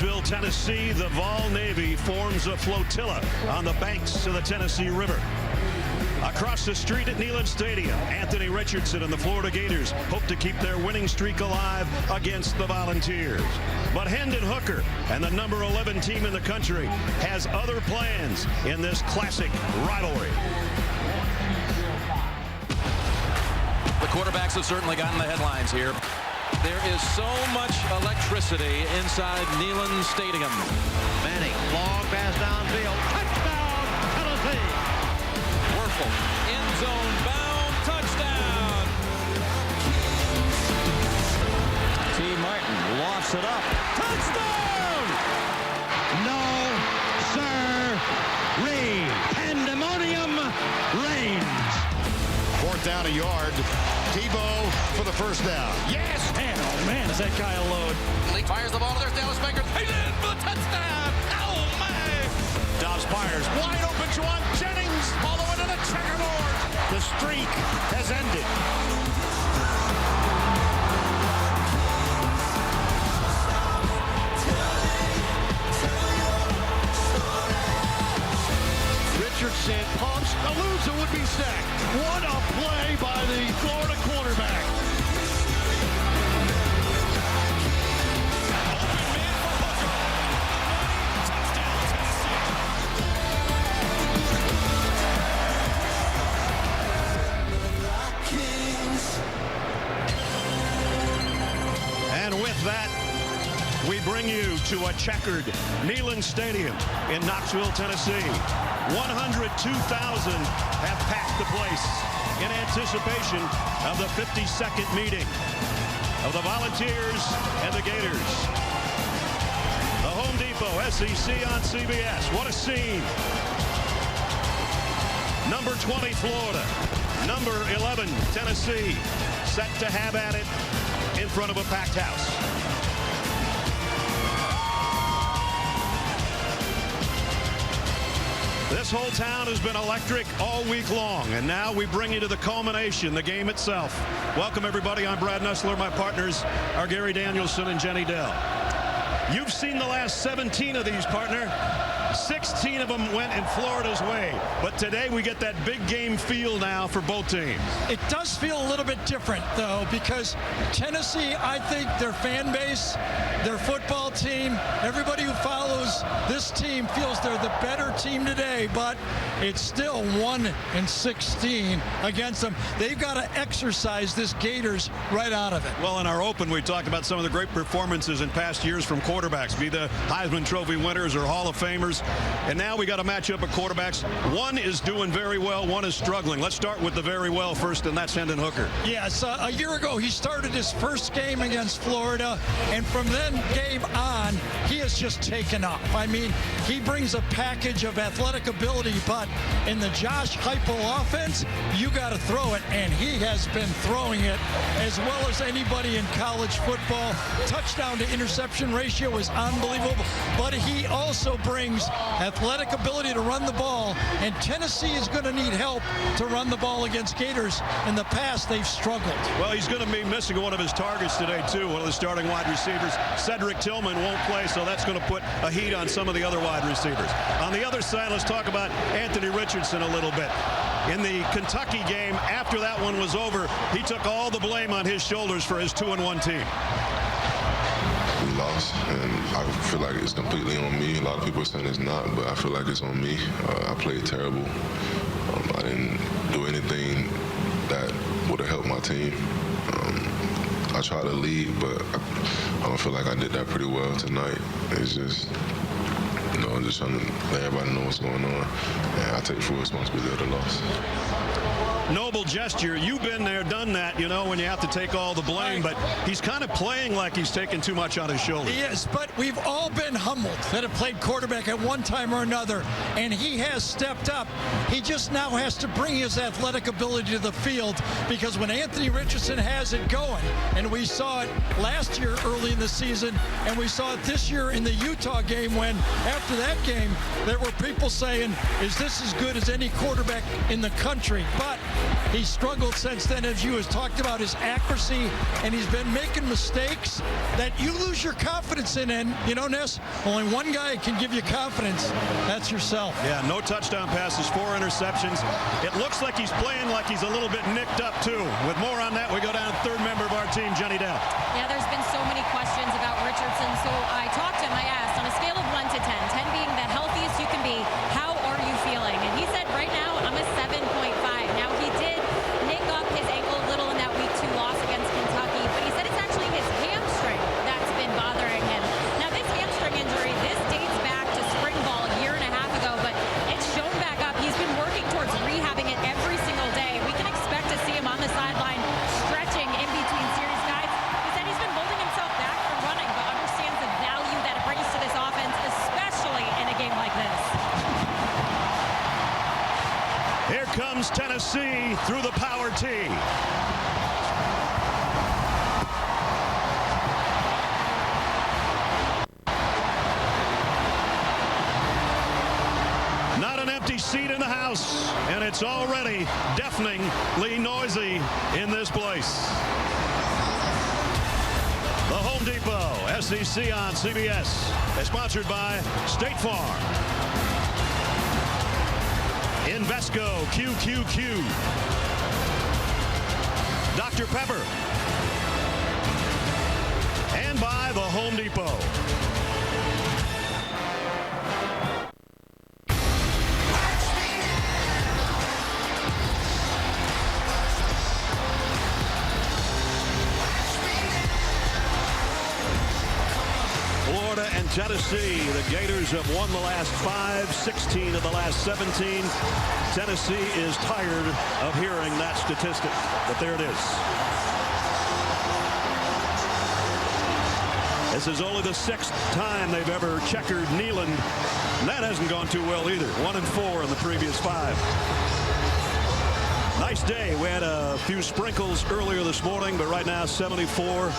Knoxville, Tennessee, the Vol Navy forms a flotilla on the banks of the Tennessee River. Across the street at Neyland Stadium, Anthony Richardson and the Florida Gators hope to keep their winning streak alive against the Volunteers. But Hendon Hooker and the number 11 team in the country has other plans in this classic rivalry. The quarterbacks have certainly gotten the headlines here. There is so much electricity inside Neyland Stadium. Manning, long pass downfield. Touchdown, Tennessee. Werfel, end zone bound, touchdown. T. Martin lofts it up. Touchdown! No, sir. Pandemonium reigns. Fourth down, a yard. Tebow for the first down. Yes! Man, oh man, is that guy a load. Lee fires the ball to their Dallas Baker. He's in for the touchdown. Oh, my. Dobbs fires. Wide open, Juwan Jennings. All the way to the checkerboard. The streak has ended. Richardson pumps. The loser would be sacked. What a play by the Florida quarterback. And with that, we bring you to a checkered Neyland Stadium in Knoxville, Tennessee. 102,000 have packed the place in anticipation of the 52nd meeting of the Volunteers and the Gators. The Home Depot SEC on CBS. What a scene. Number 20, Florida. Number 11, Tennessee, set to have at it in front of a packed house. This whole town has been electric all week long, and now we bring you to the culmination, the game itself. Welcome, everybody. I'm Brad Nessler. My partners are Gary Danielson and Jenny Dell. You've seen the last 17 of these, partner. 16 of them went in Florida's way. But today we get that big game feel now for both teams. It does feel a little bit different, though, because Tennessee, I think their fan base, their football team, everybody who follows this team feels they're the better team today, but it's still 1-16 against them. They've got to exercise this Gators right out of it. Well, in our open, we talked about some of the great performances in past years from quarterbacks, be the Heisman Trophy winners or Hall of Famers. And now we got a matchup of quarterbacks. One is doing very well, one is struggling. Let's start with the very well first, and that's Hendon Hooker. Yes, a year ago he started his first game against Florida, and from then game on, he has just taken off. I mean, he brings a package of athletic ability, but in the Josh Heupel offense, you got to throw it, and he has been throwing it as well as anybody in college football. Touchdown to interception ratio is unbelievable, but he also brings athletic ability to run the ball, and Tennessee is going to need help to run the ball against Gators. In the past, they've struggled. Well, he's going to be missing one of his targets today, too. One of the starting wide receivers, Cedric Tillman, won't play, so that's going to put a heat on some of the other wide receivers. On the other side, let's talk about Anthony Richardson a little bit. In the Kentucky game, after that one was over, he took all the blame on his shoulders for his 2-1 team. We lost, and I feel like it's completely on me. A lot of people are saying it's not, but I feel like it's on me. I played terrible. I didn't do anything that would have helped my team. I tried to lead, but I don't feel like I did that pretty well tonight. It's just, you know, I'm just trying to let everybody know what's going on, and I take full responsibility of the loss. Noble gesture. You've been there, done that, you know, when you have to take all the blame, but he's kind of playing like he's taking too much on his shoulders. Yes, but we've all been humbled that have played quarterback at one time or another, and he has stepped up. He just now has to bring his athletic ability to the field, because when Anthony Richardson has it going, and we saw it last year early in the season, and we saw it this year in the Utah game, when after that game there were people saying, is this as good as any quarterback in the country? But He's struggled since then, as you has talked about his accuracy, and he's been making mistakes that you lose your confidence in. And, you know, Ness, only one guy can give you confidence. That's yourself. Yeah, no touchdown passes, 4 interceptions. It looks like he's playing like he's a little bit nicked up, too. With more on that, we go down to third member of our team, Jenny Dell. Yeah, there's been so many questions about Richardson, so I talked to him. I asked, on a scale of 1 to 10, 10 being the healthiest you can be, how are you feeling? And he said, right now, I'm a 7.5. Now, he did nick up his ankle a little in that week 2 loss against Kentucky, but he said it's actually his hamstring that's been bothering him. Now, this hamstring injury, this dates back to spring ball a year and a half ago, but it's shown back up. He's been working towards rehabbing it every single day. We can expect to see him on the sideline stretching in between series, guys. He said he's been holding himself back from running, but understands the value that it brings to this offense, especially in a game like this. Here comes Tennessee through the power T. Not an empty seat in the house, and it's already deafeningly noisy in this place. The Home Depot, SEC on CBS, is sponsored by State Farm. Invesco QQQ, Dr. Pepper, and by the Home Depot. Florida and Tennessee, the Gators have won the last 5, 16 of the last 17. Tennessee is tired of hearing that statistic, but there it is. This is only the 6th time they've ever checkered Neyland, and that hasn't gone too well either. 1-4 in the previous 5. Nice day. We had a few sprinkles earlier this morning, but right now 74,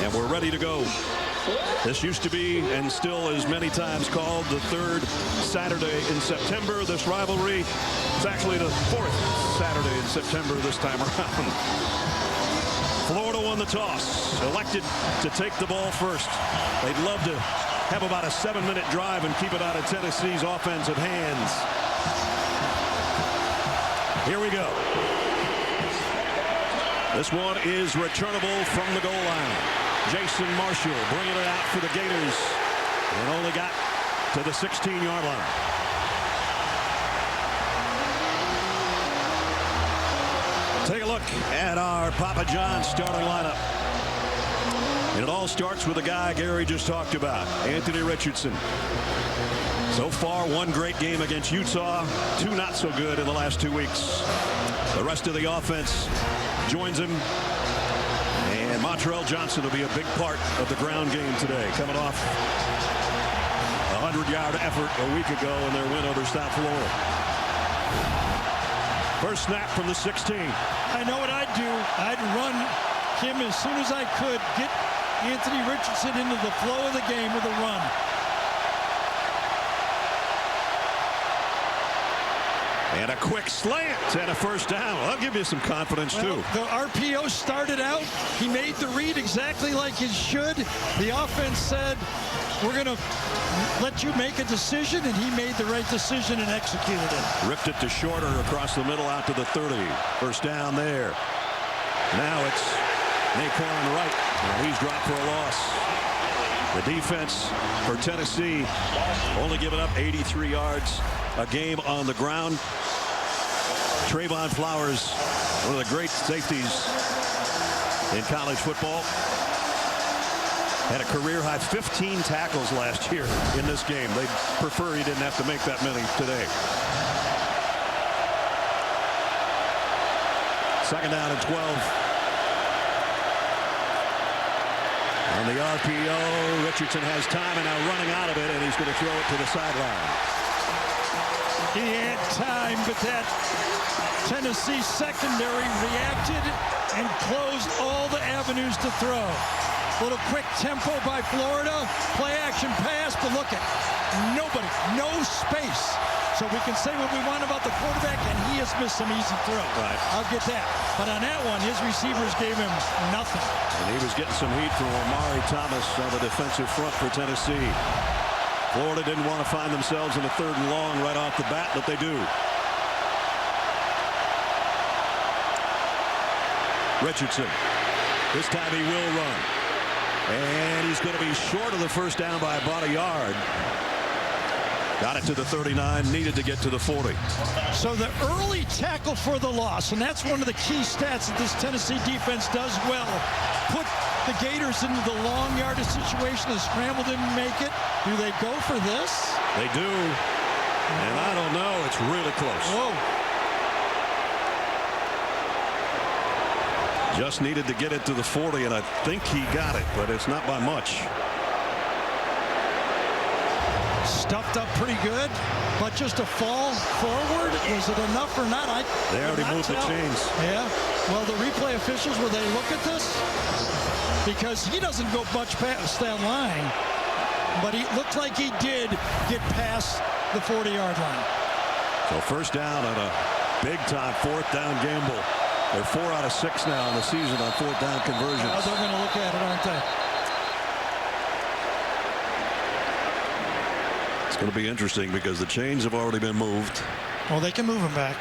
and we're ready to go. This used to be, and still is many times called, the 3rd Saturday in September. This rivalry, it's actually the 4th Saturday in September this time around. Florida won the toss, elected to take the ball first. They'd love to have about a 7-minute drive and keep it out of Tennessee's offensive hands. Here we go. This one is returnable from the goal line. Jason Marshall bringing it out for the Gators, and only got to the 16-yard line. Take a look at our Papa John's starting lineup. And it all starts with the guy Gary just talked about, Anthony Richardson. So far, 1 great game against Utah, 2 not so good in the last 2 weeks. The rest of the offense joins him. And Montrell Johnson will be a big part of the ground game today, coming off a 100-yard effort a week ago in their win over South Florida. First snap from the 16. I know what I'd do. I'd run him as soon as I could, get Anthony Richardson into the flow of the game with a run. And a quick slant and a first down. Well, that'll give you some confidence, too. The RPO started out. He made the read exactly like it should. The offense said, we're going to let you make a decision, and he made the right decision and executed it. Ripped it to Shorter across the middle out to the 30. First down there. Now it's Naquan Wright, and he's dropped for a loss. The defense for Tennessee only giving up 83 yards a game on the ground. Trayvon Flowers, one of the great safeties in college football, had a career-high 15 tackles last year in this game. They'd prefer he didn't have to make that many today. Second down and 12. On the RPO, Richardson has time and now running out of it, and he's going to throw it to the sideline. He had time, but that Tennessee secondary reacted and closed all the avenues to throw. Little quick tempo by Florida, play action pass, but look at nobody, no space So we can say what we want about the quarterback, and he has missed some easy throws. Right. I'll get that. But on that one, his receivers gave him nothing. And he was getting some heat from Omari Thomas on the defensive front for Tennessee. Florida didn't want to find themselves in a 3rd and long right off the bat, but they do. Richardson. This time he will run. And he's going to be short of the first down by about a yard. Got it to the 39, needed to get to the 40. So the early tackle for the loss, and that's one of the key stats that this Tennessee defense does well. Put the Gators into the long yardage situation. The scramble didn't make it. Do they go for this? They do. And I don't know. It's really close. Whoa. Just needed to get it to the 40, and I think he got it, but it's not by much. Stuffed up pretty good, but just a fall forward. Was it enough or not? They already moved the chains. Yeah. Well, the replay officials, will they look at this? Because he doesn't go much past that line, but he looked like he did get past the 40-yard line. So first down on a big-time 4th down gamble. They're 4 out of 6 now in the season on 4th down conversions. Oh, they're going to look at it, aren't they? It's going to be interesting because the chains have already been moved. Well, they can move them back.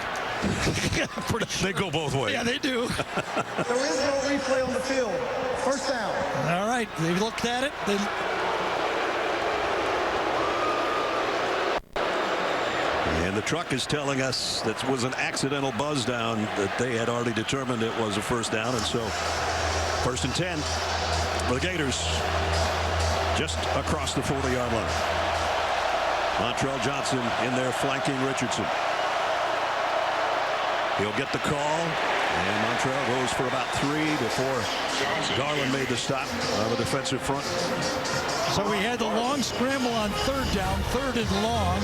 Pretty sure. They go both ways. Yeah, they do. There is no replay on the field. First down. All right, they looked at it. And the truck is telling us that was an accidental buzz down, that they had already determined it was a first down. And so 1st and 10 for the Gators just across the 40-yard line. Montrell Johnson in there flanking Richardson. He'll get the call, and Montrell goes for about 3 before Garland made the stop on the defensive front. So we had the long scramble on 3rd down, 3rd and long,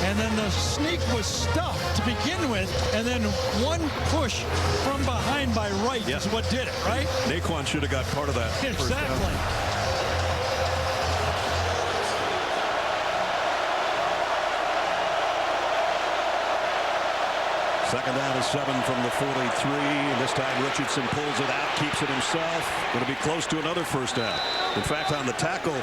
and then the sneak was stuffed to begin with, and then one push from behind by Wright is what did it, right? Naquan should have got part of that. Exactly. Second down is 7 from the 43. And this time Richardson pulls it out, keeps it himself. Going to be close to another first down. In fact, on the tackle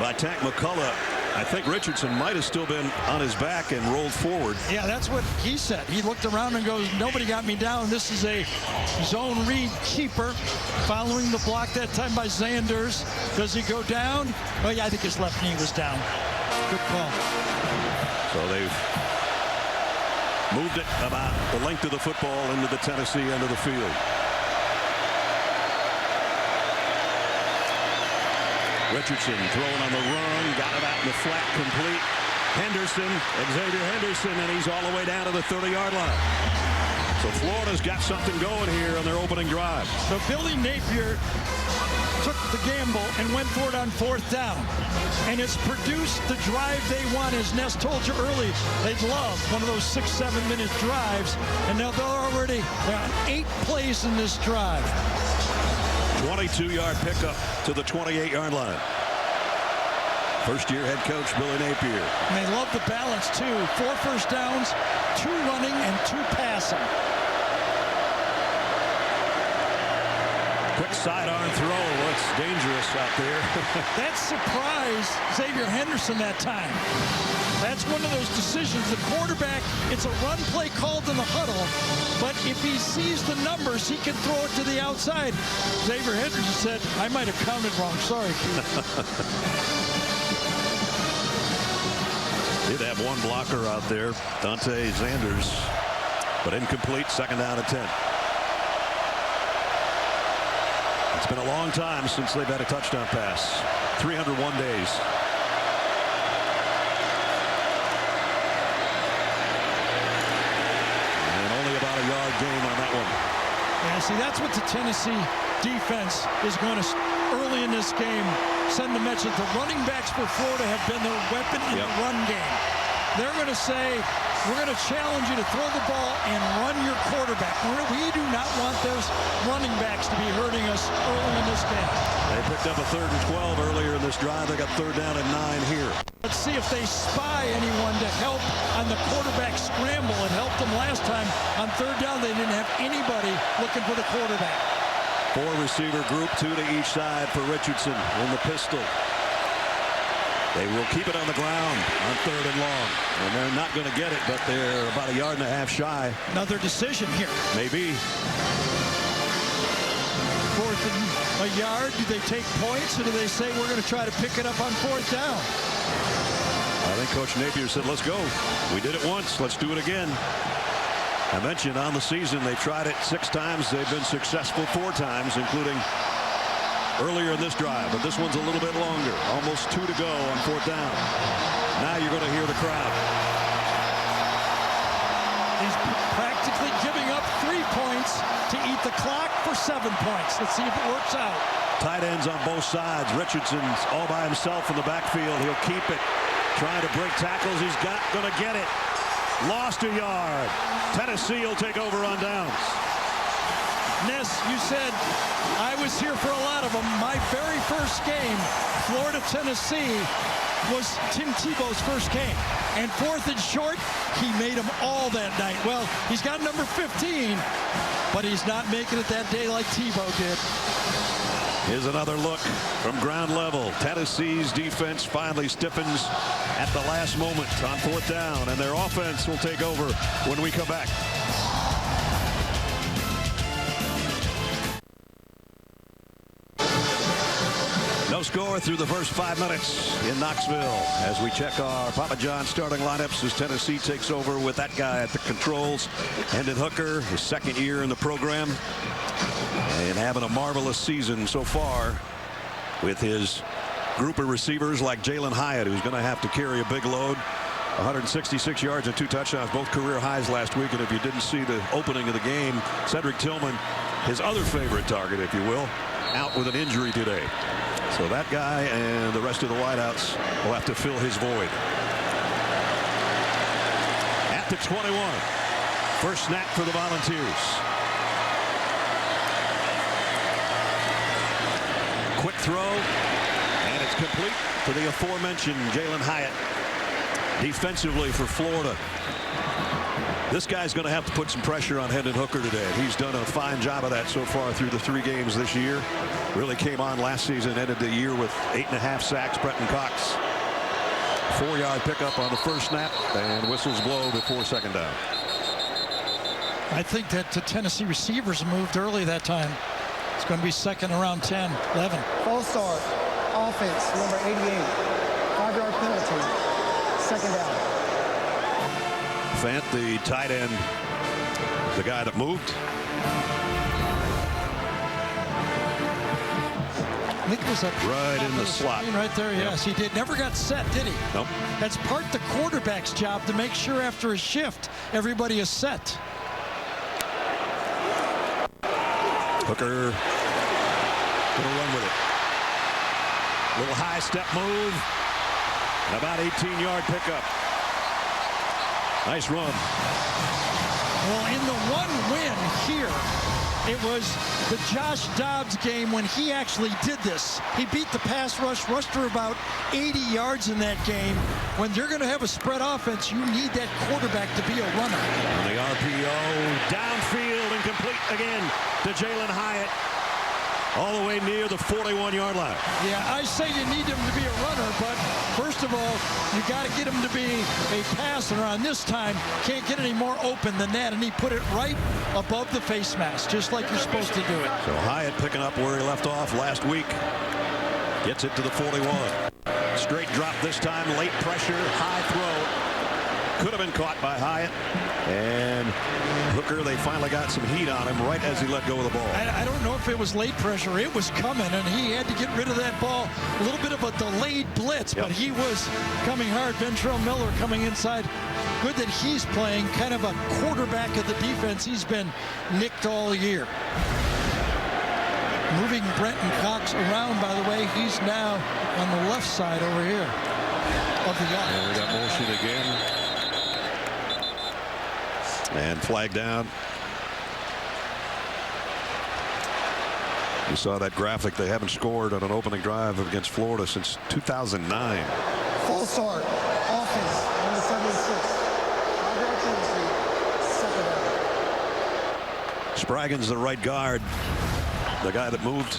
by Tank McCullough, I think Richardson might have still been on his back and rolled forward. Yeah, that's what he said. He looked around and goes, nobody got me down. This is a zone read keeper following the block that time by Zanders. Does he go down? Oh, yeah, I think his left knee was down. Good call. So they've moved it about the length of the football into the Tennessee end of the field. Richardson throwing on the run, got it out in the flat, complete. Henderson, Xavier Henderson, and he's all the way down to the 30-yard line. So Florida's got something going here on their opening drive. So Billy Napier took the gamble and went for it on 4th down. And it's produced the drive they want. As Ness told you early, they'd love one of those 6-7 minute drives. And now they're on 8 plays in this drive. 22-yard pickup to the 28-yard line. First-year head coach Billy Napier. And they love the balance, too. 4 first downs, 2 running, and 2 passing. Quick sidearm throw. It's dangerous out there. That surprised Xavier Henderson that time. That's one of those decisions. The quarterback, it's a run play called in the huddle, but if he sees the numbers, he can throw it to the outside. Xavier Henderson said, I might have counted wrong. Sorry, Did have one blocker out there, Dante Zanders, but incomplete. Second down and 10. It's been a long time since they've had a touchdown pass. 301 days. And only about a yard gain on that one. Yeah, see, that's what the Tennessee defense is going to, early in this game, send the message. The running backs for Florida have been their weapon in the run game. they're going to say, we're going to challenge you to throw the ball and run your quarterback. We do not want those running backs to be hurting us early in this game. They picked up a 3rd and 12 earlier in this drive. They got 3rd down and 9 here. Let's see if they spy anyone to help on the quarterback scramble. It helped them last time on 3rd down. They didn't have anybody looking for the quarterback. 4 receiver group, 2 to each side for Richardson in the pistol. They will keep it on the ground on 3rd and long. And they're not going to get it, but they're about 1.5 yards shy. Another decision here. Maybe. 4th and 1 yard. Do they take points, or do they say we're going to try to pick it up on 4th down? I think Coach Napier said, let's go. We did it once. Let's do it again. I mentioned on the season they tried it 6 times. They've been successful 4 times, including earlier in this drive, but this one's a little bit longer. Almost 2 to go on 4th down. Now you're going to hear the crowd. He's practically giving up 3 points to eat the clock for 7 points. Let's see if it works out. Tight ends on both sides. Richardson's all by himself in the backfield. He'll keep it. Trying to break tackles. He's going to get it. Lost 1 yard. Tennessee will take over on downs. Ness, you said I was here for a lot of them. My very first game, Florida, Tennessee, was Tim Tebow's first game. And 4th and short, he made them all that night. Well, he's got number 15, but he's not making it that day like Tebow did. Here's another look from ground level. Tennessee's defense finally stiffens at the last moment on 4th down, and their offense will take over when we come back. No score through the first 5 minutes in Knoxville as we check our Papa John starting lineups as Tennessee takes over with that guy at the controls. Hendon Hooker, his 2nd year in the program, and having a marvelous season so far with his group of receivers like Jalen Hyatt, who's going to have to carry a big load. 166 yards and 2 touchdowns, both career highs last week. And if you didn't see the opening of the game, Cedric Tillman, his other favorite target, if you will, out with an injury today. So that guy and the rest of the wideouts will have to fill his void. At the 21, first snap for the Volunteers. Quick throw, and it's complete to the aforementioned Jalen Hyatt. Defensively for Florida, this guy's going to have to put some pressure on Hendon Hooker today. He's done a fine job of that so far through the 3 games this year. Really came on last season, ended the year with 8.5 sacks. Brenton Cox, 4-yard pickup on the first snap, and whistles blow before 2nd down. I think that the Tennessee receivers moved early that time. It's going to be 2nd around 10, 11. False start. Offense, number 88. 5-yard penalty. 2nd down. Fant, the tight end, the guy that moved. I think it was right in the slot. Right there, yes, he did. Never got set, did he? Nope. That's part the quarterback's job to make sure after a shift everybody is set. Hooker gonna run with it. Little high step move. And about 18-yard pickup. Nice run. Well, in the one win here, it was the Josh Dobbs game when he actually did this. He beat the pass rush, rushed for about 80 yards in that game. When you're going to have a spread offense, you need that quarterback to be a runner. And the RPO downfield and complete again to Jalen Hyatt. All the way near the 41-yard line. Yeah, I say you need him to be a runner, but first of all, you got to get him to be a passer. On this time, can't get any more open than that, and he put it right above the face mask, just like you're supposed to do it. So Hyatt picking up where he left off last week. Gets it to the 41. Straight drop this time, late pressure, high throw. Could have been caught by Hyatt. And Hooker, they finally got some heat on him right as he let go of the ball. I don't know if it was late pressure. It was coming, and he had to get rid of that ball. A little bit of a delayed blitz, but he was coming hard. Ventrell Miller coming inside. Good that he's playing kind of a quarterback of the defense. He's been nicked all year. Moving Brenton Cox around, by the way. He's now on the left side over here of the yard. And we got motion again. And flag down. You saw that graphic. They haven't scored on an opening drive against Florida since 2009. Full start. Offense. Number 76. 5-yard penalty. Second down. Spraggins, the right guard. The guy that moved.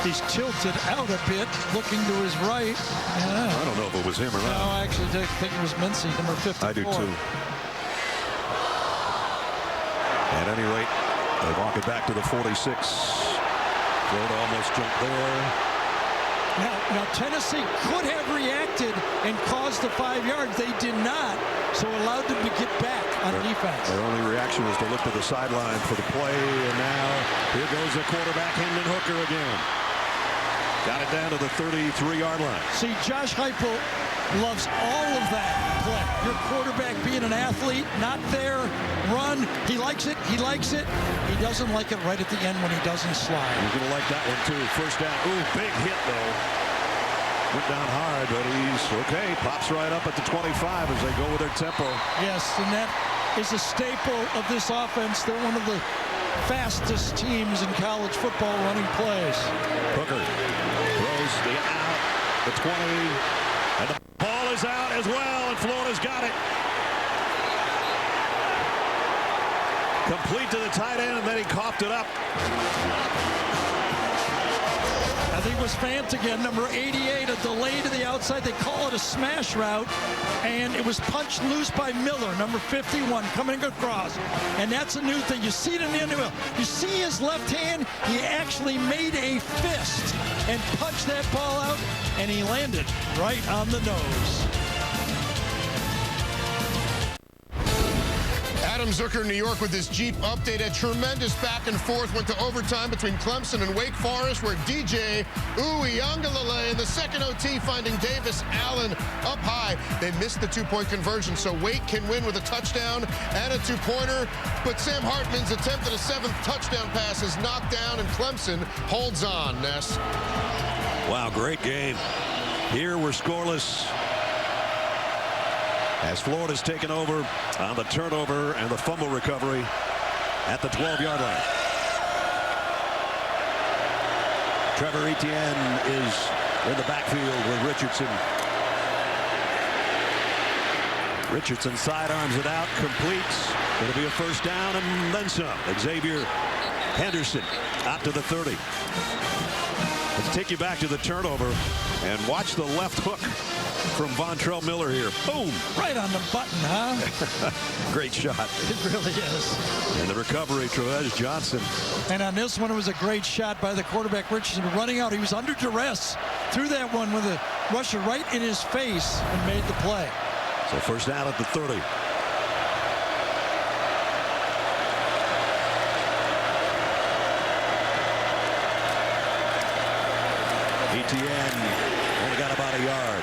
He's tilted out a bit, looking to his right. I don't know if it was him or not. No, I actually think it was Mincy, number 54. I do too. At any rate, they walk it back to the 46. Florida almost jumped there. Now Tennessee could have reacted and caused the 5 yards. They did not, so allowed them to get back on defense. Their only reaction was to look to the sideline for the play, and now here goes the quarterback, Hendon Hooker again. Got it down to the 33-yard line. See, Josh Heupel loves all of that play. Your quarterback being an athlete, not there, run. He likes it. He likes it. He doesn't like it right at the end when he doesn't slide. He's going to like that one, too. First down. Ooh, big hit, though. Went down hard, but he's okay. Pops right up at the 25 as they go with their tempo. Yes, and that is a staple of this offense. They're one of the fastest teams in college football running plays. Hooker throws the out, the 20, and the ball is out as well, and Florida's got it. Complete to the tight end, and then he coughed it up. I think it was Fant again, number 88, a delay to the outside. They call it a smash route, and it was punched loose by Miller, number 51, coming across. And that's a new thing. You see it in the NFL. You see his left hand. He actually made a fist and punched that ball out, and he landed right on the nose. Adam Zucker, New York, with his Jeep update. A tremendous back and forth went to overtime between Clemson and Wake Forest, where DJ Uiagalelei in the second OT finding Davis Allen up high. They missed the two-point conversion, so Wake can win with a touchdown and a two-pointer. But Sam Hartman's attempt at a seventh touchdown pass is knocked down, and Clemson holds on, Ness. Wow, great game. Here we're scoreless as Florida's taken over on the turnover and the fumble recovery at the 12-yard line. Trevor Etienne is in the backfield with Richardson. Richardson sidearms it out, completes. It'll be a first down and then some. Xavier Henderson out to the 30. Let's take you back to the turnover and watch the left hook from Vontrell Miller here. Boom! Right on the button, huh? Great shot. It really is. And the recovery, Trevez Johnson. And on this one, it was a great shot by the quarterback, Richardson, running out. He was under duress. Threw that one with a rusher right in his face and made the play. So first down at the 30. Etienne only got about a yard.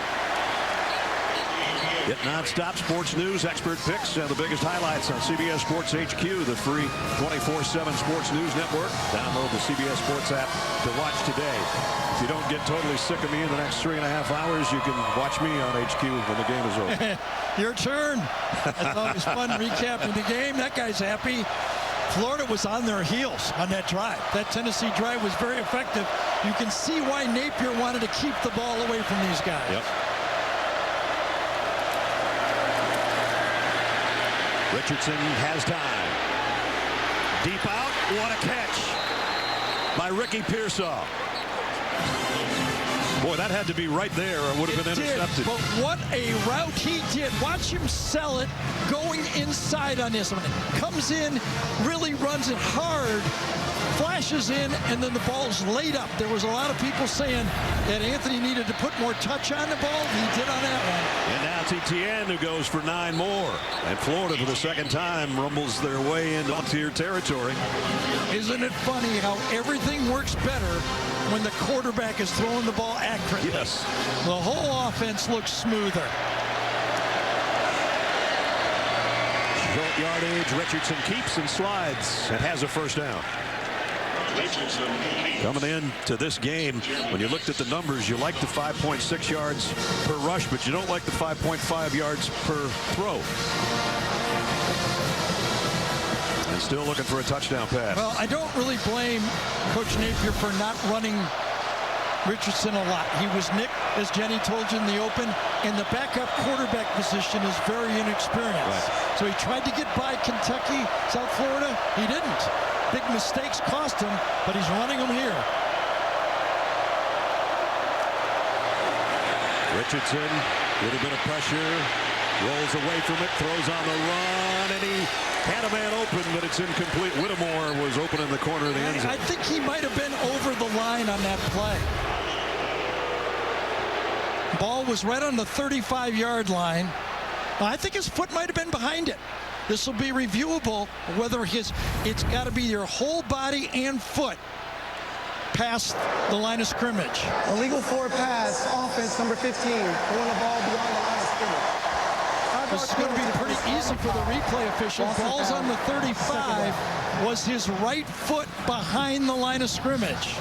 Get nonstop sports news, expert picks, and the biggest highlights on CBS Sports HQ, the free 24/7 sports news network. Download the CBS Sports app to watch today. If you don't get totally sick of me in the next 3.5 hours, you can watch me on HQ when the game is over. Your turn. It's always fun recapping the game. That guy's happy. Florida was on their heels on that drive. That Tennessee drive was very effective. You can see why Napier wanted to keep the ball away from these guys. Yep. Richardson has time. Deep out. What a catch by Ricky Pearsall. Boy, that had to be right there or it would have been intercepted. But what a route he did. Watch him sell it going inside on this one. Comes in, really runs it hard, flashes in, and then the ball's laid up. There was a lot of people saying that Anthony needed to put more touch on the ball. He did on that one. And now it's Etienne who goes for 9 more. And Florida, for the second time, rumbles their way into frontier territory. Isn't it funny how everything works better when the quarterback is throwing the ball accurately? Yes. The whole offense looks smoother. Short yardage. Richardson keeps and slides and has a first down. Coming in to this game, when you looked at the numbers, you like the 5.6 yards per rush, but you don't like the 5.5 yards per throw. Still looking for a touchdown pass. Well, I don't really blame Coach Napier for not running Richardson a lot. He was nicked, as Jenny told you in the open, and the backup quarterback position is very inexperienced. Right. So he tried to get by Kentucky, South Florida. He didn't. Big mistakes cost him, but he's running them here. Richardson, a little bit of pressure, rolls away from it, throws on the run, and he had a man open, but it's incomplete. Whittemore was open in the corner of the end zone. I think he might have been over the line on that play. Ball was right on the 35-yard line. I think his foot might have been behind it. This will be reviewable, whether it's got to be your whole body and foot past the line of scrimmage. Illegal forward pass, offense number 15, throwing the ball beyond the line of scrimmage. This is going to be pretty easy for the replay official. Ball's on the 35. Was his right foot behind the line of scrimmage?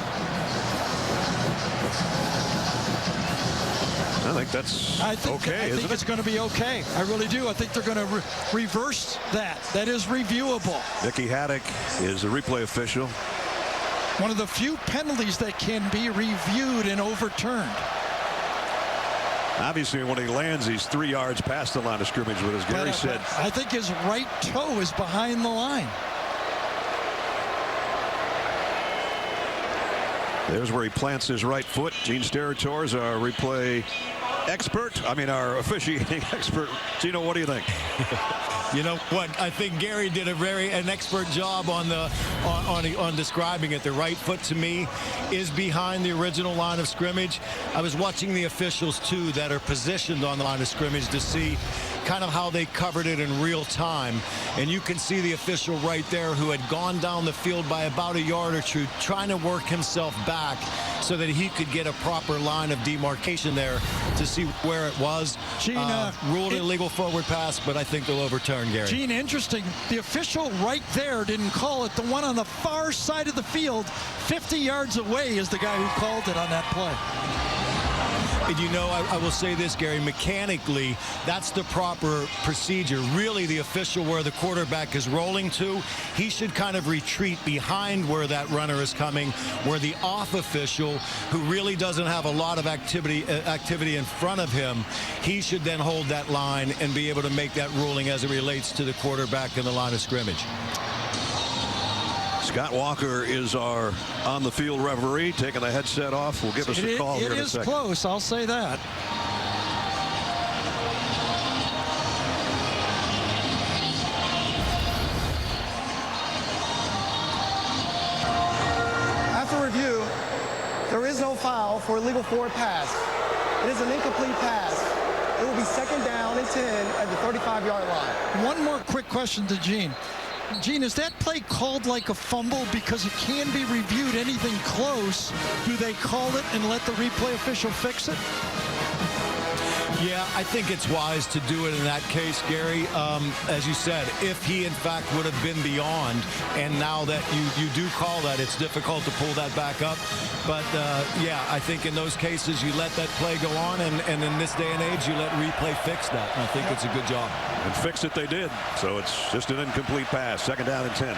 I think that's okay, I think it's going to be okay. I really do. I think they're going to reverse that. That is reviewable. Mickey Haddock is the replay official. One of the few penalties that can be reviewed and overturned. Obviously, when he lands, he's 3 yards past the line of scrimmage, but as Gary said, I think his right toe is behind the line. there's where he plants his right foot. Gene Steratore is our replay expert. I mean, our officiating expert. Gino, what do you think? You know what? I think Gary did an expert job on describing it. The right foot, to me, is behind the original line of scrimmage. I was watching the officials, too, that are positioned on the line of scrimmage to see kind of how they covered it in real time. And you can see the official right there who had gone down the field by about a yard or two, trying to work himself back so that he could get a proper line of demarcation there to see where it was. Gene, ruled an illegal forward pass, but I think they'll overturn, Gary. Gene, interesting. The official right there didn't call it. The one on the far side of the field, 50 yards away, is the guy who called it on that play. And you know, I will say this, Gary, mechanically, that's the proper procedure. Really, the official where the quarterback is rolling to, he should kind of retreat behind where that runner is coming, where the off official, who really doesn't have a lot of activity in front of him, he should then hold that line and be able to make that ruling as it relates to the quarterback in the line of scrimmage. Scott Walker is our on-the-field referee, taking the headset off. Will give us a call here in a second. It is close, I'll say that. After review, there is no foul for illegal forward pass. It is an incomplete pass. It will be second down and 10 at the 35-yard line. One more quick question to Gene. Gene, is that play called like a fumble because it can be reviewed anything close? Do they call it and let the replay official fix it? Yeah, I think it's wise to do it in that case, Gary. As you said, if he, in fact, would have been beyond, and now that you do call that, it's difficult to pull that back up. But, yeah, I think in those cases, you let that play go on, and in this day and age, you let replay fix that. And I think it's a good job. And fix it they did. So it's just an incomplete pass. Second down and 10.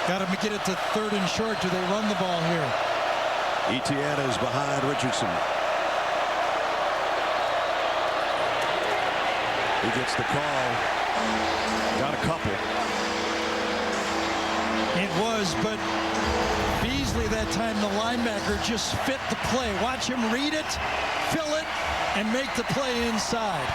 Got to get it to third and short. Do they run the ball here? Etienne is behind Richardson. He gets the call. Got a couple. It was, but Beasley that time, the linebacker, just fit the play. Watch him read it, fill it, and make the play inside.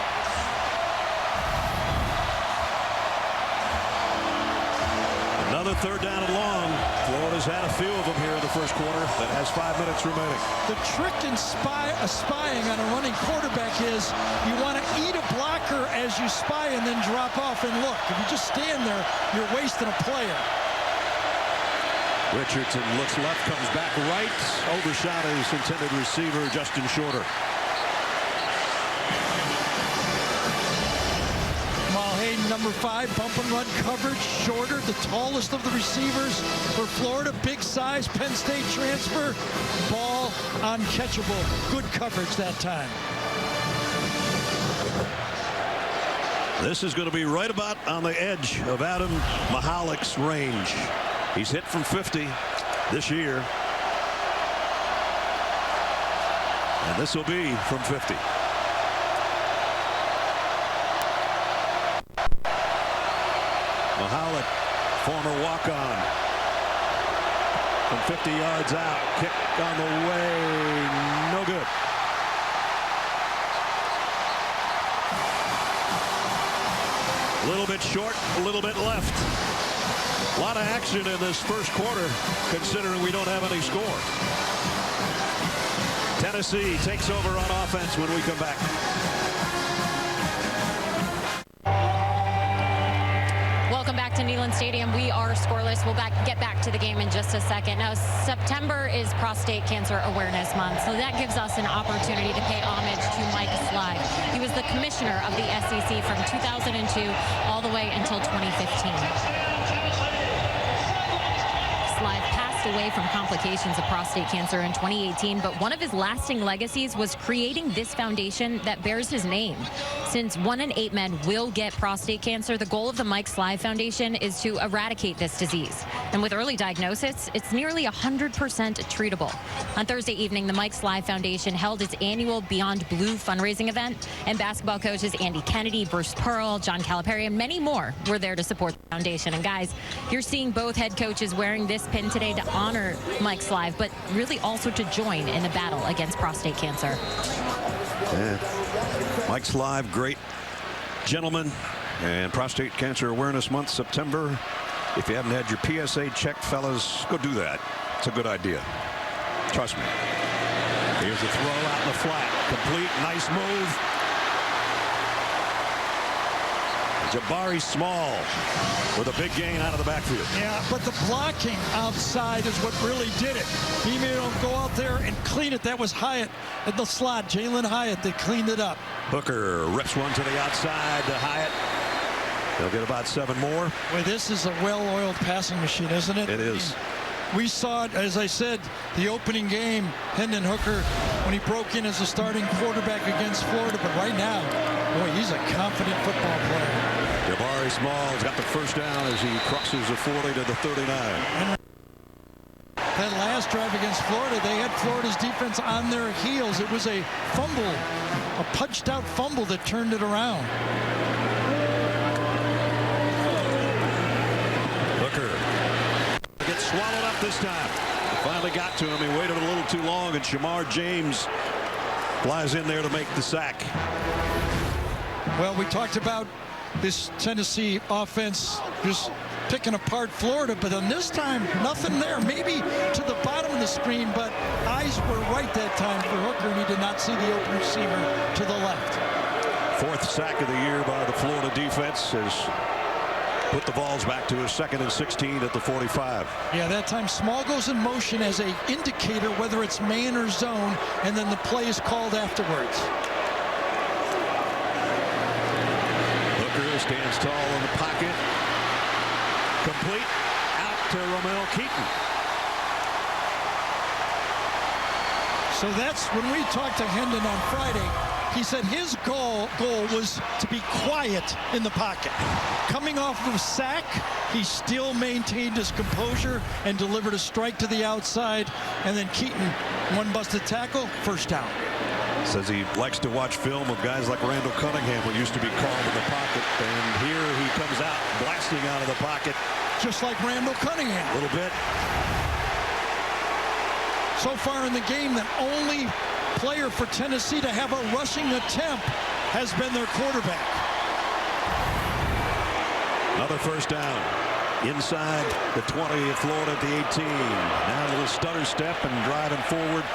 Another third down and long. Florida's had a few of them here in the first quarter. That has 5 minutes remaining. The trick in spying on a running quarterback is you want to eat a blocker as you spy and then drop off and look. If you just stand there, you're wasting a player. Richardson looks left, comes back right. Overshot his intended receiver, Justin Shorter. Number 5, bump and run coverage. Shorter, the tallest of the receivers for Florida. Big size, Penn State transfer. Ball uncatchable. Good coverage that time. This is going to be right about on the edge of Adam Mihalik's range. He's hit from 50 this year. And this will be from 50. Mihalik, former walk-on. From 50 yards out. Kick on the way. No good. A little bit short, a little bit left. A lot of action in this first quarter, considering we don't have any score. Tennessee takes over on offense when we come back. Welcome back to Neyland Stadium. We are scoreless. We'll get back to the game in just a second. Now, September is Prostate Cancer Awareness Month, so that gives us an opportunity to pay homage to Mike Slive. He was the commissioner of the SEC from 2002 all the way until 2015. Slive passed away from complications of prostate cancer in 2018, but one of his lasting legacies was creating this foundation that bears his name. Since 1 in 8 men will get prostate cancer, the goal of the Mike Slive Foundation is to eradicate this disease. And with early diagnosis, it's nearly 100% treatable. On Thursday evening, the Mike Slive Foundation held its annual Beyond Blue fundraising event, and basketball coaches Andy Kennedy, Bruce Pearl, John Calipari, and many more were there to support the foundation. And guys, you're seeing both head coaches wearing this pin today to honor Mike Slive, but really also to join in the battle against prostate cancer. Yeah. Mike Slive, great gentleman, and Prostate Cancer Awareness Month, September. If you haven't had your PSA checked, fellas, go do that. It's a good idea. Trust me. Here's a throw out in the flat. Complete, nice move. Jabari Small with a big gain out of the backfield. Yeah, but the blocking outside is what really did it. He made him go out there and clean it. That was Hyatt at the slot. Jalen Hyatt, they cleaned it up. Hooker rips one to the outside to Hyatt. They'll get about 7 more. Boy, this is a well-oiled passing machine, isn't it? It is. We saw it, as I said, the opening game, Hendon Hooker, when he broke in as a starting quarterback against Florida. But right now, boy, he's a confident football player. Jabari Small's got the first down as he crosses the 40 to the 39. And that last drive against Florida, they had Florida's defense on their heels. It was a fumble, a punched-out fumble that turned it around. Hooker gets swallowed up this time. Finally got to him. He waited a little too long, and Shamar James flies in there to make the sack. Well, we talked about this Tennessee offense just picking apart Florida, but on this time, nothing there. Maybe to the bottom of the screen, but eyes were right that time for Hooker, and he did not see the open receiver to the left. 4th sack of the year by the Florida defense has put the Vols back to a 2nd and 16 at the 45. Yeah, that time Small goes in motion as a indicator whether it's man or zone, and then the play is called afterwards. Stands tall in the pocket. Complete out to Romel Keaton. So that's when we talked to Hendon on Friday. He said his goal was to be quiet in the pocket. Coming off of a sack, he still maintained his composure and delivered a strike to the outside. And then Keaton, one busted tackle, first down. Says he likes to watch film of guys like Randall Cunningham, who used to be called in the pocket. And here he comes out blasting out of the pocket. Just like Randall Cunningham. A little bit. So far in the game, the only player for Tennessee to have a rushing attempt has been their quarterback. Another first down. Inside the 20 of Florida at the 18. Now a little stutter step and driving forward.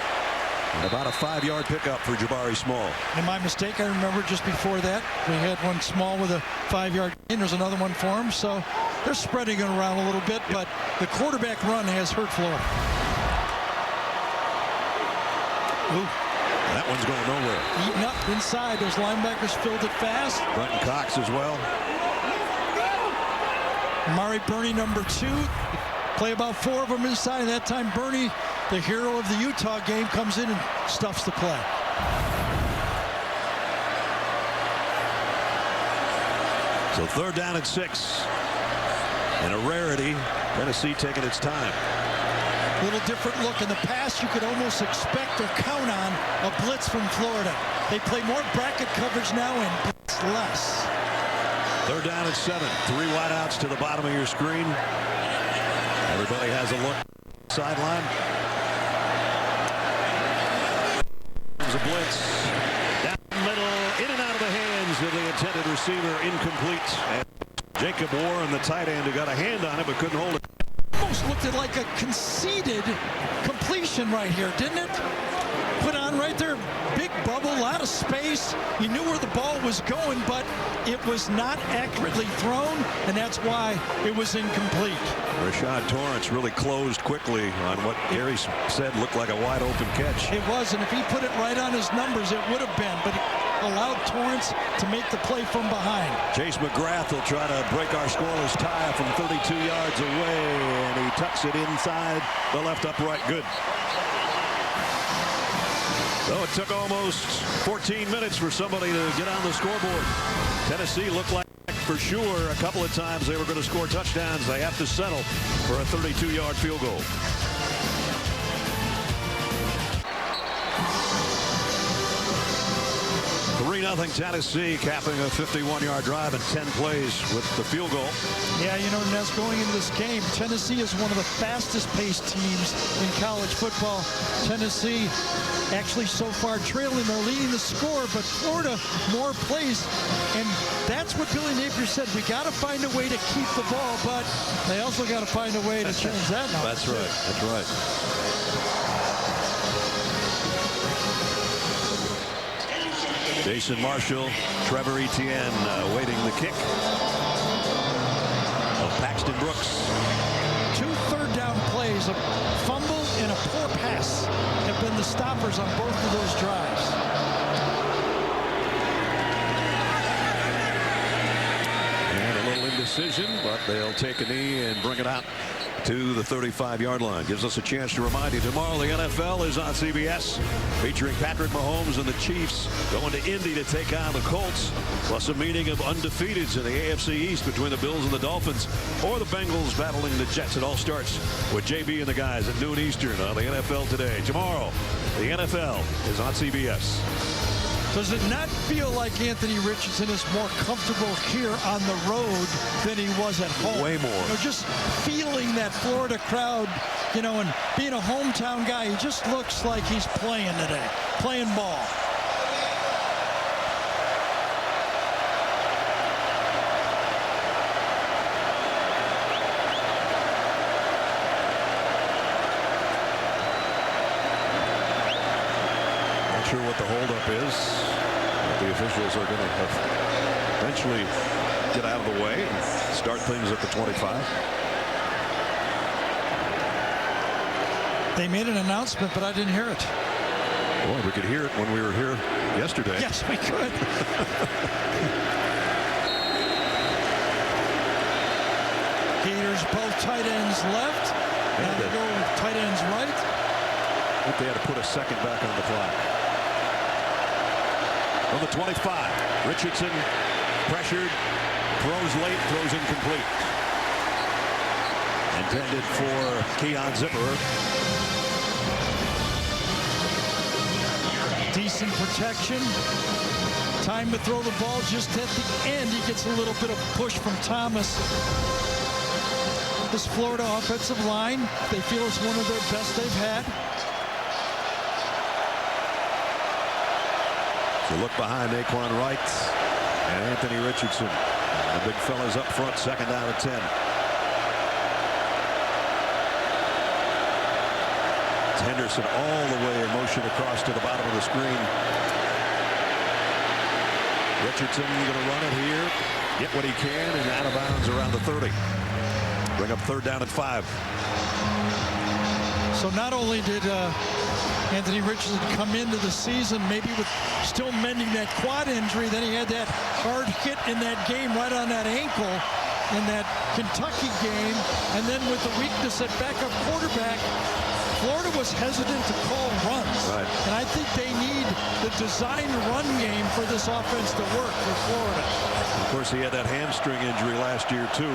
And about a 5-yard pickup for Jabari Small. And my mistake, I remember just before that, we had one Small with a 5-yard gain. There's another one for him. So they're spreading it around a little bit, but the quarterback run has hurt Florida. Ooh. That one's going nowhere. Eaten up inside. Those linebackers filled it fast. Brenton Cox as well. Amari Burney, number 2. Play about 4 of them inside. That time, Burney, the hero of the Utah game, comes in and stuffs the play. So 3rd down and 6. And a rarity. Tennessee taking its time. A little different look in the past. You could almost expect or count on a blitz from Florida. They play more bracket coverage now and blitz less. 3rd down and 7. 3 wideouts to the bottom of your screen. Everybody has a look. Sideline. There's a blitz. Down the middle. In and out of the hands of the intended receiver. Incomplete. And Jacob Warren, the tight end, who got a hand on it but couldn't hold it. Almost looked at like a conceded completion right here, didn't it? Put on right there, big bubble, a lot of space. You knew where the ball was going, but it was not accurately thrown, and that's why it was incomplete. Rashad Torrance really closed quickly on what Gary said looked like a wide open catch. It was, and if he put it right on his numbers, it would have been, but he allowed Torrance to make the play from behind. Chase McGrath will try to break our scoreless tie from 32 yards away, and he tucks it inside the left upright. Good. So it took almost 14 minutes for somebody to get on the scoreboard. Tennessee looked like for sure a couple of times they were going to score touchdowns. They have to settle for a 32-yard field goal. Tennessee capping a 51-yard drive in 10 plays with the field goal. Yeah, you know, Ness, going into this game, Tennessee is one of the fastest-paced teams in college football. Tennessee actually so far trailing. They're leading the score, but Florida more plays. And that's what Billy Napier said. We got to find a way to keep the ball, but they also got to find a way to change that number. That's right. That's right. Jason Marshall, Trevor Etienne waiting the kick of Paxton Brooks. 2 third-down plays, a fumble and a poor pass have been the stoppers on both of those drives. And a little indecision, but they'll take a knee and bring it out to the 35-yard line. Gives us a chance to remind you, tomorrow the NFL is on CBS, featuring Patrick Mahomes and the Chiefs going to Indy to take on the Colts, plus a meeting of undefeateds in the AFC East between the Bills and the Dolphins, or the Bengals battling the Jets. It all starts with JB and the guys at noon Eastern on the NFL Today. Tomorrow, the NFL is on CBS. Does it not feel like Anthony Richardson is more comfortable here on the road than he was at home? Way more. You know, just feeling that Florida crowd, you know, and being a hometown guy, he just looks like he's playing today, playing ball. Sure what the holdup is. The officials are going to eventually get out of the way and start things at the 25. They made an announcement, but I didn't hear it. Boy, we could hear it when we were here yesterday. Yes, we could. Gators both tight ends left. Now they go tight ends right. I think they had to put a second back on the clock. On the 25, Richardson pressured, throws late, throws incomplete. Intended for Keon Zipper. Decent protection. Time to throw the ball just at the end. He gets a little bit of push from Thomas. This Florida offensive line, they feel it's one of their best they've had. So look behind Aquan Wright and Anthony Richardson. The big fellas up front, 2nd down and 10. It's Henderson all the way in motion across to the bottom of the screen. Richardson going to run it here, get what he can, and out of bounds around the 30. Bring up 3rd down and 5. So not only did Anthony Richardson come into the season maybe with still mending that quad injury, then he had that hard hit in that game right on that ankle in that Kentucky game, and then with the weakness at backup quarterback, Florida was hesitant to call runs. Right. And I think they need the design run game for this offense to work for Florida. Of course, he had that hamstring injury last year, too.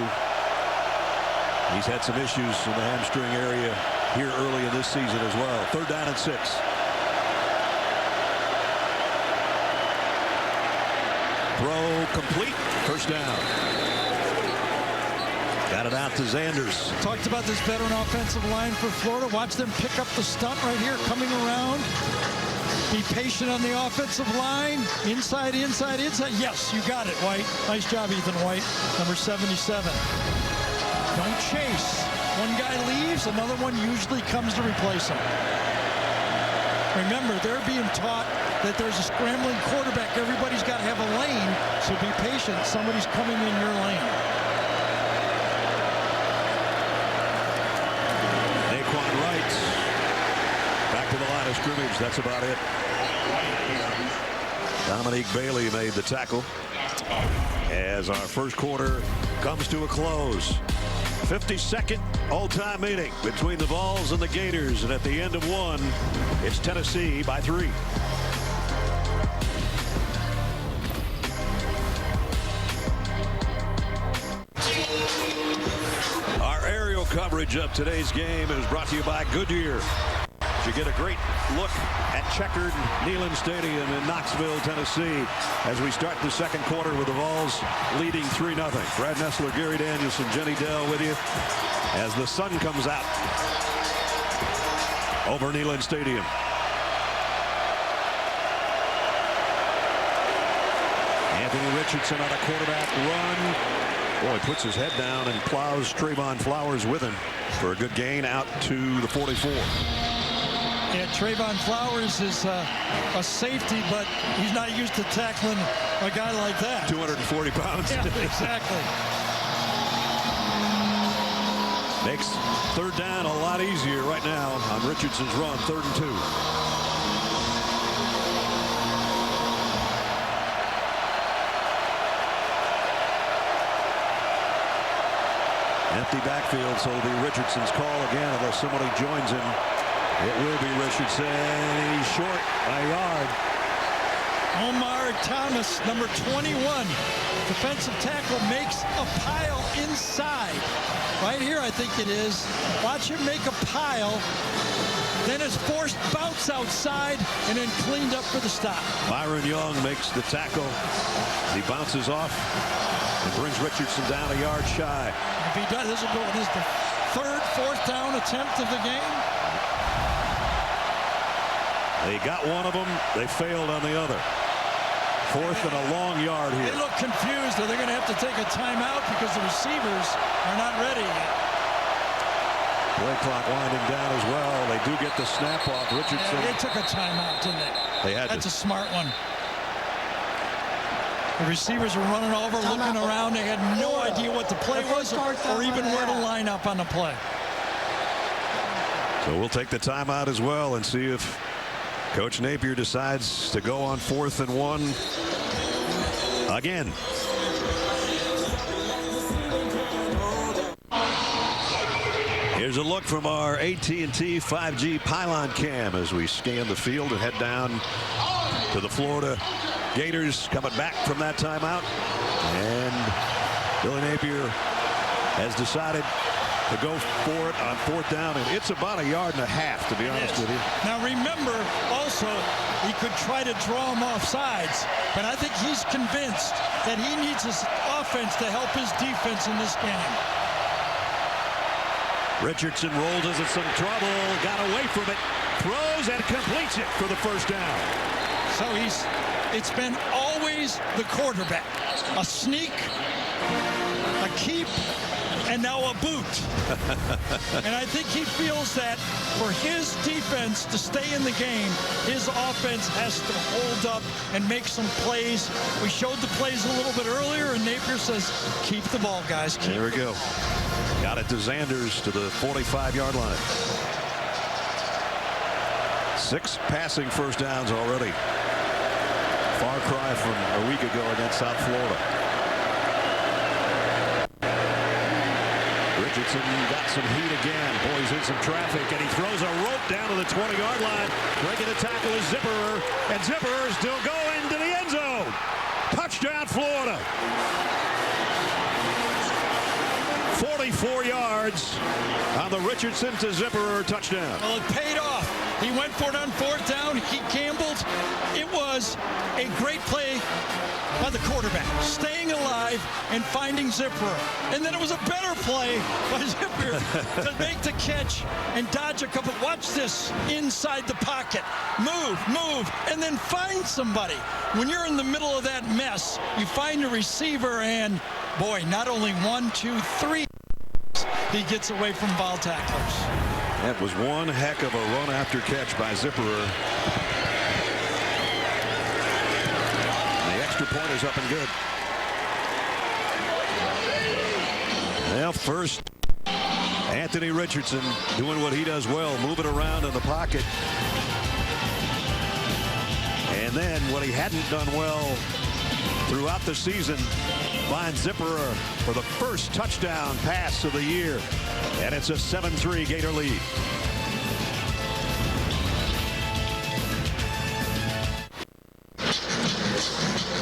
He's had some issues in the hamstring area here early in this season as well. 3rd down and 6. Throw complete. 1st down. Got it out to Zanders. Talked about this veteran offensive line for Florida. Watch them pick up the stunt right here, coming around. Be patient on the offensive line. Inside, inside, inside. Yes, you got it, White. Nice job, Ethan White, number 77. Don't chase. One guy leaves, another one usually comes to replace him. Remember, they're being taught that there's a scrambling quarterback. Everybody's got to have a lane, so be patient. Somebody's coming in your lane. Naquan Wright back to the line of scrimmage. That's about it. Dominique Bailey made the tackle as our first quarter comes to a close. 52nd all-time meeting between the Vols and the Gators, and at the end of one, it's Tennessee by 3. Our aerial coverage of today's game is brought to you by Goodyear. You get a great look at checkered Neyland Stadium in Knoxville, Tennessee, as we start the second quarter with the Vols leading 3-0. Brad Nessler, Gary Danielson, Jenny Dell with you as the sun comes out over Neyland Stadium. Anthony Richardson on a quarterback run. Boy, puts his head down and plows Trayvon Flowers with him for a good gain out to the 44. Yeah, Trayvon Flowers is a safety, but he's not used to tackling a guy like that. 240 pounds. Yeah, exactly. Makes 3rd down a lot easier right now on Richardson's run. 3rd and 2. Empty backfield, so it'll be Richardson's call again unless somebody joins him. It will be Richardson. He's short by a yard. Omar Thomas, number 21, defensive tackle, makes a pile inside. Right here, I think it is. Watch him make a pile. Then it's forced bounce outside and then cleaned up for the stop. Byron Young makes the tackle. He bounces off and brings Richardson down a yard shy. If he does, this will go with his 3rd, 4th down attempt of the game. They got one of them. They failed on the other. 4th and a long yard here. They look confused. Are they going to have to take a timeout because the receivers are not ready yet? Play clock winding down as well. They do get the snap off. Richardson. Yeah, they took a timeout, didn't they? They had That's a smart one. The receivers were running over, looking around. They had no idea what the play was or even where to line up on the play. So we'll take the timeout as well and see if Coach Napier decides to go on 4th and 1 again. Here's a look from our AT&T 5G pylon cam as we scan the field and head down to the Florida Gators coming back from that timeout. And Billy Napier has decided to go for it on 4th down, and it's about 1.5 yards, to be honest with you. Now remember, also, he could try to draw him off sides, but I think he's convinced that he needs his offense to help his defense in this game. Richardson rolls into some trouble, got away from it, throws and completes it for the 1st down. So it's been always the quarterback. A sneak, a keep, and now a boot. And I think he feels that for his defense to stay in the game, his offense has to hold up and make some plays. We showed the plays a little bit earlier, and Napier says, keep the ball, guys. There we go. Got it to Zanders to the 45-yard line. 6 passing 1st downs already. Far cry from a week ago against South Florida. Richardson got some heat again. Boys in some traffic, and he throws a rope down to the 20-yard line. Breaking the tackle is Zipperer, and Zipperer is still going to the end zone. Touchdown, Florida. 44 yards on the Richardson to Zipperer touchdown. Well, it paid off. He went for it on fourth down. He gambled. It was a great play by the quarterback, staying alive and finding Zipperer. And then it was a better play by Zipperer to make the catch and dodge a couple. Watch this inside the pocket. Move, and then find somebody. When you're in the middle of that mess, you find a receiver, and boy, not only 1, 2, 3, he gets away from ball tacklers. That was one heck of a run after catch by Zipperer. The extra point is up and good. Well, first, Anthony Richardson doing what he does well, moving around in the pocket. And then what he hadn't done well throughout the season, finds Zipperer for the first touchdown pass of the year. And it's a 7-3 Gator lead.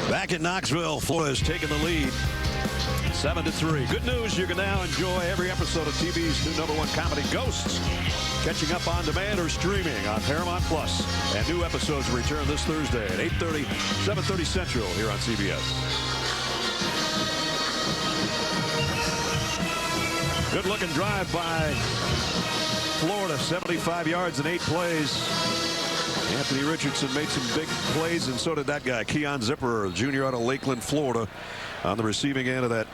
Back in Knoxville, Florida has taken the lead 7-3. Good news, you can now enjoy every episode of TV's new #1 comedy, Ghosts, catching up on demand or streaming on Paramount Plus. And new episodes return this Thursday at 8:30, 7:30 Central here on CBS. Good looking drive by Florida, 75 yards and 8 plays. Anthony Richardson made some big plays, and so did that guy, Keon Zipperer, junior out of Lakeland, Florida, on the receiving end of that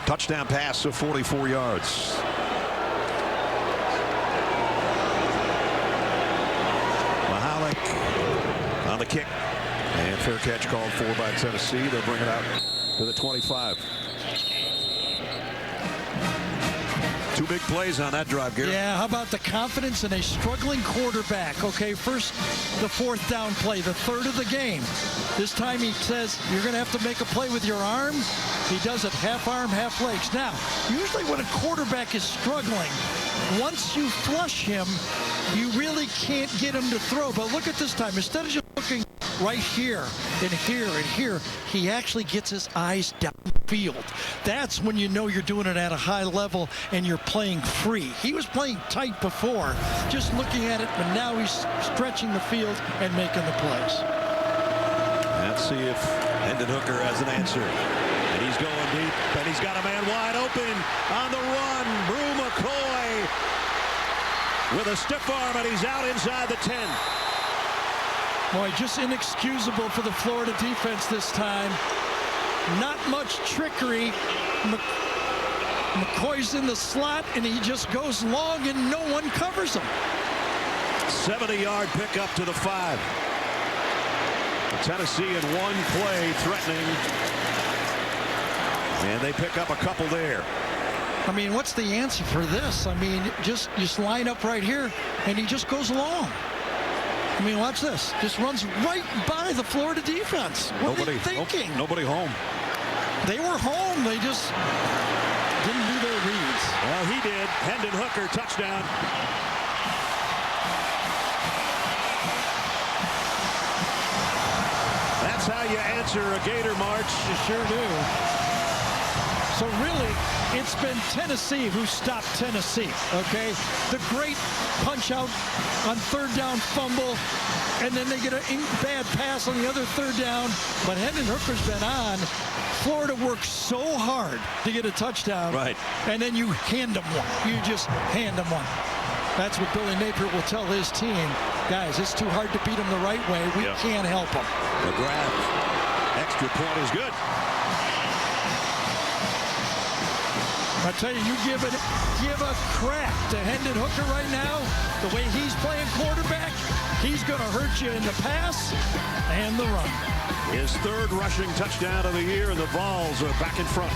touchdown pass of 44 yards. Mahalik on the kick, and fair catch called for by Tennessee. They'll bring it out to the 25. Two big plays on that drive, Gary. Yeah, how about the confidence in a struggling quarterback? Okay, first the fourth down play, the third of the game. This time he says you're going to have to make a play with your arm. He does it half arm, half legs. Now, usually when a quarterback is struggling, once you flush him, you really can't get him to throw. But look at this time. Instead of just looking right here and here and here, he actually gets his eyes downfield. That's when you know you're doing it at a high level and you're playing free. He was playing tight before, just looking at it, but now he's stretching the field and making the plays. Let's see if Hendon Hooker has an answer. And he's going deep, and he's got a man wide open on the run. Brew McCoy with a stiff arm, and he's out inside the 10. Boy, just inexcusable for the Florida defense this time. Not much trickery. McCoy's in the slot, and he just goes long, and no one covers him. 70-yard pickup to the 5. Tennessee in one play threatening, and they pick up a couple there. I mean, what's the answer for this? I mean, just line up right here, and he just goes long. I mean, watch this. Just runs right by the Florida defense. What are they thinking? Nobody home. They were home. They just didn't do their reads. Well, he did. Hendon Hooker, touchdown. That's how you answer a Gator march. You sure do. So really, it's been Tennessee who stopped Tennessee, okay? The great punch out on third down fumble, and then they get a bad pass on the other third down, but Hendon Hooker's been on. Florida works so hard to get a touchdown, right? And then you hand them one. You just hand them one. That's what Billy Napier will tell his team. Guys, it's too hard to beat them the right way. We can't help them. McGrath, extra point is good. I tell you, you give a crap to Hendon Hooker right now. The way he's playing quarterback, he's going to hurt you in the pass and the run. His third rushing touchdown of the year, and the Vols are back in front.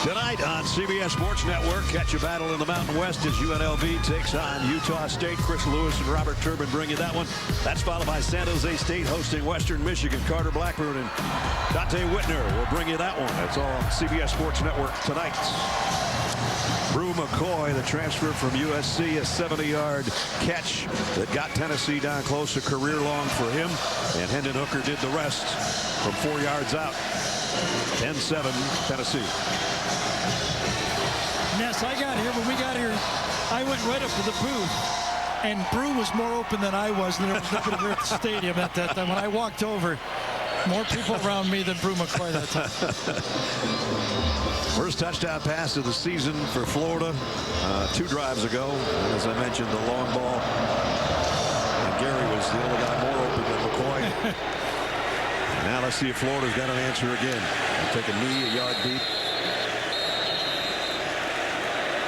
Tonight on CBS Sports Network. Catch a battle in the Mountain West as UNLV takes on Utah State. Chris Lewis and Robert Turbin bring you that one. That's followed by San Jose State hosting Western Michigan. Carter Blackburn and Dante Whitner will bring you that one. That's all on CBS Sports Network tonight. Brew McCoy, the transfer from USC, a 70-yard catch that got Tennessee down close, a career long for him. And Hendon Hooker did the rest from 4 yards out. 10-7 Tennessee. Ness, I got here. When we got here, I went right up to the booth, and Brew was more open than I was, and there was nobody there at the stadium at that time. When I walked over, more people around me than Brew McCoy that time. First touchdown pass of the season for Florida 2 drives ago. And as I mentioned, the long ball. And Gary was the only guy more open than McCoy. Now let's see if Florida's got an answer again. They'll take a knee, a yard deep.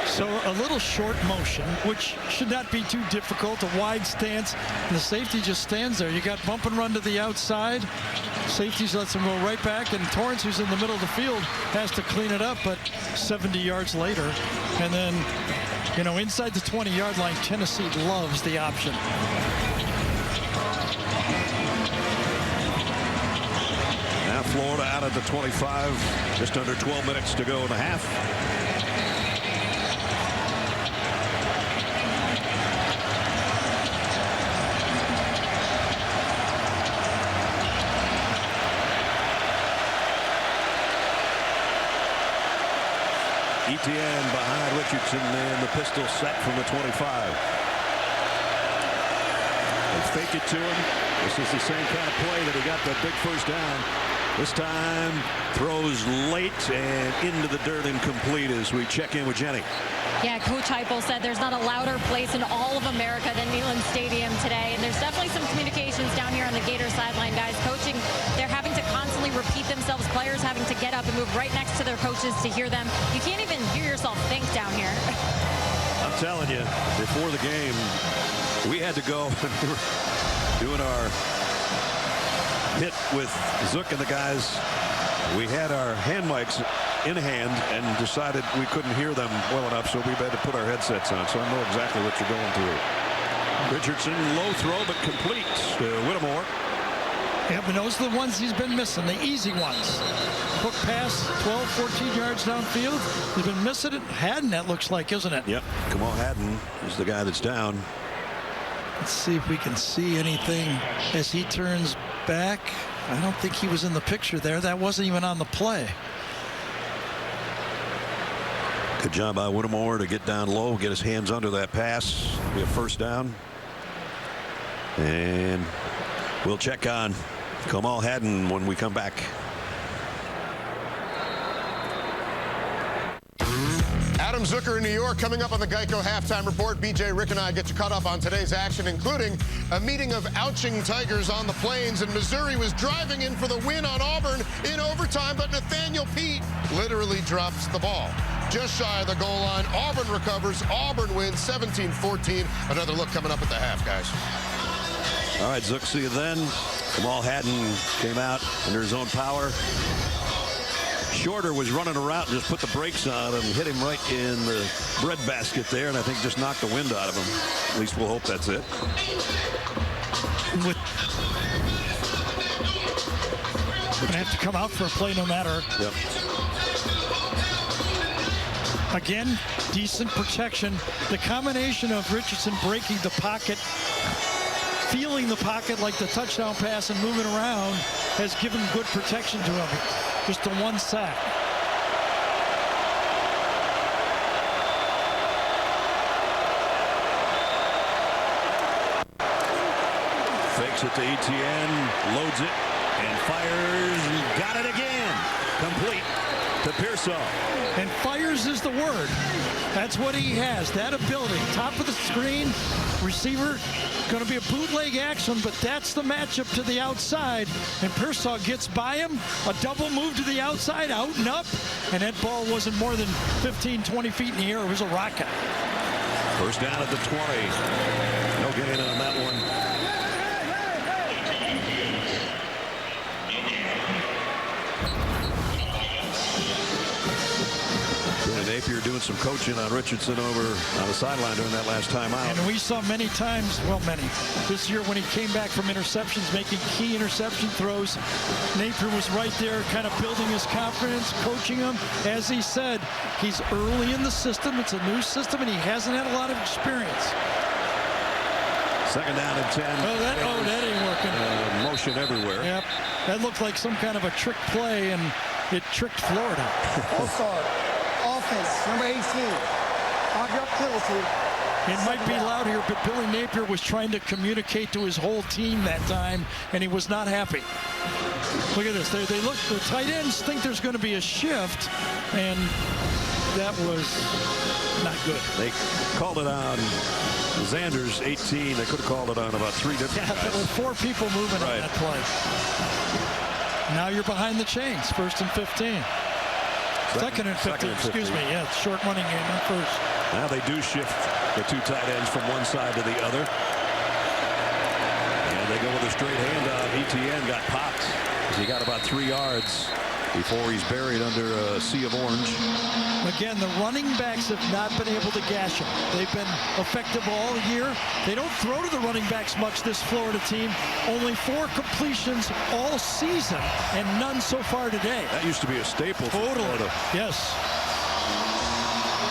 So a little short motion, which should not be too difficult. A wide stance, and the safety just stands there. You got bump and run to the outside. Safety lets him go right back, and Torrance, who's in the middle of the field, has to clean it up, but 70 yards later. And then, you know, inside the 20-yard line, Tennessee loves the option. Now Florida out at the 25, just under 12 minutes to go in the half. Etienne behind Richardson and the pistol set from the 25. They fake it to him. This is the same kind of play that he got that big first down. This time throws late and into the dirt, incomplete, as we check in with Jenny. Yeah, Coach Heupel said there's not a louder place in all of America than Neyland Stadium today. And there's definitely some communications down here on the Gators sideline, guys. Coaching, they're having to constantly repeat themselves. Players having to get up and move right next to their coaches to hear them. You can't even hear yourself think down here. I'm telling you, before the game, we had to go and we were doing our hit with Zook and the guys. We had our hand mics in hand and decided we couldn't hear them well enough, so we had to put our headsets on. So I know exactly what you're going through. Richardson, low throw, but complete to Whittemore. Yeah, but those are the ones he's been missing, the easy ones. Hook pass, 12, 14 yards downfield. He's been missing it. Haddon, that looks like, isn't it? Yep. Kamal Haddon is the guy that's down. Let's see if we can see anything as he turns back. I don't think he was in the picture there. That wasn't even on the play. Good job by Whittemore to get down low, get his hands under that pass. Be a first down. And we'll check on Kamal Haddon when we come back. Adam Zucker in New York coming up on the Geico Halftime Report. BJ, Rick, and I get you caught up on today's action, including a meeting of ouching Tigers on the Plains, and Missouri was driving in for the win on Auburn in overtime, but Nathaniel Pete literally drops the ball. Just shy of the goal line. Auburn recovers. Auburn wins 17-14. Another look coming up at the half, guys. All right, Zook, see you then. Kamal Haddon came out under his own power. Shorter was running a route and just put the brakes on and hit him right in the bread basket there, and I think just knocked the wind out of him. At least we'll hope that's it. Going to have to come out for a play no matter. Yep. Again, decent protection. The combination of Richardson breaking the pocket, feeling the pocket like the touchdown pass and moving around has given good protection to him. Just the one sack. Fakes it to Etienne, loads it, and fires. Got it again. Complete to Pearsall. And fires is the word. That's what he has, that ability. Top of the screen, receiver, going to be a bootleg action, but that's the matchup to the outside. And Pearsall gets by him, a double move to the outside, out and up, and that ball wasn't more than 15, 20 feet in the air. It was a rocket. First down at the 20. No gain on that one. doing some coaching on Richardson over on the sideline during that last time out. And we saw many times, well, many, this year when he came back from interceptions, making key interception throws. Napier was right there kind of building his confidence, coaching him. As he said, he's early in the system. It's a new system, and he hasn't had a lot of experience. Second down and 10. Oh, that ain't working. Motion everywhere. Yep. That looked like some kind of a trick play, and it tricked Florida. All-star, offense, number 18. 5-yard penalty. It might be loud here, but Billy Napier was trying to communicate to his whole team that time, and he was not happy. Look at this. They look. The tight ends think there's going to be a shift, and that was not good. They called it on Xander's 18. They could have called it on about 3 different guys. There were 4 people moving on that play. Now you're behind the chains. 1st and 15. Second and 15. Excuse me. Yeah, it's short running game on first. Now they do shift the 2 tight ends from one side to the other. And they go with a straight handoff. ETN got popped. He got about 3 yards before he's buried under a sea of orange. Again, the running backs have not been able to gash him. They've been effective all year. They don't throw to the running backs much, this Florida team. Only 4 completions all season, and none so far today. That used to be a staple for Florida. Yes.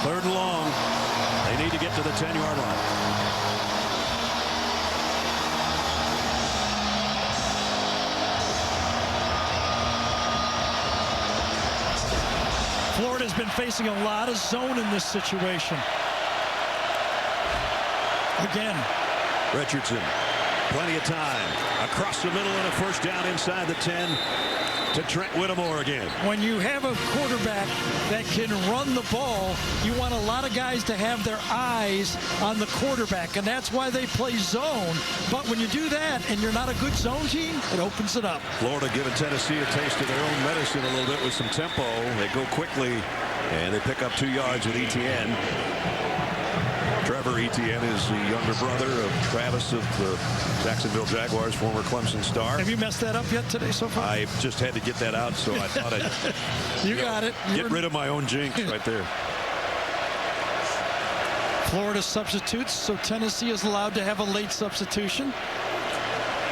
3rd and long. They need to get to the 10-yard line. Florida's been facing a lot of zone in this situation. Again. Richardson, plenty of time. Across the middle and a 1st down inside the 10 to Trent Whittemore again. When you have a quarterback that can run the ball, you want a lot of guys to have their eyes on the quarterback, and that's why they play zone. But when you do that and you're not a good zone team, it opens it up. Florida giving Tennessee a taste of their own medicine a little bit with some tempo. They go quickly, and they pick up 2 yards with ETN. Trevor Etienne is the younger brother of Travis of the Jacksonville Jaguars, former Clemson star. Have you messed that up yet today so far? I just had to get that out, so I thought I'd you got it. Get rid of my own jinx right there. Florida substitutes, so Tennessee is allowed to have a late substitution.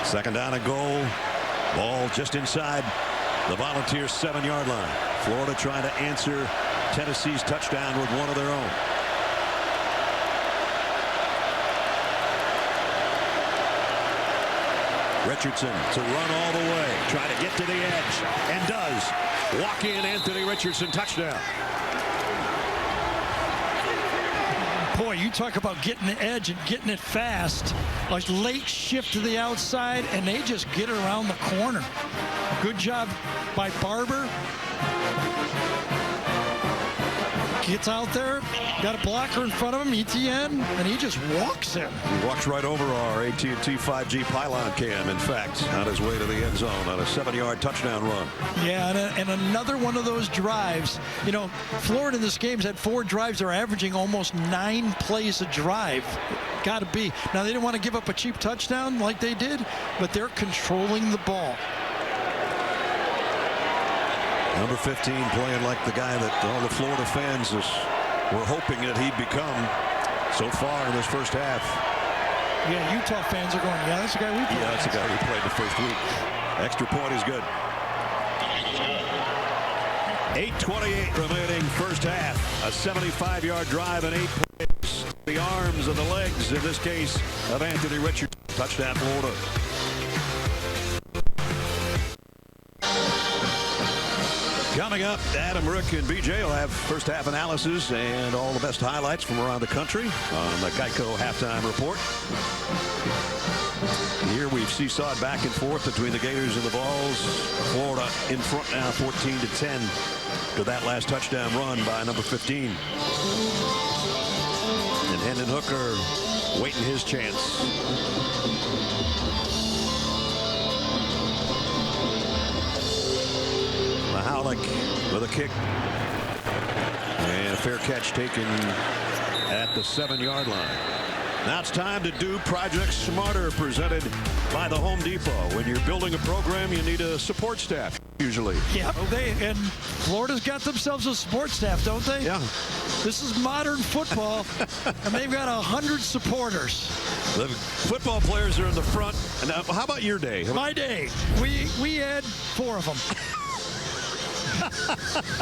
2nd down and goal. Ball just inside the Volunteers' 7-yard line. Florida trying to answer Tennessee's touchdown with one of their own. Richardson to run all the way, try to get to the edge, and does. Walk in, Anthony Richardson, touchdown. Boy, you talk about getting the edge and getting it fast. A late shift to the outside, and they just get around the corner. Good job by Barber. Gets out there, got a blocker in front of him, ETN, and he just walks him. He walks right over our AT&T 5G pylon cam, in fact, on his way to the end zone on a 7-yard touchdown run. Yeah, and another one of those drives. You know, Florida in this game's had 4 drives. They're averaging almost 9 plays a drive. Got to be. Now, they didn't want to give up a cheap touchdown like they did, but they're controlling the ball. Number 15 playing like the guy that all the Florida fans were hoping that he'd become so far in this first half. Yeah, Utah fans are going, yeah, that's the guy we played. Yeah, that's the guy we played the first week. Extra point is good. 8:28 remaining first half. A 75-yard drive and 8 points. The arms and the legs, in this case, of Anthony Richardson. Touchdown, Florida. Coming up, Adam, Rick, and BJ will have first half analysis and all the best highlights from around the country on the Geico halftime report. Here we've seesawed back and forth between the Gators and the Vols. Florida in front now 14-10 to that last touchdown run by number 15. And Hendon Hooker waiting his chance. Mahalik with a kick. And a fair catch taken at the 7-yard line. Now it's time to do Project Smarter, presented by the Home Depot. When you're building a program, you need a support staff, usually. Yep, and Florida's got themselves a support staff, don't they? Yeah. This is modern football, and they've got 100 supporters. The football players are in the front. And now, how about your day? My day, we had 4 of them.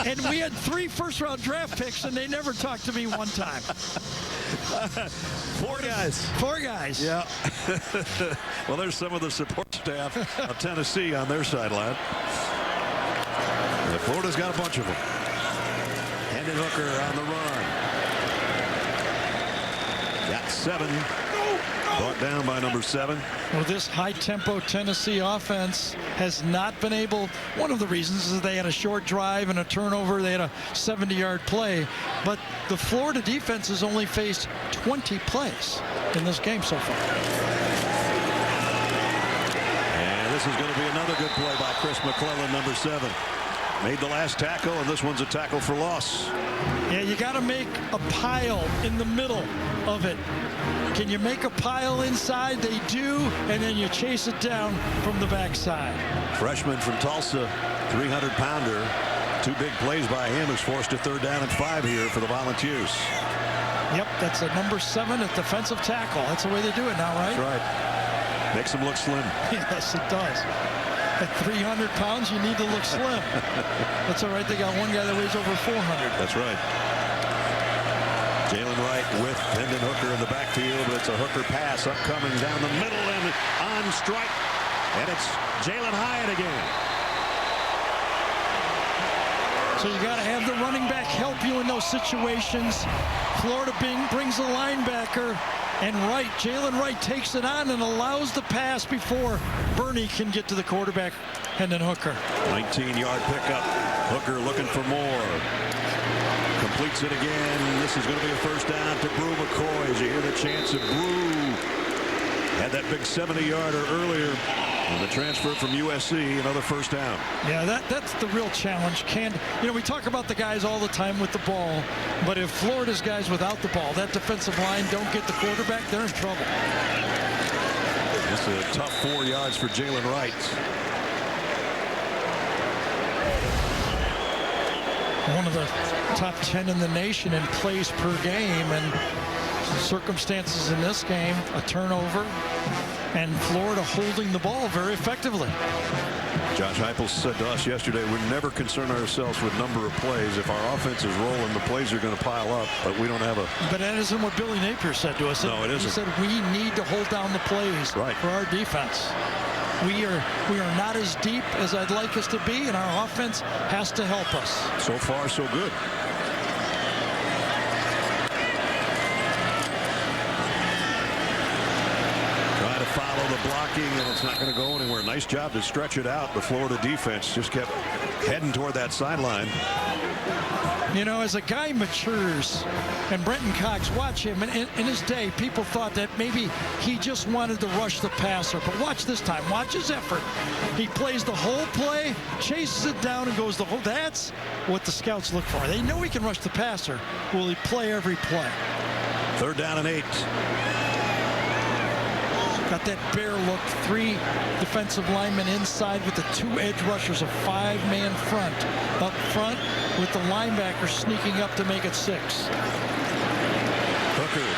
And we had 3 first-round draft picks, and they never talked to me one time. 4 guys. 4 guys. Yeah. Well, there's some of the support staff of Tennessee on their sideline. Florida's got a bunch of them. Hendon Hooker on the run. Got 7. Brought down by number 7. Well, this high-tempo Tennessee offense has not been able. One of the reasons is they had a short drive and a turnover. They had a 70-yard play. But the Florida defense has only faced 20 plays in this game so far. And this is going to be another good play by Chris McClellan, number 7. Made the last tackle, and this one's a tackle for loss. Yeah, you got to make a pile in the middle of it. Can you make a pile inside? They do, and then you chase it down from the backside. Freshman from Tulsa, 300-pounder. 2 big plays by him has forced a 3rd down and 5 here for the Volunteers. Yep, that's a number 7 at defensive tackle. That's the way they do it now, right? That's right. Makes him look slim. Yes, it does. At 300 pounds, you need to look slim. That's all right. They got one guy that weighs over 400. That's right. Jalen Wright with Hendon Hooker in the backfield, but it's a Hooker pass upcoming down the middle and on strike. And it's Jalen Hyatt again. So you got to have the running back help you in those situations. Florida brings a linebacker, and Jalen Wright takes it on and allows the pass before Bernie can get to the quarterback, Hendon Hooker. 19-yard pickup. Hooker looking for more. Completes it again. This is going to be a 1st down to Brew McCoy. As you hear the chants of Brew. Had that big 70-yarder earlier. And the transfer from USC, another 1st down. Yeah, that's the real challenge. We talk about the guys all the time with the ball, but if Florida's guys without the ball, that defensive line don't get the quarterback, they're in trouble. It's a tough 4 yards for Jalen Wright. One of the top 10 in the nation in plays per game, and circumstances in this game, a turnover, and Florida holding the ball very effectively. Josh Heupel said to us yesterday, we never concern ourselves with number of plays. If our offense is rolling, the plays are going to pile up, but we don't have a... But that isn't what Billy Napier said to us. No, it isn't. He said we need to hold down the plays for our defense. We are not as deep as I'd like us to be, and our offense has to help us. So far, so good. Follow the blocking, and it's not going to go anywhere. Nice job to stretch it out. The Florida defense just kept heading toward that sideline. As a guy matures, and Brenton Cox, watch him, in his day, people thought that maybe he just wanted to rush the passer. But watch this time. Watch his effort. He plays the whole play, chases it down, and goes the whole. That's what the scouts look for. They know he can rush the passer. Will he play every play? 3rd down and 8. Got that bear look. 3 defensive linemen inside with the 2 edge rushers, a 5-man front. Up front with the linebacker sneaking up to make it 6. Hooker.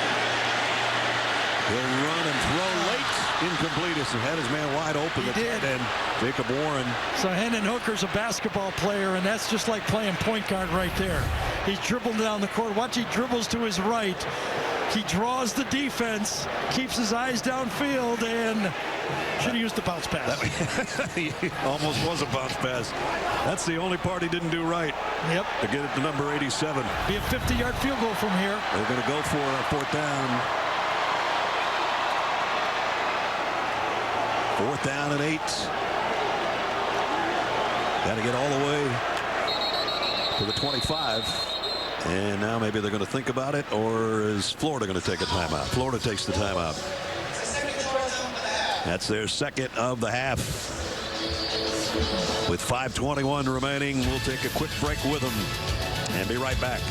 He'll run and throw late. Incomplete. He had his man wide open. He did. And Jacob Warren. So Hendon Hooker's a basketball player, and that's just like playing point guard right there. He's dribbling down the court. Watch, he dribbles to his right. He draws the defense, keeps his eyes downfield, and should have used the bounce pass. He almost was a bounce pass. That's the only part he didn't do right. Yep. To get it to number 87. Be a 50-yard field goal from here. They're going to go for it on 4th down. 4th down and 8. Got to get all the way to the 25. And now maybe they're going to think about it, or is Florida going to take a timeout? Florida takes the timeout. That's their 2nd of the half. With 5:21 remaining, we'll take a quick break with them and be right back.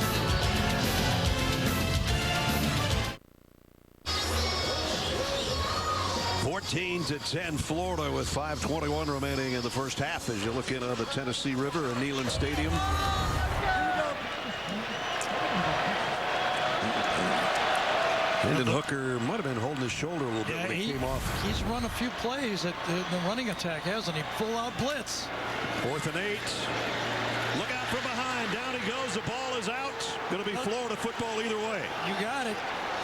13-10 Florida with 5:21 remaining in the first half as you look in on the Tennessee River in Neyland Stadium. Hendon Hooker might have been holding his shoulder a little bit when he came off. He's run a few plays at the running attack, hasn't he? Full out blitz. 4th and 8. Look out from behind. Down he goes. The ball is out. Going to be Florida football either way. You got it.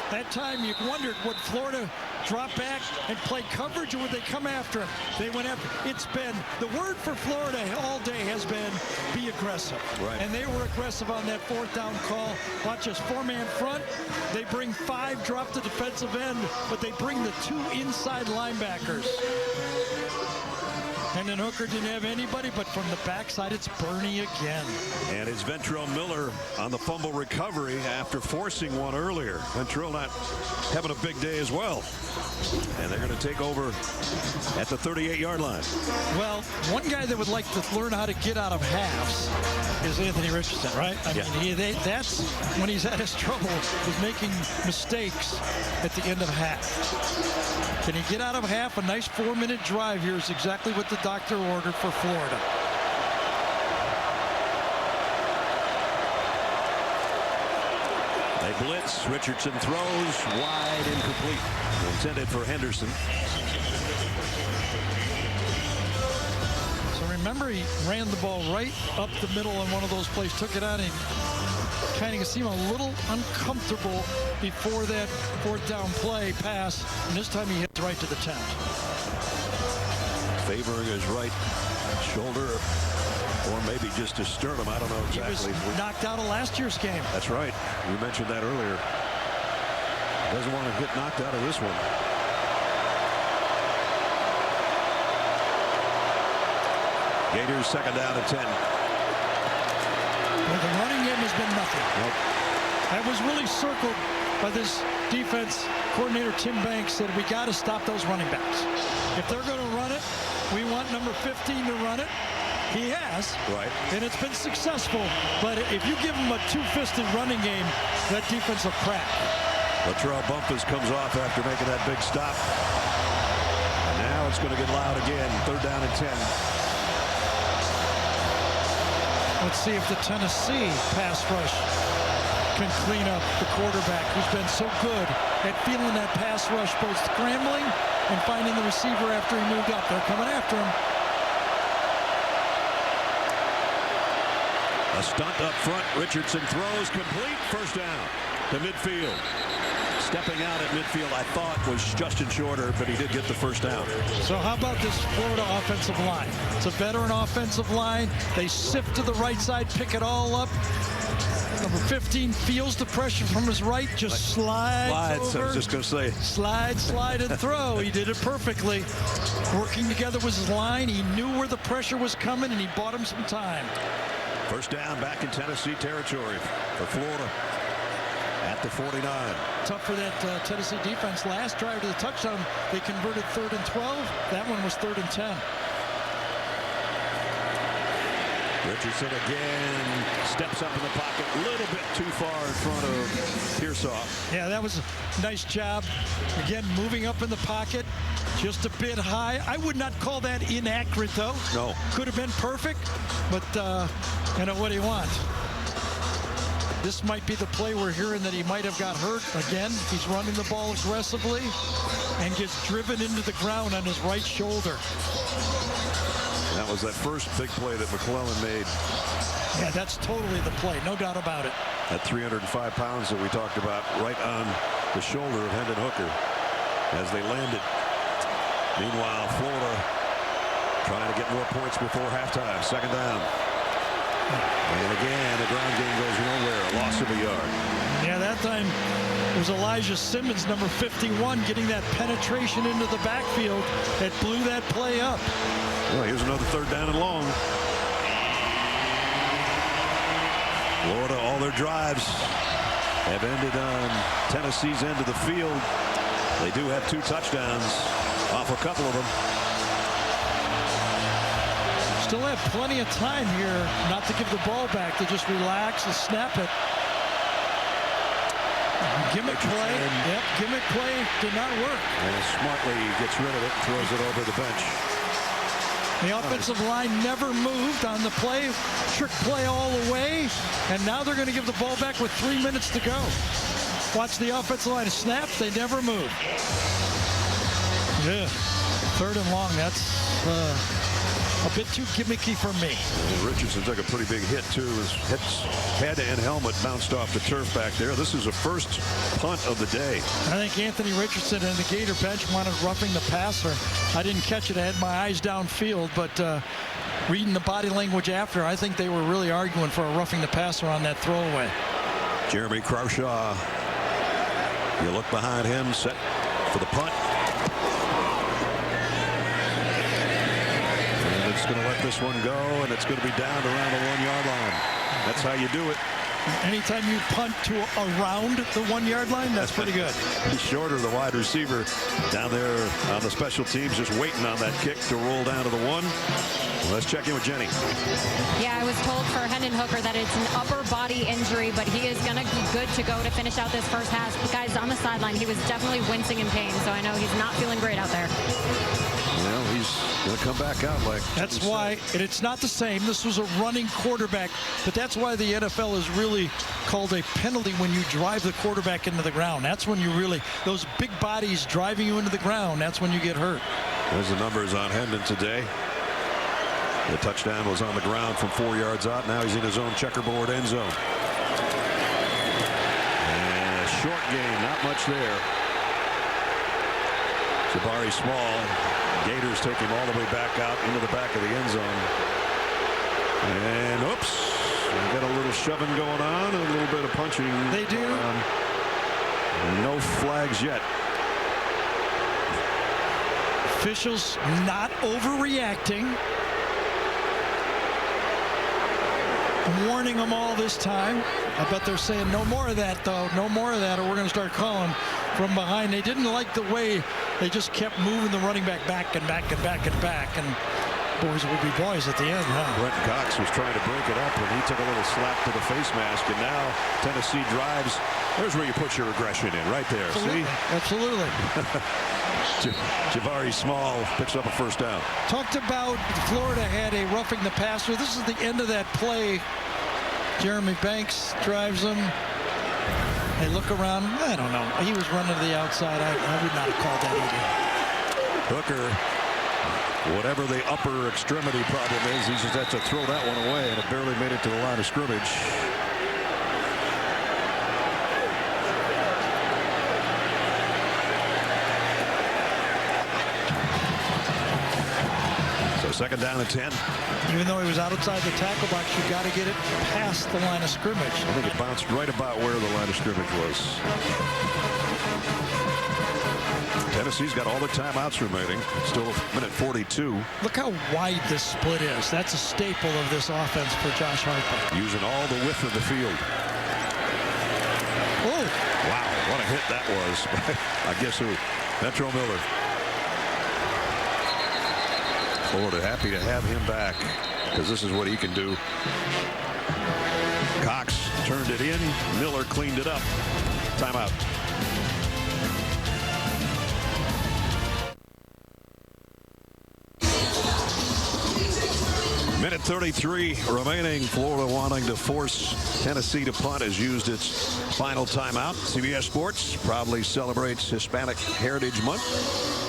That time you wondered, would Florida drop back and play coverage, or would they come after him? They went after. It's been, the word for Florida all day has been be aggressive. Right. And they were aggressive on that 4th down call. Watch us, 4-man front. They bring 5, drop the defensive end, but they bring the 2 inside linebackers. And then Hooker didn't have anybody, but from the backside, it's Bernie again. And it's Ventrell Miller on the fumble recovery after forcing one earlier. Ventrell not having a big day as well. And they're going to take over at the 38-yard line. Well, one guy that would like to learn how to get out of halves is Anthony Richardson, right? I mean, that's when he's at his trouble, is making mistakes at the end of half. Can he get out of half? A nice 4-minute drive here is exactly what the doctor ordered for Florida. They blitz. Richardson throws wide, incomplete. Intended for Henderson. So remember, he ran the ball right up the middle on one of those plays, took it out, and kind of seemed a little uncomfortable before that 4th down play pass, and this time he hits right to the 10. Favoring his right shoulder, or maybe just his sternum. I don't know exactly. He was knocked out of last year's game. That's right. We mentioned that earlier. Doesn't want to get knocked out of this one. Gators 2nd down and 10. Well, the running game has been nothing. Nope. That was really circled by this defense coordinator. Tim Banks said we got to stop those running backs. If they're going to run it, we want number 15 to run it. He has. Right. And it's been successful. But if you give him a 2-fisted running game, that defense will crack. Latrell Bumpus comes off after making that big stop. And now it's going to get loud again. 3rd down and 10. Let's see if the Tennessee pass rush can clean up the quarterback, who's been so good at feeling that pass rush, both scrambling and finding the receiver after he moved up. They're coming after him. A stunt up front. Richardson throws complete. 1st down to midfield. Stepping out at midfield, I thought, was Justin Shorter, but he did get the 1st down. So how about this Florida offensive line? It's a veteran offensive line. They sift to the right side, pick it all up. Number 15 feels the pressure from his right, just slides over. I was just going to say. Slide, and throw. He did it perfectly. Working together with his line. He knew where the pressure was coming, and he bought him some time. 1st down back in Tennessee territory for Florida at the 49. Tough for that Tennessee defense. Last drive to the touchdown, they converted 3rd and 12. That one was 3rd and 10. Richardson again steps up in the pocket a little bit too far in front of Pearsall. Yeah, that was a nice job. Again, moving up in the pocket just a bit high. I would not call that inaccurate, though. No. Could have been perfect, but you know, what do you want? This might be the play we're hearing that he might have got hurt. Again, he's running the ball aggressively and gets driven into the ground on his right shoulder. That was that first big play that McClellan made. Yeah, that's totally the play, no doubt about it. That 305 pounds that we talked about right on the shoulder of Hendon Hooker as they landed. Meanwhile, Florida trying to get more points before halftime. 2nd down. And again, the ground game goes nowhere. A loss of a yard. Yeah, that time it was Elijah Simmons, number 51, getting that penetration into the backfield that blew that play up. Well, here's another 3rd down and long. Florida, all their drives have ended on Tennessee's end of the field. They do have 2 touchdowns off a couple of them. Still have plenty of time here not to give the ball back, to just relax and snap it. Gimmick play. Yep, gimmick play did not work. And smartly gets rid of it and throws it over the bench. The offensive line never moved on the play. Trick play all the way. And now they're going to give the ball back with 3 minutes to go. Watch the offensive line snap. They never move. Yeah. 3rd and long. That's a bit too gimmicky for me. Richardson took a pretty big hit, too. His head and helmet bounced off the turf back there. This is the first punt of the day. I think Anthony Richardson and the Gator bench wanted roughing the passer. I didn't catch it. I had my eyes downfield, but reading the body language after, I think they were really arguing for a roughing the passer on that throwaway. Jeremy Crawshaw. You look behind him, set for the punt. It's going to let this one go, and it's going to be down around the 1-yard line. That's how you do it. Anytime you punt to around the 1-yard line, that's pretty good. He's shorter, the wide receiver down there on the special teams, just waiting on that kick to roll down to the 1. Well, let's check in with Jenny. Yeah, I was told for Hendon Hooker that it's an upper body injury, but he is going to be good to go to finish out this first half. The guys on the sideline, he was definitely wincing in pain, so I know he's not feeling great out there. Well, he's going to come back out like... That's why, and it's not the same. This was a running quarterback, but that's why the NFL is really called a penalty when you drive the quarterback into the ground. That's when you really, those big bodies driving you into the ground, that's when you get hurt. There's the numbers on Hendon today. The touchdown was on the ground from 4 yards out. Now he's in his own checkerboard end zone. And a short gain, not much there. Jabari Small. Gators take him all the way back out into the back of the end zone. And oops, we got a little shoving going on, and a little bit of punching. They do. No flags yet. Officials not overreacting. Warning them all this time. I bet they're saying no more of that, though. No more of that, or we're going to start calling from behind. They didn't like the way they just kept moving the running back and back and back and back. And boys will be boys at the end, huh? Brent Cox was trying to break it up, and he took a little slap to the face mask. And now Tennessee drives. There's where you put your aggression in, right there. Absolutely. See? Absolutely. Jabari Small picks up a first down. Talked about Florida had a roughing the passer. This is the end of that play. Jeremy Banks drives them. They look around. I don't know. He was running to the outside. I would not have called that either. Hooker, whatever the upper extremity problem is, he just had to throw that one away, and it barely made it to the line of scrimmage. Second down and 10. Even though he was outside the tackle box, you got to get it past the line of scrimmage. I think it bounced right about where the line of scrimmage was. Tennessee's got all the timeouts remaining. Still a minute 42. Look how wide this split is. That's a staple of this offense for Josh Harper. Using all the width of the field. Oh! Wow, what a hit that was. I guess who? Metro Miller. Florida happy to have him back because this is what he can do. Cox turned it in. Miller cleaned it up. Timeout. Minute 33 remaining. Florida wanting to force Tennessee to punt has used its final timeout. CBS Sports proudly celebrates Hispanic Heritage Month.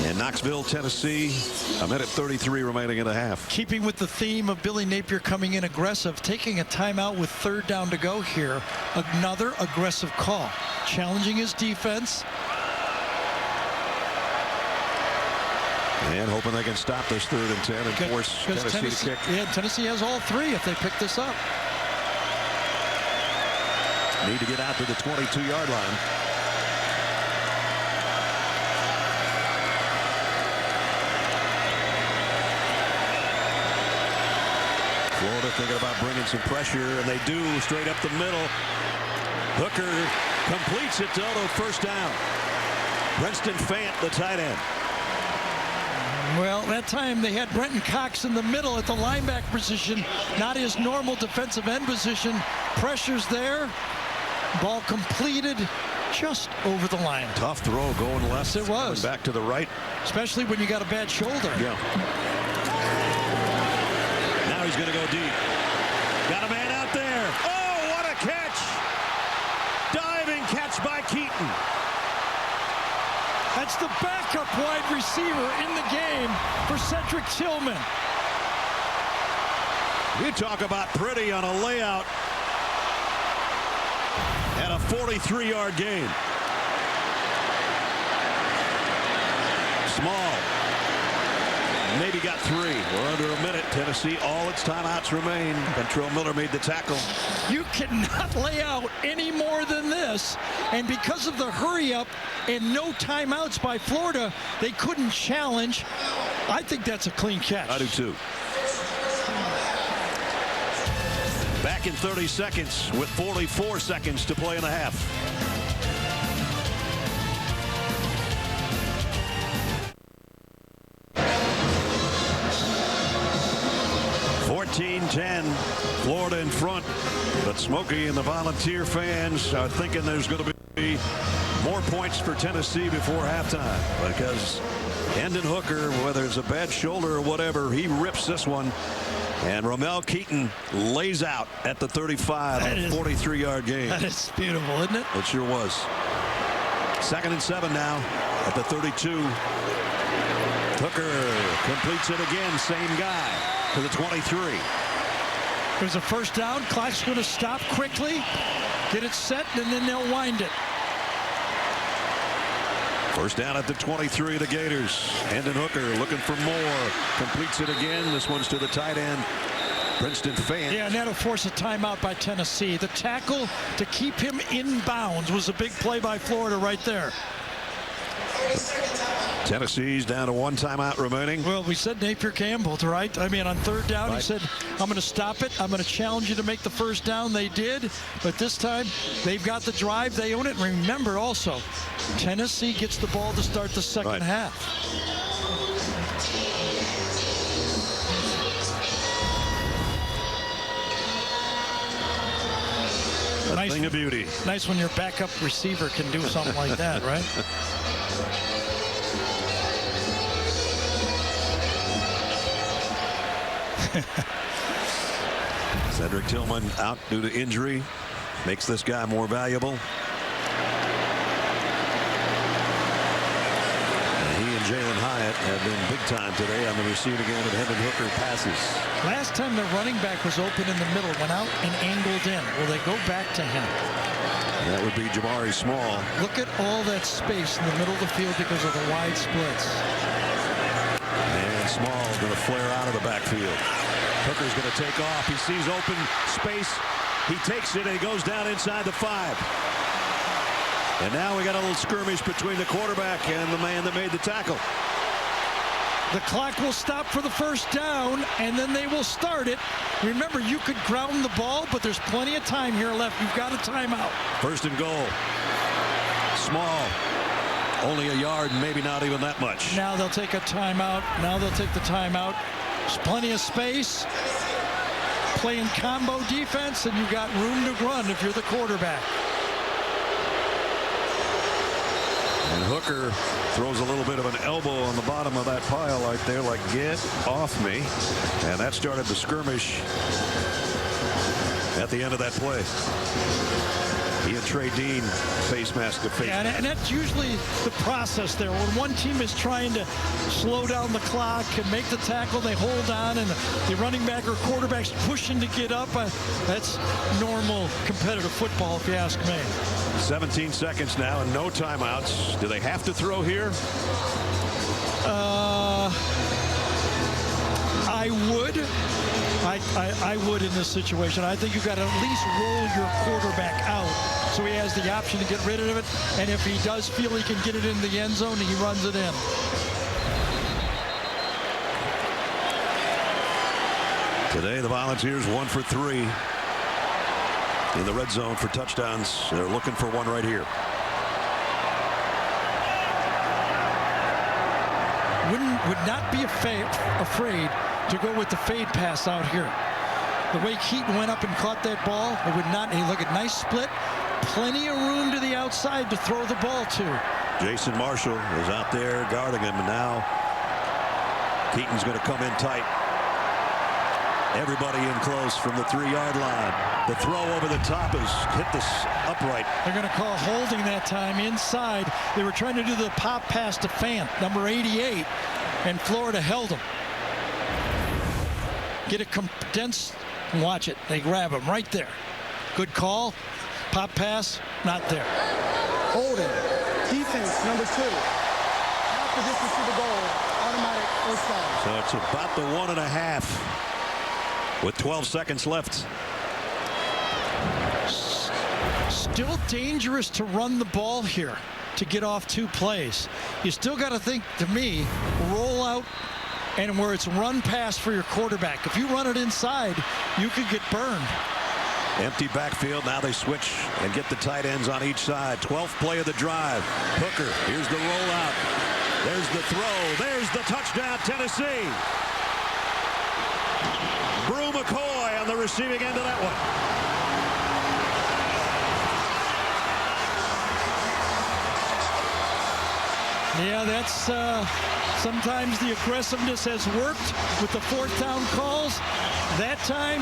In Knoxville, Tennessee, a minute 33 remaining in the half. Keeping with the theme of Billy Napier coming in aggressive, taking a timeout with 3rd down to go here. Another aggressive call. Challenging his defense. And hoping they can stop this 3rd and 10 and force Tennessee to kick. Yeah, Tennessee has all 3 if they pick this up. Need to get out to the 22-yard line. Florida thinking about bringing some pressure, and they do straight up the middle. Hooker completes it to Otto, first down. Princeton Fant, the tight end. Well, that time they had Brenton Cox in the middle at the linebacker position, not his normal defensive end position. Pressure's there. Ball completed just over the line. Tough throw going left. Yes, it was. Back to the right. Especially when you got a bad shoulder. Yeah. Now he's going to go deep. Got a man out there. Oh, what a catch. Diving catch by Keaton. That's the backup wide receiver in the game for Cedric Tillman. You talk about pretty on a layout and a 43-yard gain. Small. Maybe got 3. We're under a minute. Tennessee, all its timeouts remain. Ventrell Miller made the tackle. You cannot lay out any more than this. And because of the hurry up and no timeouts by Florida, they couldn't challenge. I think that's a clean catch. I do too. Back in 30 seconds with 44 seconds to play in the half. (14-10), Florida in front, but Smokey and the Volunteer fans are thinking there's going to be more points for Tennessee before halftime, because Hendon Hooker, whether it's a bad shoulder or whatever, he rips this one. And Ramel Keaton lays out at the 35 on a 43-yard gain. That is beautiful, isn't it? It sure was. 2nd and 7 now at the 32. Hooker completes it again. Same guy to the 23. There's a first down. Clock's going to stop quickly. Get it set, and then they'll wind it. First down at the 23 of the Gators. Hendon Hooker looking for more. Completes it again. This one's to the tight end, Princeton Fant. Yeah, and that'll force a timeout by Tennessee. The tackle to keep him in bounds was a big play by Florida right there. Tennessee's down to 1 timeout remaining. Well, we said Napier Campbell, right? I mean, on 3rd down, He said, I'm going to stop it. I'm going to challenge you to make the first down. They did. But this time, they've got the drive. They own it. And remember also, Tennessee gets the ball to start the second half. A thing of beauty. Nice when your backup receiver can do something like that, right? Cedric Tillman out due to injury. Makes this guy more valuable. And he and Jalen Hyatt have been big time today on the receiving end of Hendon Hooker passes. Last time the running back was open in the middle, went out and angled in. Will they go back to him? That would be Jabari Small. Look at all that space in the middle of the field because of the wide splits. And Small going to flare out of the backfield. Hooker's going to take off. He sees open space. He takes it and he goes down inside the 5. And now we got a little skirmish between the quarterback and the man that made the tackle. The clock will stop for the first down, and then they will start it. Remember, you could ground the ball, but there's plenty of time here left. You've got a timeout. 1st and goal. Small. Only a yard, maybe not even that much. Now they'll take a timeout. Now they'll take the timeout. There's plenty of space. Playing combo defense, and you've got room to run if you're the quarterback. And Hooker throws a little bit of an elbow on the bottom of that pile right there, like, get off me. And that started the skirmish at the end of that play. He and Trey Dean face mask to face. Yeah, and that's usually the process there. When one team is trying to slow down the clock and make the tackle, they hold on, and the running back or quarterback's pushing to get up. That's normal competitive football, if you ask me. 17 seconds now and no timeouts. Do they have to throw here? I would. I would in this situation. I think you've got to at least roll your quarterback out so he has the option to get rid of it. And if he does feel he can get it in the end zone, he runs it in. Today, the Volunteers 1 for 3 in the red zone for touchdowns. They're looking for one right here. Would not be afraid to go with the fade pass out here. The way Keaton went up and caught that ball, it would not. Hey, look at nice split. plenty of room to the outside to throw the ball to. Jason Marshall is out there guarding him, and now Keaton's going to come in tight. Everybody in close from the 3-yard line. The throw over the top is hit this upright. They're going to call holding that time inside. They were trying to do the pop pass to Fant, number 88, and Florida held him. Get a condensed, watch it. They grab him right there. Good call. Pop pass, not there. Holding. Defense, number 2. Half the distance to the goal. Automatic first down. So it's about the 1.5 with 12 seconds left. Still dangerous to run the ball here to get off 2 plays. You still got to think, to me, roll out and where it's run pass for your quarterback. If you run it inside, you could get burned. Empty backfield. Now they switch and get the tight ends on each side. 12th play of the drive. Hooker. Here's the rollout. There's the throw. There's the touchdown, Tennessee. Brew McCoy on the receiving end of that one. Yeah, that's sometimes the aggressiveness has worked with the 4th down calls. That time,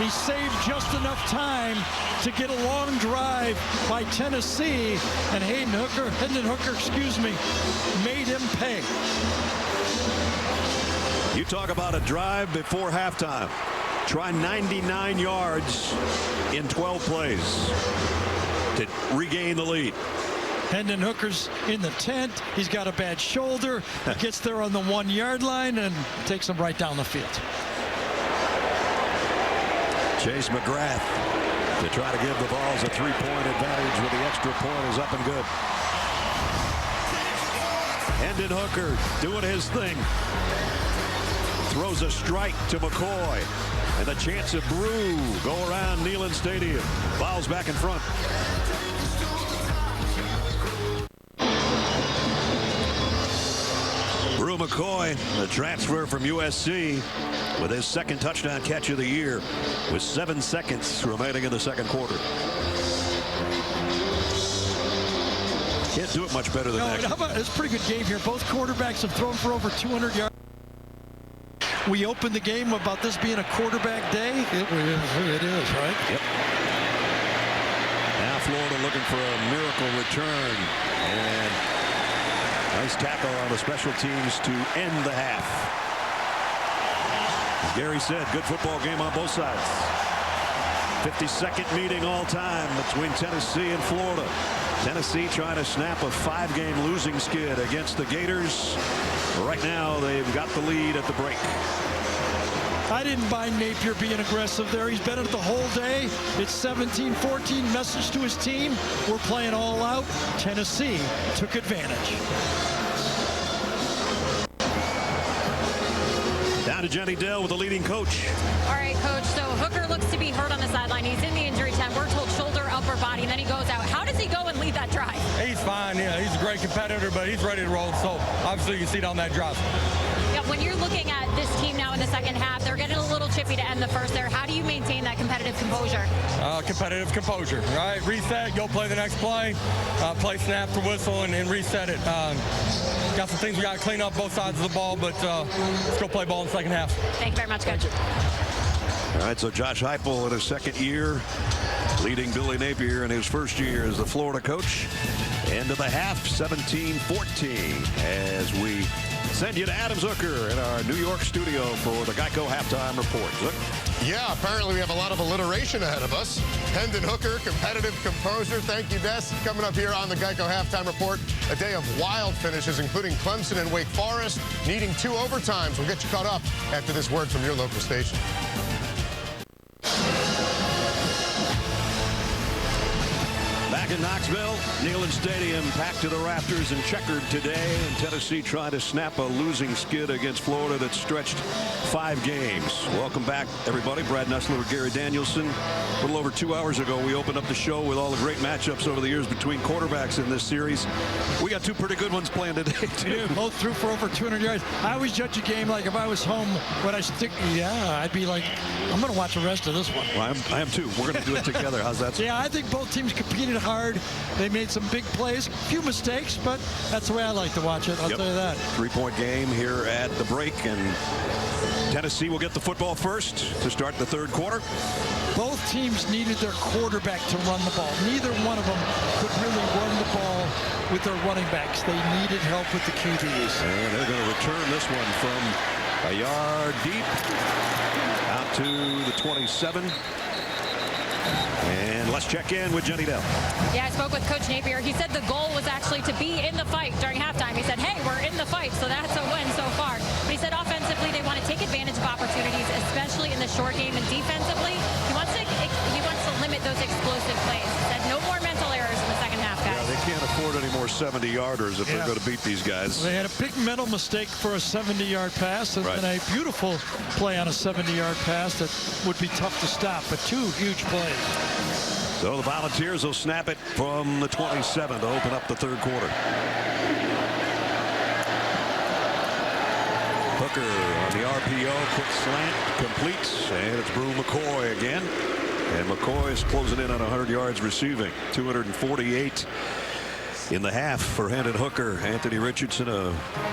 he saved just enough time to get a long drive by Tennessee, and Hendon Hooker, made him pay. You talk about a drive before halftime. Try 99 yards in 12 plays to regain the lead. Hendon Hooker's in the tent. He's got a bad shoulder. He gets there on the 1-yard line and takes him right down the field. Chase McGrath to try to give the Vols a 3-point advantage with the extra point is up and good. Hendon Hooker doing his thing. Throws a strike to McCoy. And the chance of Brew go around Neyland Stadium. Vols back in front. Brew McCoy, the transfer from USC, with his 2nd touchdown catch of the year with 7 seconds remaining in the 2nd quarter. Can't do it much better than that. It's a pretty good game here. Both quarterbacks have thrown for over 200 yards. We opened the game about this being a quarterback day. It is, right? Yep. Now Florida looking for a miracle return. And nice tackle on the special teams to end the half. As Gary said, good football game on both sides. 52nd meeting all time between Tennessee and Florida. Tennessee trying to snap a 5-game losing skid against the Gators. Right now, they've got the lead at the break. I didn't buy Napier being aggressive there. He's been at it the whole day. It's 17-14. Message to his team. We're playing all out. Tennessee took advantage. Down to Jenny Dell with the leading coach. All right, Coach. So Hooker looks to be hurt on the sideline. He's in the injury tent. We're told shoulder, upper body, and then he goes out. How does he go and lead that drive? He's fine. Yeah, he's a great competitor, but he's ready to roll. So obviously you can see it on that drive. Yeah, when you're looking at this team now in the 2nd half, they're getting a little chippy to end the 1st there. How do you maintain that competitive composure? Competitive composure, right? Reset, go play the next play, play snap to whistle and reset it. Got some things we got to clean up both sides of the ball, but let's go play ball in the 2nd half. Thank you very much, Coach. All right, so Josh Heupel in his 2nd year, leading Billy Napier in his 1st year as the Florida coach. End of the half, 17-14, as we send you to Adams Hooker in our New York studio for the Geico Halftime Report. Look. Yeah, apparently we have a lot of alliteration ahead of us. Hendon Hooker, competitive composer. Thank you, Des. Coming up here on the Geico Halftime Report, a day of wild finishes, including Clemson and Wake Forest, needing 2 overtimes. We'll get you caught up after this word from your local station. Back in Knoxville. Neyland Stadium packed to the rafters and checkered today. And Tennessee tried to snap a losing skid against Florida that stretched 5 games. Welcome back, everybody. Brad Nessler with Gary Danielson. A little over 2 hours ago, we opened up the show with all the great matchups over the years between quarterbacks in this series. We got 2 pretty good ones playing today, too. Yeah, both threw for over 200 yards. I always judge a game like if I was home, when I stick, I'd be like, I'm going to watch the rest of this one. Well, I am too. We're going to do it together. How's that? Yeah, I think both teams competed hard. They made some big plays, a few mistakes, but that's the way I like to watch it. I'll tell you that. 3-point game here at the break, and Tennessee will get the football first to start the 3rd quarter. Both teams needed their quarterback to run the ball. Neither one of them could really run the ball with their running backs. They needed help with the QBs. And they're going to return this one from a yard deep out to the 27. And let's check in with Jenny Dell. Yeah, I spoke with Coach Napier. He said the goal was actually to be in the fight during halftime. He said, hey, we're in the fight, so that's a win so far. But he said offensively they want to take advantage of opportunities, especially in the short game, and defensively he wants to limit those explosive plays. He said no more mental errors in the second half, guys. Yeah, they can't afford any more 70-yarders if they're going to beat these guys. They had a big mental mistake for a 70-yard pass, and a beautiful play on a 70-yard pass that would be tough to stop, but 2 huge plays. So the Volunteers will snap it from the 27 to open up the 3rd quarter. Hooker on the RPO, quick slant, completes, and it's Brew McCoy again. And McCoy is closing in on 100 yards receiving, 248 in the half for Hendon Hooker. Anthony Richardson, a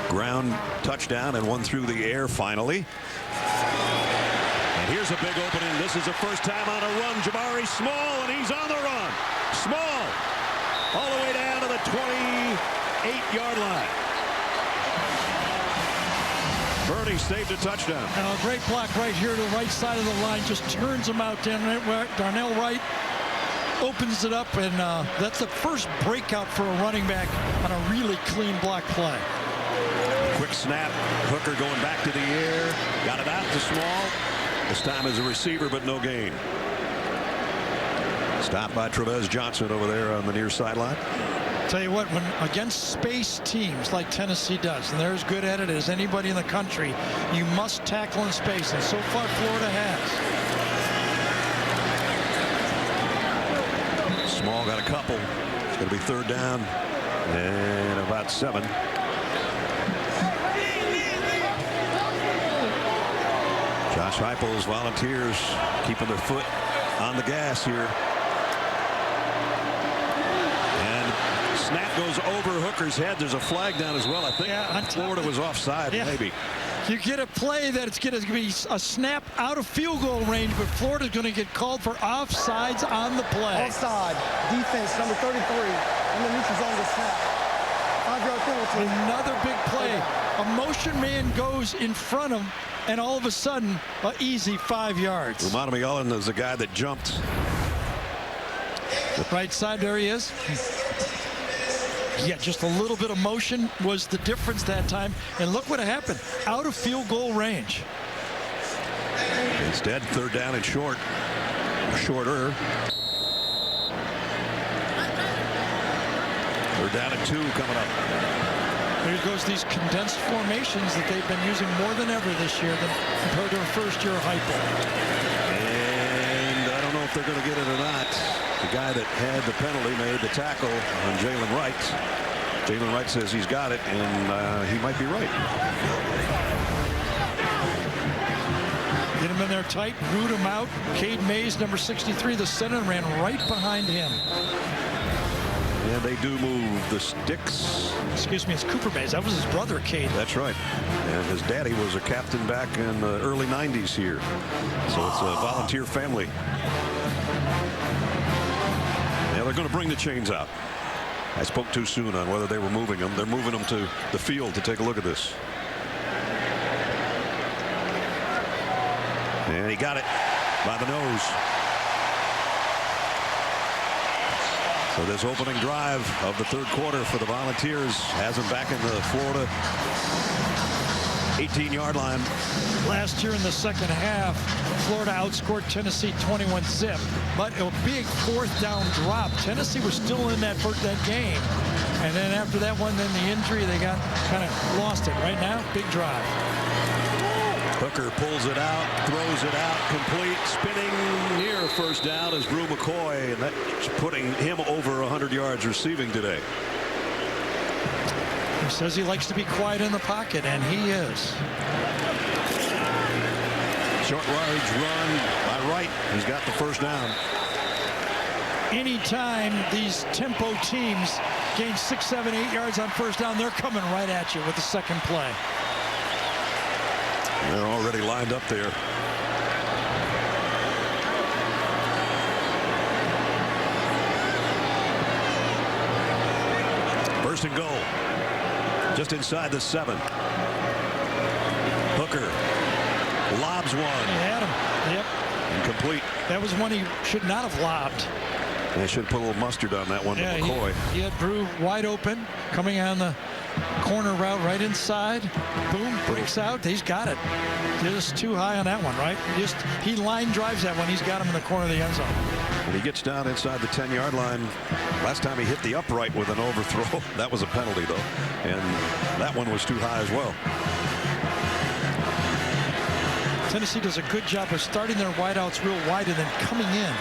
ground touchdown and one through the air finally. And here's a big opening. This is the first time on a run. Jabari Small, and he's on the run. Small all the way down to the 28-yard line. Birdie saved a touchdown. And a great block right here to the right side of the line. Just turns him out. Darnell Wright opens it up, and that's the first breakout for a running back on a really clean block play. Quick snap. Hooker going back to the air. Got it out to Small. This time as a receiver, but no gain. Stopped by Trevez Johnson over there on the near sideline. Tell you what, when against space teams like Tennessee does, and they're as good at it as anybody in the country, you must tackle in space, and so far Florida has. Small got a couple. It's going to be 3rd down and about 7. Josh Heupel's Volunteers keeping their foot on the gas here. Snap goes over Hooker's head. There's a flag down as well. I think Florida was offside, maybe. You get a play that it's going to be a snap out of field goal range, but Florida's going to get called for offsides on the play. Offside. Defense, number 33. In the neutral zone to snap. 5-yard penalty. Another big play. A motion man goes in front of him, and all of a sudden, an easy 5 yards. Umana Mullen is the guy that jumped. The right side, there he is. Yeah, just a little bit of motion was the difference that time. And look what happened. Out of field goal range. Instead, 3rd down and short. Shorter. 3rd down and 2 coming up. There goes these condensed formations that they've been using more than ever this year compared to a first-year Heupel. And I don't know if they're going to get it or not. The guy that had the penalty made the tackle on Jalen Wright. Jalen Wright says he's got it, and he might be right. Get him in there tight, root him out. Cade Mays, number 63, the center, ran right behind him. And they do move the sticks. Excuse me, it's Cooper Mays. That was his brother, Cade. That's right. And his daddy was a captain back in the early 90s here. So it's a Volunteer family. They're going to bring the chains out. I spoke too soon on whether they were moving them. They're moving them to the field to take a look at this. And he got it by the nose. So this opening drive of the 3rd quarter for the Volunteers has them back in the Florida 18-yard line. Last year in the second half, Florida outscored Tennessee 21-zip, but a big fourth down drop. Tennessee was still in that game. And then after that one, then the injury, they got kind of lost it. Right now, big drive. Hooker pulls it out, throws it out, complete, spinning near first down is Drew McCoy, and that's putting him over 100 yards receiving today. He says he likes to be quiet in the pocket, and he is. Short yardage run by Wright. He's got the first down. Anytime these tempo teams gain 6, 7, 8 yards on first down, they're coming right at you with the second play. They're already lined up there. First and goal. Just inside the 7. Hooker lobs one. He had him. Yep. Incomplete. That was one he should not have lobbed. They should put a little mustard on that one to McCoy. He had Drew wide open, coming on the corner route right inside. Boom, breaks out. He's got it. Just too high on that one, right? He line drives that one. He's got him in the corner of the end zone. When he gets down inside the 10-yard line, last time he hit the upright with an overthrow, that was a penalty, though. And that one was too high as well. Tennessee does a good job of starting their wideouts real wide and then coming in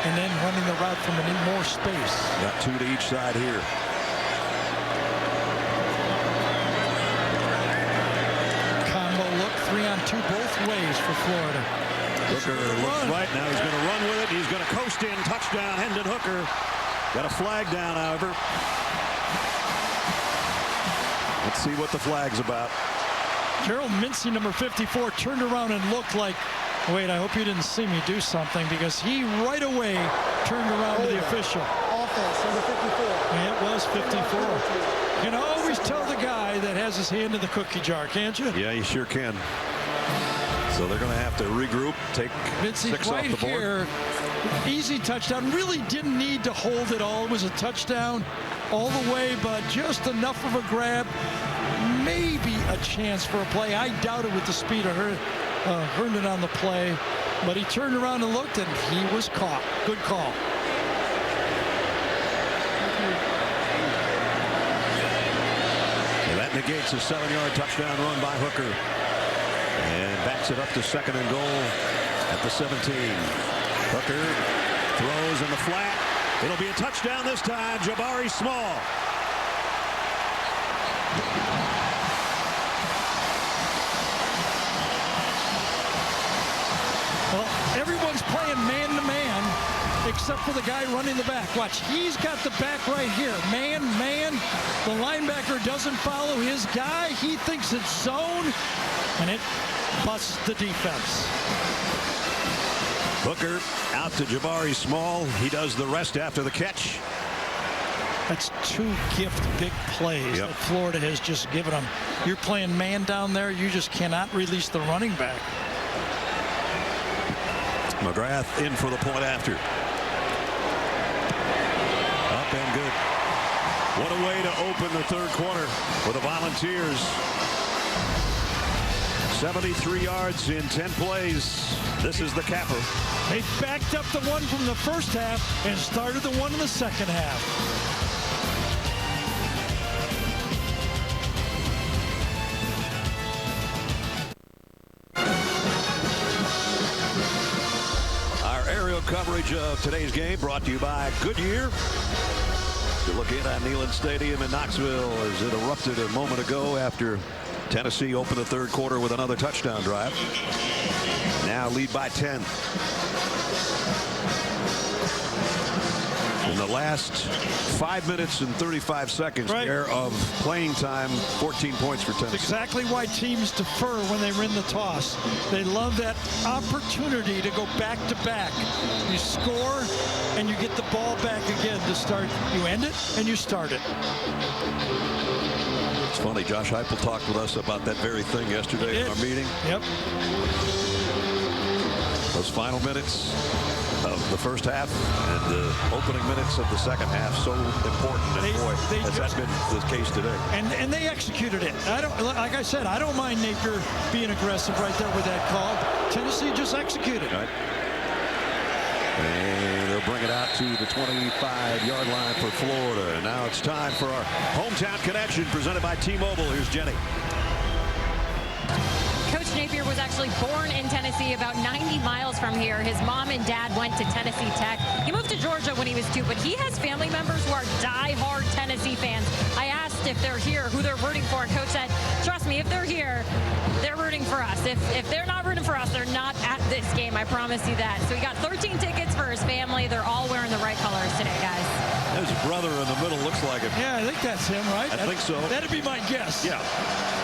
and then running the route from more space. Got 2 to each side here. Combo look, 3-on-2 both ways for Florida. Hooker looks right. Now he's going to run with it. He's going to coast in. Touchdown, Hendon Hooker. Got a flag down, however. Let's see what the flag's about. Gerald Mincy, number 54, turned around and looked like, wait, I hope you didn't see me do something, because he right away turned around to the official. Offense, number 54. Yeah, it was 54. You can always tell the guy that has his hand in the cookie jar, can't you? Yeah, you sure can. So they're going to have to regroup, take Mincy 6 right off the board. Here, easy touchdown. Really didn't need to hold it all. It was a touchdown all the way, but just enough of a grab. Maybe a chance for a play. I doubt it with the speed of Herndon on the play, but he turned around and looked, and he was caught. Good call. And that negates a 7-yard touchdown run by Hooker, and backs it up to 2nd and goal at the 17. Hooker throws in the flat. It'll be a touchdown this time. Jabari Small. Well, everyone's playing man-to-man except for the guy running the back. Watch, he's got the back right here. Man. The linebacker doesn't follow his guy. He thinks it's zone, and it busts the defense. Hooker out to Jabari Small. He does the rest after the catch. That's 2 big plays that Florida has just given them. You're playing man down there. You just cannot release the running back. McGrath in for the point after. Up and good. What a way to open the 3rd quarter for the Volunteers. 73 yards in 10 plays. This is the capper. They backed up the one from the first half and started the one in the second half. Coverage of today's game brought to you by Goodyear. To look in on Neyland Stadium in Knoxville as it erupted a moment ago after Tennessee opened the 3rd quarter with another touchdown drive. Now lead by 10. In the last 5 minutes and 35 seconds there of playing time, 14 points for Tennessee. That's exactly why teams defer when they win the toss. They love that opportunity to go back to back. You score and you get the ball back again to start. You end it and you start it. It's funny, Josh Heupel talked with us about that very thing yesterday in our meeting. Yep. Those final minutes. of the first half and the opening minutes of the second half so important. And boy, has that been the case today. And they executed it. Like I said, I don't mind Napier being aggressive right there with that call. Tennessee just executed. Right. And they'll bring it out to the 25-yard line for Florida. And now it's time for our Hometown Connection presented by T-Mobile. Here's Jenny. Coach Napier was actually born in Tennessee, about 90 miles from here. His mom and dad went to Tennessee Tech. He moved to Georgia when he was 2, but he has family members who are die-hard Tennessee fans. I asked if they're here, who they're rooting for, and Coach said, trust me, if they're here, they're rooting for us. If they're not rooting for us, they're not at this game. I promise you that. So he got 13 tickets for his family. They're all wearing the right colors today, guys. There's a brother in the middle, looks like him. Yeah, I think that's him, right? I think so. That'd be my guess. Yeah.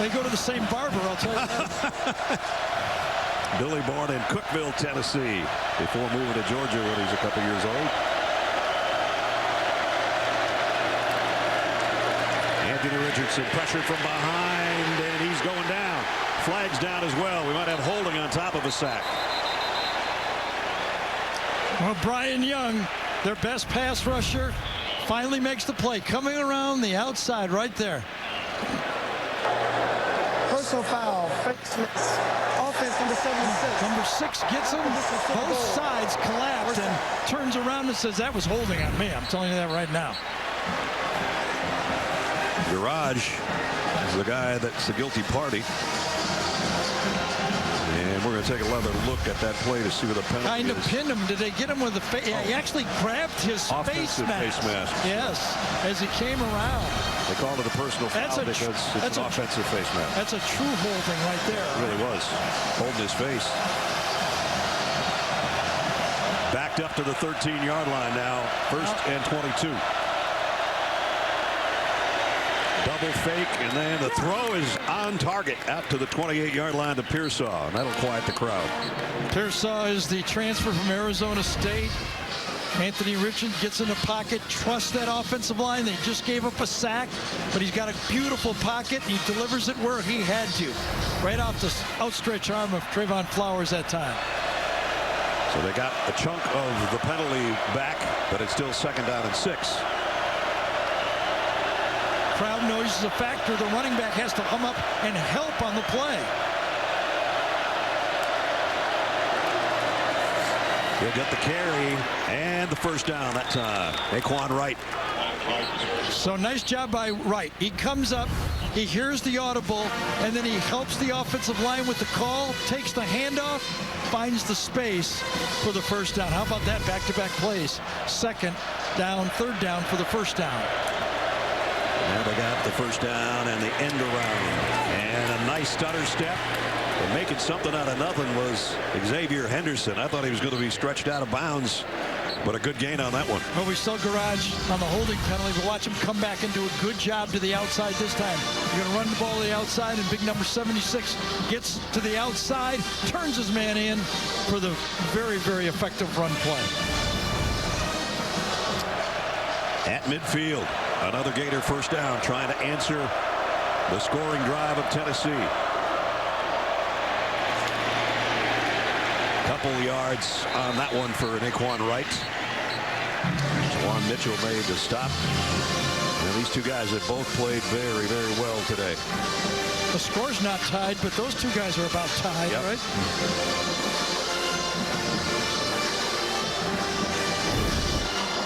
They go to the same barber, I'll tell you that. Billy born in Cookeville, Tennessee, before moving to Georgia when he was a couple years old. Anthony Richardson pressured from behind, and he's going down. Flags down as well. We might have holding on top of a sack. Well, Brian Young, their best pass rusher, finally makes the play. Coming around the outside right there. Personal foul. Offense number 76. Number 6 gets him. Both sides collapsed and turns around and says, that was holding on me. I'm telling you that right now. Garage is the guy that's the guilty party. And we're going to take another look at that play to see what the penalty Kind is. of pinned him. Did they get him with the face? Yeah, he actually grabbed his face mask. Yes, as he came around. They called it a personal foul because it's an offensive face mask. That's a true holding right there. It really was. Holding his face. Backed up to the 13-yard line now. 1st and 22. Double fake, and then the throw is on target out to the 28-yard line to Pearsall, and that'll quiet the crowd. Pearsall is the transfer from Arizona State. Anthony Richard gets in the pocket, trusts that offensive line. They just gave up a sack, but he's got a beautiful pocket. He delivers it where he had to, right off the outstretched arm of Trayvon Flowers that time. So they got a chunk of the penalty back, but it's still 2nd down and 6. Crowd noise is a factor. The running back has to come up and help on the play. He'll get the carry and the 1st down that time. Naquan Wright. So nice job by Wright. He comes up, he hears the audible, and then he helps the offensive line with the call, takes the handoff, finds the space for the 1st down. How about that? Back-to-back plays. 2nd down, 3rd down for the 1st down. And they got the 1st down and the end around. And a nice stutter step. And making something out of nothing was Xavier Henderson. I thought he was going to be stretched out of bounds, but a good gain on that one. Well, we saw Garage on the holding penalty, but watch him come back and do a good job to the outside this time. You're going to run the ball to the outside, and big number 76 gets to the outside, turns his man in for the very, very effective run play. At midfield, another Gator 1st down, trying to answer the scoring drive of Tennessee. Couple yards on that one for Naquan Wright. Juwan Mitchell made the stop. And these two guys have both played very, very well today. The score's not tied, but those two guys are about tied, yep. Right?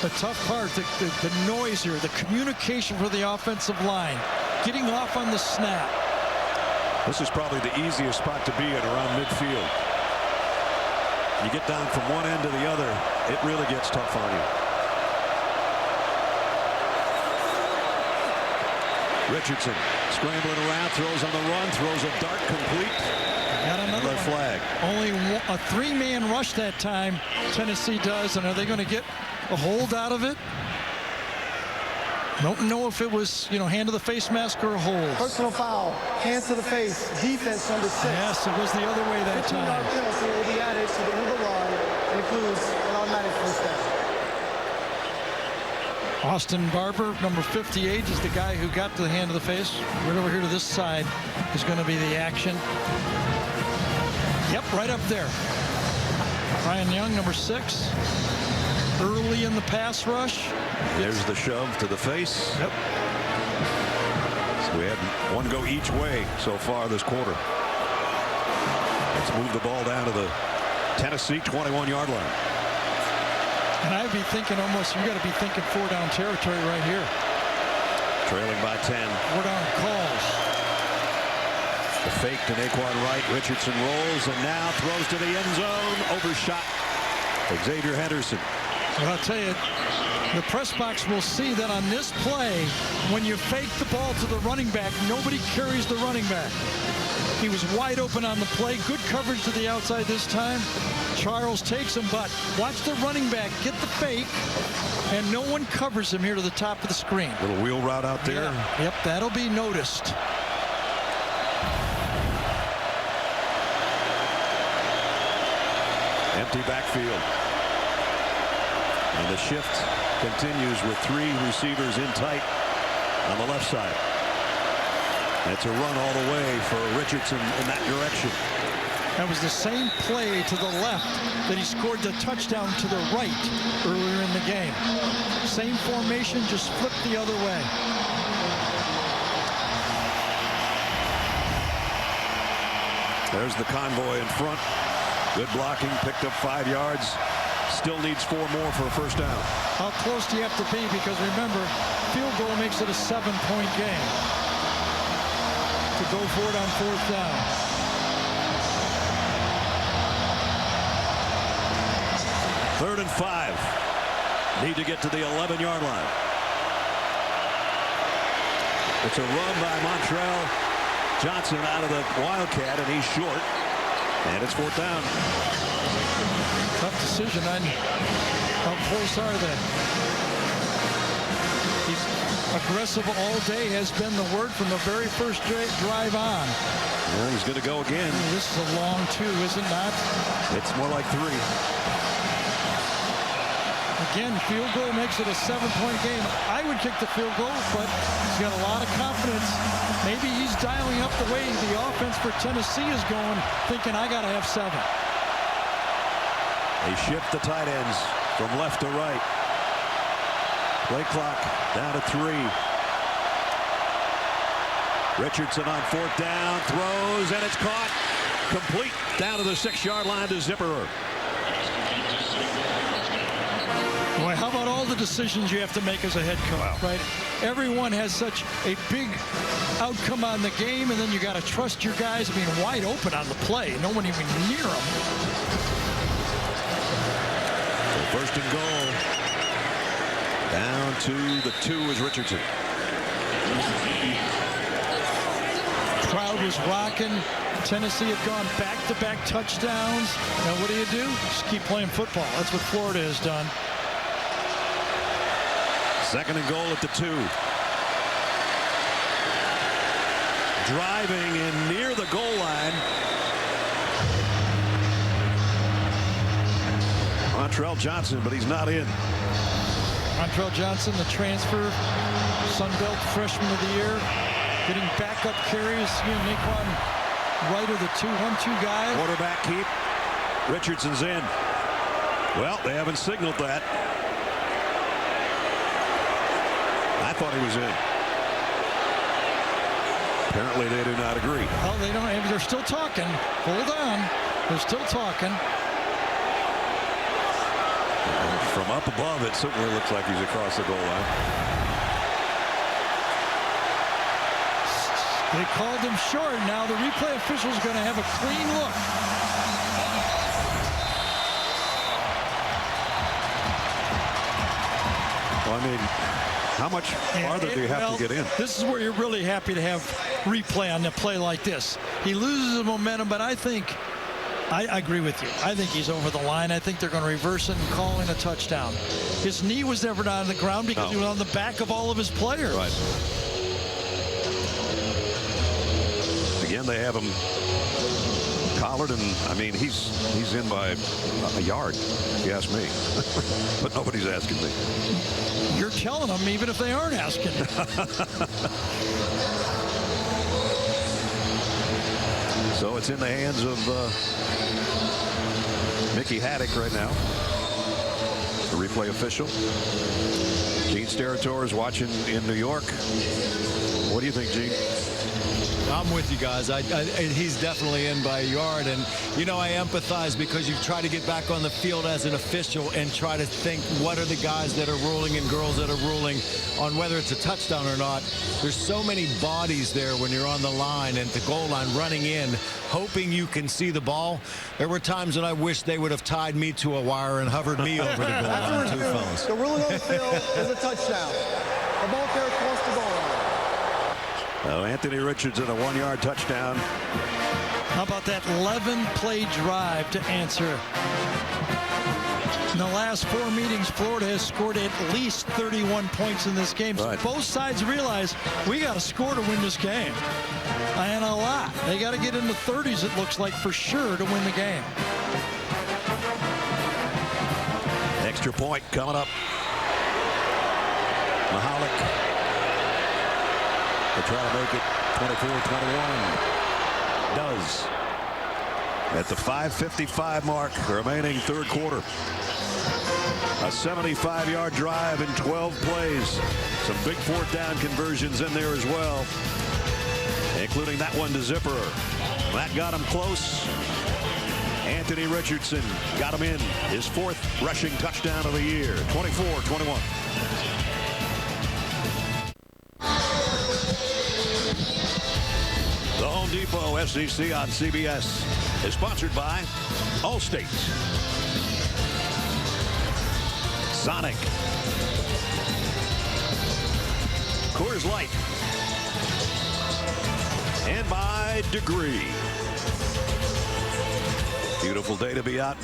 The tough part, the noise here, the communication for the offensive line, getting off on the snap. This is probably the easiest spot to be in around midfield. You get down from one end to the other, it really gets tough on you. Richardson scrambling around, throws on the run, throws a dart complete. Got another flag. Only a 3-man rush that time, Tennessee does, and are they going to get a hold out of it? Don't know if it was, hand to the face mask or a hold. Personal foul, hands to the face, defense number 6. Yes, it was the other way that time. 15-yard penalty will be added to the end of the run and includes an automatic 1st down. Austin Barber, number 58, is the guy who got to the hand of the face. Right over here to this side is going to be the action. Yep, right up there. Ryan Young, number 6, early in the pass rush. There's the shove to the face. Yep. So we had one go each way so far this quarter. Let's move the ball down to the Tennessee 21-yard line. And I'd be thinking almost, you got to be thinking 4-down territory right here. Trailing by 10. 4-down calls. The fake to Naquan Wright. Richardson rolls and now throws to the end zone. Overshot. Xavier Henderson. But I'll tell you, the press box will see that on this play, when you fake the ball to the running back, nobody carries the running back. He was wide open on the play. Good coverage to the outside this time. Charles takes him, but watch the running back get the fake, and no one covers him here to the top of the screen. Little wheel route out there. Yeah. Yep, that'll be noticed. Empty backfield. And the shift continues with 3 receivers in tight on the left side. That's a run all the way for Richardson in that direction. That was the same play to the left that he scored the touchdown to the right earlier in the game. Same formation, just flipped the other way. There's the convoy in front. Good blocking, picked up 5 yards. Still needs 4 more for a first down. How close do you have to be? Because remember, field goal makes it a 7-point game. To go for it on 4th down. Third and 5. Need to get to the 11-yard line. It's a run by Montrell Johnson out of the Wildcat, and he's short. And it's 4th down. Tough decision. How close are they? He's aggressive all day has been the word from the very first drive on. Well, he's going to go again. This is a long 2, is it not? It's more like 3. Again, field goal makes it a 7-point game. I would kick the field goal, but he's got a lot of confidence. Maybe he's dialing up the way the offense for Tennessee is going, thinking I got to have 7. They shift the tight ends from left to right. Play clock down to 3. Richardson on 4th down, throws, and it's caught. Complete down to the 6-yard line to Zipperer. Boy, how about all the decisions you have to make as a head coach, right? Everyone has such a big outcome on the game, and then you got to trust your guys being wide open on the play. No one even near them. So 1st and goal. Down to the 2 is Richardson. Crowd was rocking. Tennessee had gone back-to-back touchdowns. Now what do? Just keep playing football. That's what Florida has done. 2nd and goal at the 2. Driving in near the goal line. Montrell Johnson, but he's not in. Montrell Johnson, the transfer, Sun Belt Freshman of the Year, getting backup carries. Naquan Wright are the 2-1-2 guys. Quarterback keep. Richardson's in. Well, they haven't signaled that. I thought he was in. Apparently they do not agree. Well, they don't. They're still talking. Hold on. They're still talking. From up above, it certainly looks like he's across the goal line. They called him short. Now the replay official is going to have a clean look. Well, I mean, how much farther do you have to get in? This is where you're really happy to have replay on a play like this. He loses the momentum, but I think, I agree with you. I think he's over the line. I think they're going to reverse it and call in a touchdown. His knee was never on the ground because he was on the back of all of his players. Right. Again, they have him collared, and I mean, he's in by a yard, if you ask me. But nobody's asking me. You're telling them even if they aren't asking. So it's in the hands of Mickey Haddock right now, the replay official. Gene Steratore is watching in New York. What do you think, Gene? I'm with you guys. He's definitely in by a yard. And, you know, I empathize because you try to get back on the field as an official and try to think what are the guys that are ruling and girls that are ruling on whether it's a touchdown or not. There's so many bodies there when you're on the line and the goal line running in, hoping you can see the ball. There were times when I wish they would have tied me to a wire and hovered me over the goal line, too, fellas. The ruling on the field is a touchdown. The ball carrier across the goal line. Anthony Richardson, a 1-yard touchdown. How about that 11-play drive to answer? In the last 4 meetings, Florida has scored at least 31 points in this game. Right. So both sides realize we got to score to win this game. And a lot. They got to get in the 30s, it looks like, for sure to win the game. Extra point coming up. Mahalik. They try to make it 24-21. Does. At the 5:55 mark, remaining third quarter. A 75-yard drive in 12 plays. Some big fourth down conversions in there as well, including that one to Zipperer. That got him close. Anthony Richardson got him in. His 4th rushing touchdown of the year. 24-21. The Home Depot SEC on CBS is sponsored by Allstate, Sonic, Coors Light, and by Degree. Beautiful day to be out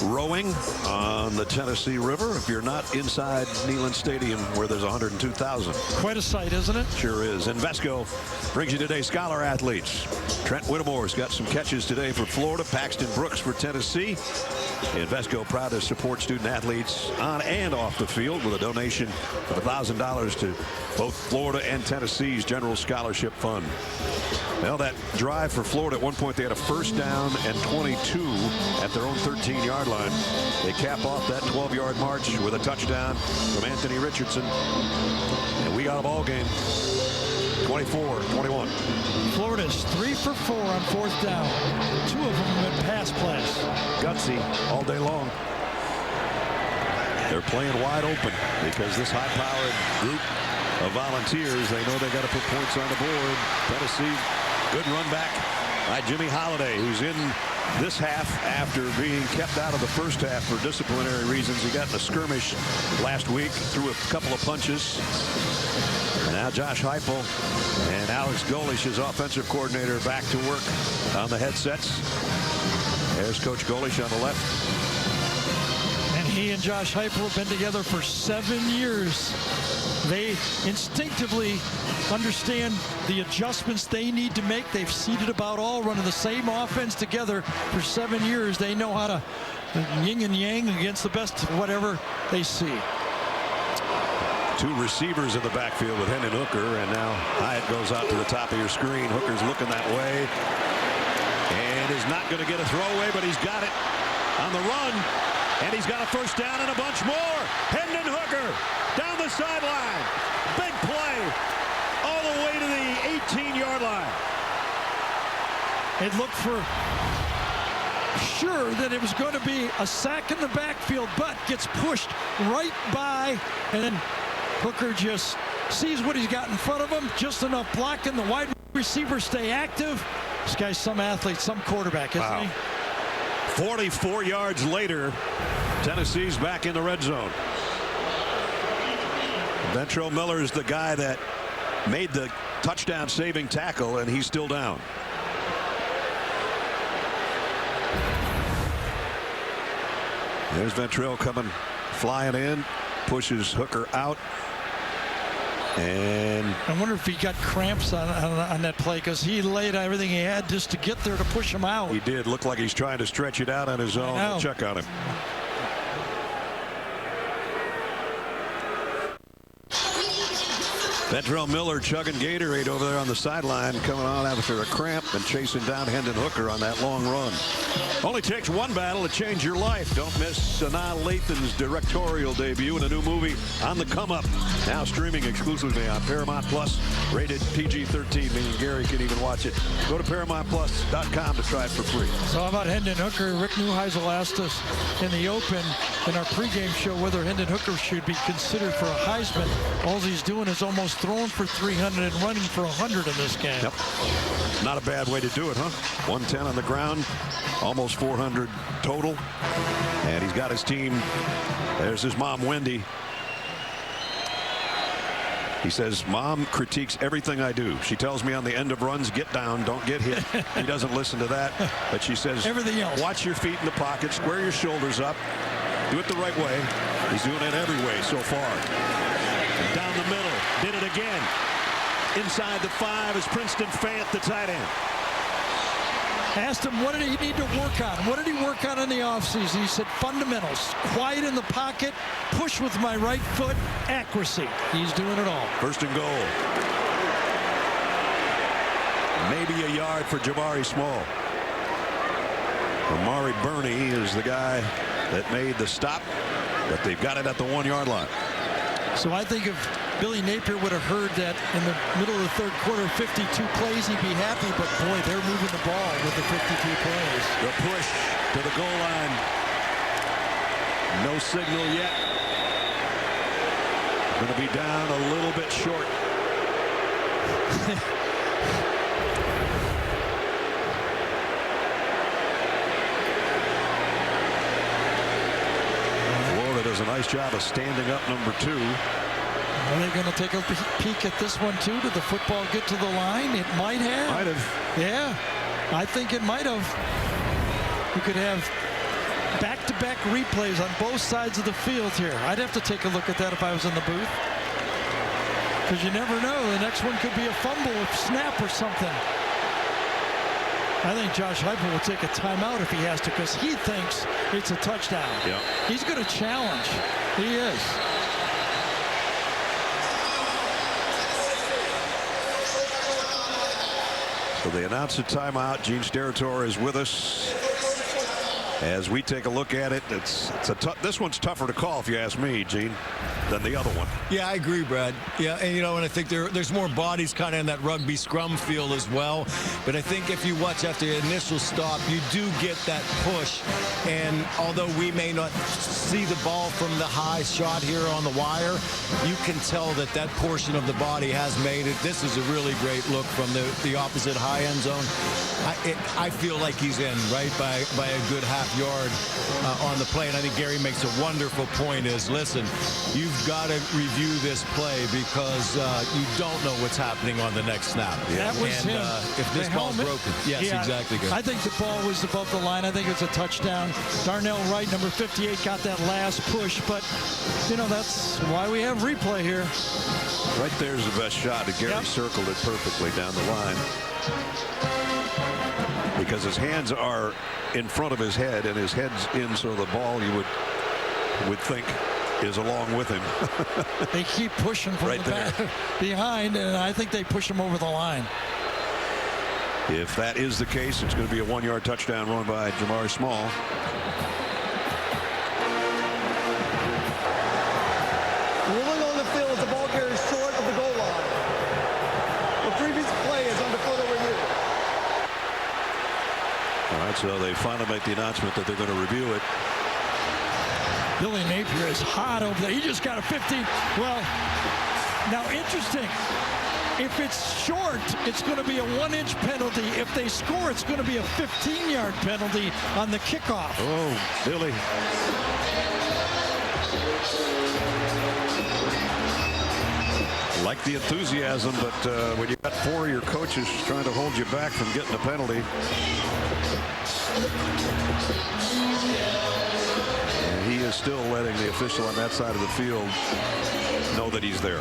rowing on the Tennessee River if you're not inside Neyland Stadium where there's 102,000. Quite a sight, isn't it? Sure is. Invesco brings you today's Scholar Athletes. Trent Whittemore's got some catches today for Florida. Paxton Brooks for Tennessee. Invesco proud to support student athletes on and off the field with a donation of $1,000 to both Florida and Tennessee's General Scholarship Fund. Well, that drive for Florida, at one point they had a first down and 22 at their own 13-yard line. They cap off that 12-yard march with a touchdown from Anthony Richardson. And we got a ball game. 24-21. Florida's 3 for 4 on 4th down. 2 of them have been pass plays. Gutsy all day long. They're playing wide open because this high-powered group of volunteers, they know they got to put points on the board. Tennessee, good run back by Jimmy Holiday, who's in this half after being kept out of the first half for disciplinary reasons. He got in a skirmish last week, threw a couple of punches. And now Josh Heupel and Alex Golish, his offensive coordinator, back to work on the headsets. There's Coach Golish on the left. And he and Josh Heupel have been together for 7 years. They instinctively understand the adjustments they need to make. They've seeded about all running the same offense together for 7 years. They know how to yin and yang against the best whatever they see. 2 receivers in the backfield with Hendon Hooker, and now Hyatt goes out to the top of your screen. Hooker's looking that way and is not going to get a throwaway, but he's got it on the run, and he's got a first down and a bunch more. Hendon Hooker down the sideline. Big play all the way to the 18-yard line. It looked for sure that it was going to be a sack in the backfield, but gets pushed right by, and then Hooker just sees what he's got in front of him, just enough blocking. The wide receivers stay active. This guy's some athlete, some quarterback, isn't he? 44 yards later, Tennessee's back in the red zone. Ventrell Miller's the guy that made the touchdown saving tackle, and he's still down. There's Ventrell coming, flying in, pushes Hooker out. And I wonder if he got cramps on that play, because he laid everything he had just to get there to push him out. He did look like he's trying to stretch it out on his own. We'll check on him. Ventrell Miller chugging Gatorade over there on the sideline, coming on after a cramp and chasing down Hendon Hooker on that long run. Only takes one battle to change your life. Don't miss Sanaa Lathan's directorial debut in a new movie, On the Come Up, now streaming exclusively on Paramount Plus, rated PG-13, meaning Gary can even watch it. Go to ParamountPlus.com to try it for free. So how about Hendon Hooker? Rick Neuheisel asked us in the open in our pregame show whether Hendon Hooker should be considered for a Heisman. All he's doing is almost throwing for 300 and running for 100 in this game. Yep. Not a bad way to do it, huh? 110 on the ground, almost 400 total. And he's got his team. There's his mom, Wendy. He says, Mom critiques everything I do. She tells me on the end of runs, get down, don't get hit. He doesn't listen to that. But she says, everything else. Watch your feet in the pocket, square your shoulders up, do it the right way. He's doing it every way so far. And down the middle, did it again. Inside the 5 is Princeton Fant, the tight end. Asked him, what did he need to work on? What did he work on in the offseason? He said, fundamentals. Quiet in the pocket, push with my right foot, accuracy. He's doing it all. First and goal. Maybe a yard for Jabari Small. Amari Burney is the guy that made the stop, but they've got it at the 1-yard line. So I think if Billy Napier would have heard that in the middle of the third quarter, 52 plays, he'd be happy. But, boy, they're moving the ball with the 52 plays. The push to the goal line. No signal yet. Going to be down a little bit short. Does a nice job of standing up number 2. Are they going to take a peek at this one too? Did the football get to the line? It might have. Might have. Yeah, I think it might have. You could have back-to-back replays on both sides of the field here. I'd have to take a look at that if I was in the booth, because you never know. The next one could be a fumble or snap or something. I think Josh Heupel will take a timeout if he has to, because he thinks it's a touchdown. Yeah. He's going to challenge. He is. So they announced a timeout. Gene Steratore is with us as we take a look at it. This one's tougher to call, if you ask me, Gene, than the other one. Yeah, I agree, Brad. Yeah, and and I think there's more bodies kind of in that rugby scrum feel as well. But I think if you watch after the initial stop, you do get that push. And although we may not see the ball from the high shot here on the wire, you can tell that that portion of the body has made it. This is a really great look from the opposite high end zone. I feel like he's in right by a good half yard on the play. And I think Gary makes a wonderful point is, listen, you've got to review this play because you don't know what's happening on the next snap. Yeah. That was him. If this ball's broken. Yes, yeah, exactly. Good. I think the ball was above the line. I think it's a touchdown. Darnell Wright, number 58, got that last push. But, that's why we have replay here. Right there's the best shot. Gary circled it perfectly down the line. Because his hands are in front of his head and his head's in, so the ball you would think is along with him. They keep pushing from right the back behind, and I think they push him over the line. If that is the case, it's going to be a 1-yard touchdown run by Jamari Small. Ruling on the field, the ball carries short of the goal line. The previous play is under further review. All right, so they finally make the announcement that they're going to review it. Billy Napier is hot over there. He just got a 15. Well, now interesting. If it's short, it's going to be a 1-inch penalty. If they score, it's going to be a 15-yard penalty on the kickoff. Oh, Billy. Like the enthusiasm, but when you've got 4 of your coaches trying to hold you back from getting a penalty. And he is still letting the official on that side of the field know that he's there.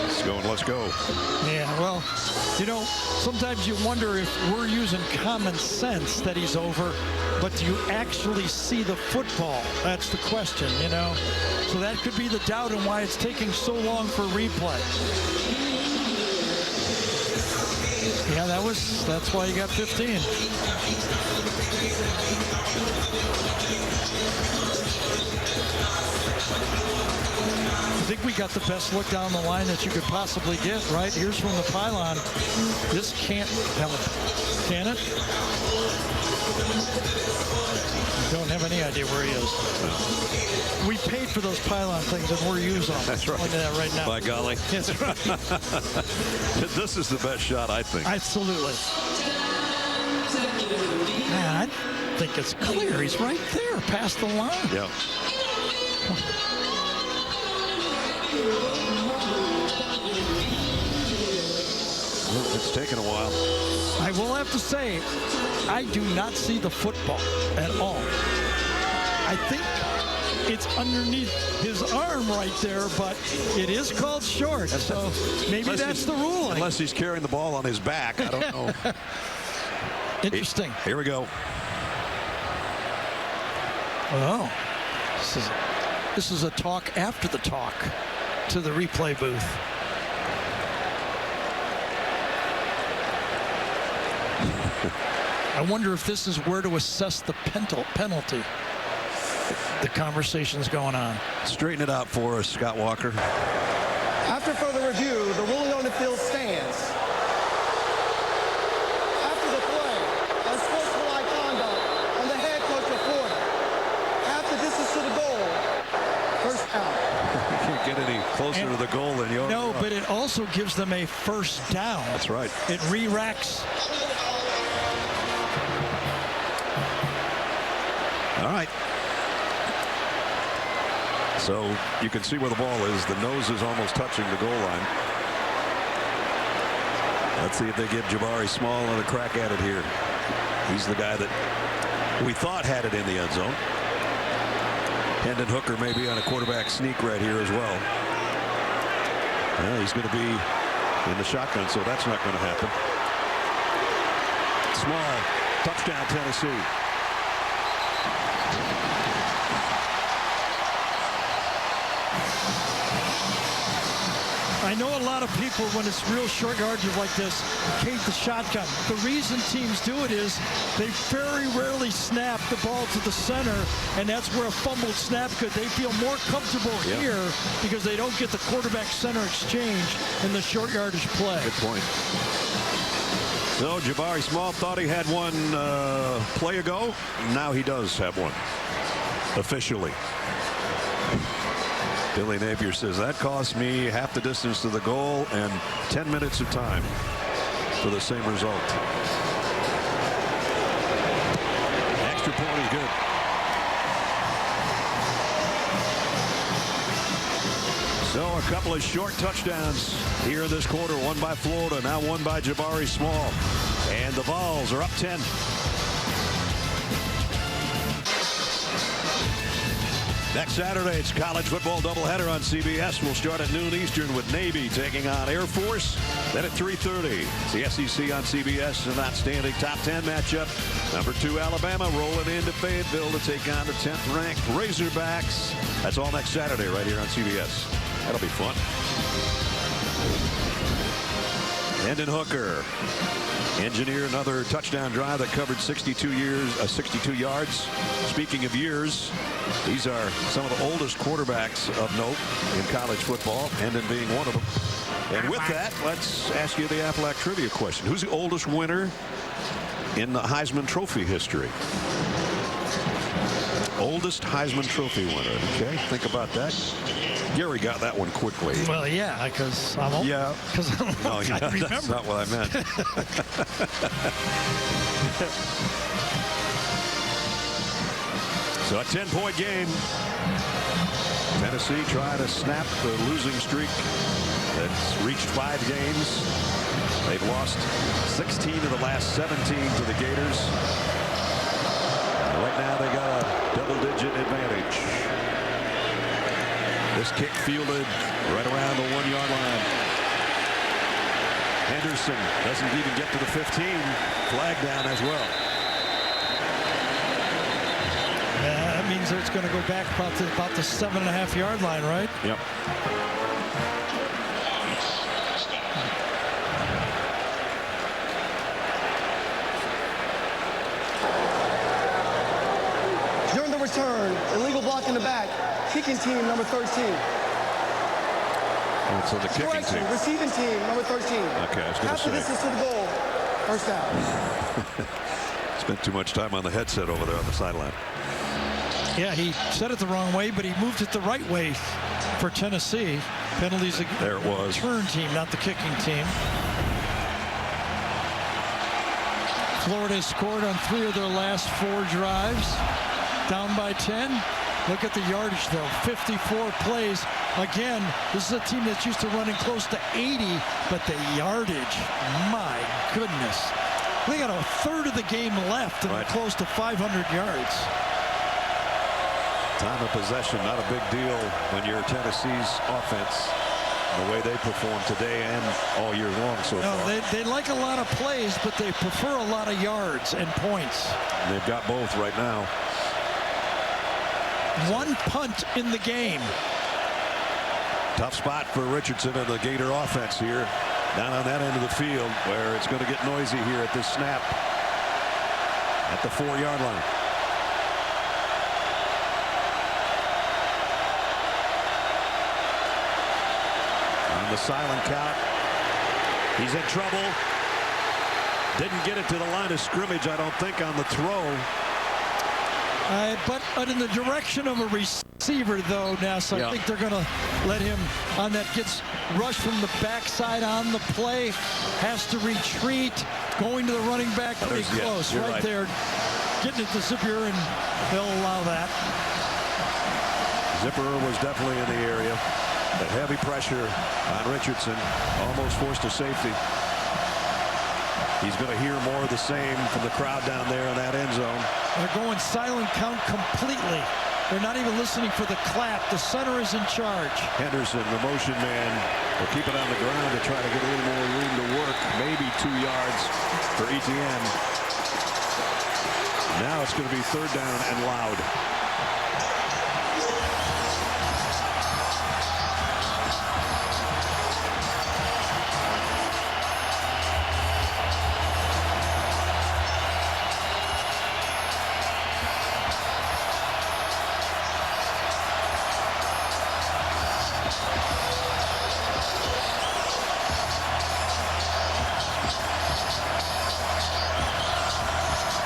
It's going let's go. Yeah, well, you know, sometimes you wonder if we're using common sense that he's over, but do you actually see the football? That's the question, you know. So that could be the doubt and why it's taking so long for replay. Yeah, that's why you got 15. I think we got the best look down the line that you could possibly get, right? Here's from the pylon. This can't help, can it? Don't have any idea where he is. We paid for those pylon things and we're using them. That's right. Look at that right now. By golly. That's right. This is the best shot, I think. Absolutely. Man, I think it's clear. He's right there past the line. Yeah. Well, it's taken a while. I will have to say, I do not see the football at all. I think it's underneath his arm right there, but it is called short, so maybe that's the ruling. Unless he's carrying the ball on his back, I don't know. Interesting. Here we go. Oh, this is a talk after the talk to the replay booth. I wonder if this is where to assess the penalty. The conversation's going on. Straighten it out for us, Scott Walker. After further review, the ruling on the field stands. After the play, unsportsmanlike conduct on the head coach of Florida. Half the distance to the goal. First out. You can't get any closer to the goal than you are. No, but it also gives them a first down. That's right. It re-racks. All right. So you can see where the ball is. The nose is almost touching the goal line. Let's see if they give Jabari Small another crack at it here. He's the guy that we thought had it in the end zone. Hendon Hooker may be on a quarterback sneak right here as well. Well, he's going to be in the shotgun, so that's not going to happen. Small, touchdown Tennessee. I know a lot of people, when it's real short yardage like this, hate the shotgun. The reason teams do it is they very rarely snap the ball to the center, and that's where a fumbled snap could. They feel more comfortable here because they don't get the quarterback-center exchange in the short yardage play. Good point. So Jabari Small thought he had one play ago. Now he does have one officially. Billy Napier says that cost me half the distance to the goal and 10 minutes of time for the same result. Extra point is good. So a couple of short touchdowns here in this quarter. One by Florida, now one by Jabari Small. And the Vols are up 10. Next Saturday, it's college football doubleheader on CBS. We'll start at noon Eastern with Navy taking on Air Force. Then at 3:30, it's the SEC on CBS, an outstanding top 10 matchup. Number 2 Alabama rolling into Fayetteville to take on the 10th-ranked Razorbacks. That's all next Saturday right here on CBS. That'll be fun. Hendon Hooker engineered another touchdown drive that covered 62 yards. Speaking of years, these are some of the oldest quarterbacks of note in college football, Hendon being one of them. And with that, let's ask you the Aflac trivia question. Who's the oldest winner in the Heisman Trophy history? Oldest Heisman Trophy winner. Okay, think about that. Gary got that one quickly. Well, yeah, because I'm old. Yeah. Because I'm old. No, yeah, I remember. that's not what I meant. So a 10-point game. Tennessee trying to snap the losing streak that's reached 5 games. They've lost 16 of the last 17 to the Gators. Right now they got a double-digit advantage. This kick fielded right around the 1-yard line. Henderson doesn't even get to the 15. Flag down as well. Yeah, that means it's going to go back about the 7.5-yard line, right? Yep. During the return, illegal block in the back, kicking team number 13. So the kicking Correction, team. receiving team number 13. Okay, I was going to Half the say. distance to the goal, first down. Spent too much time on the headset over there on the sideline. Yeah, he said it the wrong way, but he moved it the right way for Tennessee. Penalties against There it was. the return team, not the kicking team. Florida has scored on 3 of their last 4 drives. Down by 10. Look at the yardage, though. 54 plays. Again, this is a team that's used to running close to 80, but the yardage, my goodness. They got a third of the game left and close to 500 yards. Time of possession, not a big deal when you're Tennessee's offense. The way they perform today and all year long so far. They like a lot of plays, but they prefer a lot of yards and points. And they've got both right now. 1 punt in the game. Tough spot for Richardson and the Gator offense here. Down on that end of the field where it's going to get noisy here at this snap. At the 4-yard line. On the silent count. He's in trouble. Didn't get it to the line of scrimmage, I don't think, on the throw. But in the direction of a receiver, though, Ness, I think they're going to let him on that. Gets rushed from the backside on the play. Has to retreat. Going to the running back pretty close. Right there. Getting it to Zipper, and they'll allow that. Zipper was definitely in the area. That heavy pressure on Richardson. Almost forced to safety. He's going to hear more of the same from the crowd down there in that end zone. They're going silent count completely. They're not even listening for the clap. The center is in charge. Henderson, the motion man, will keep it on the ground to try to get a little more room to work. Maybe 2 yards for ETN. Now it's going to be 3rd down and loud.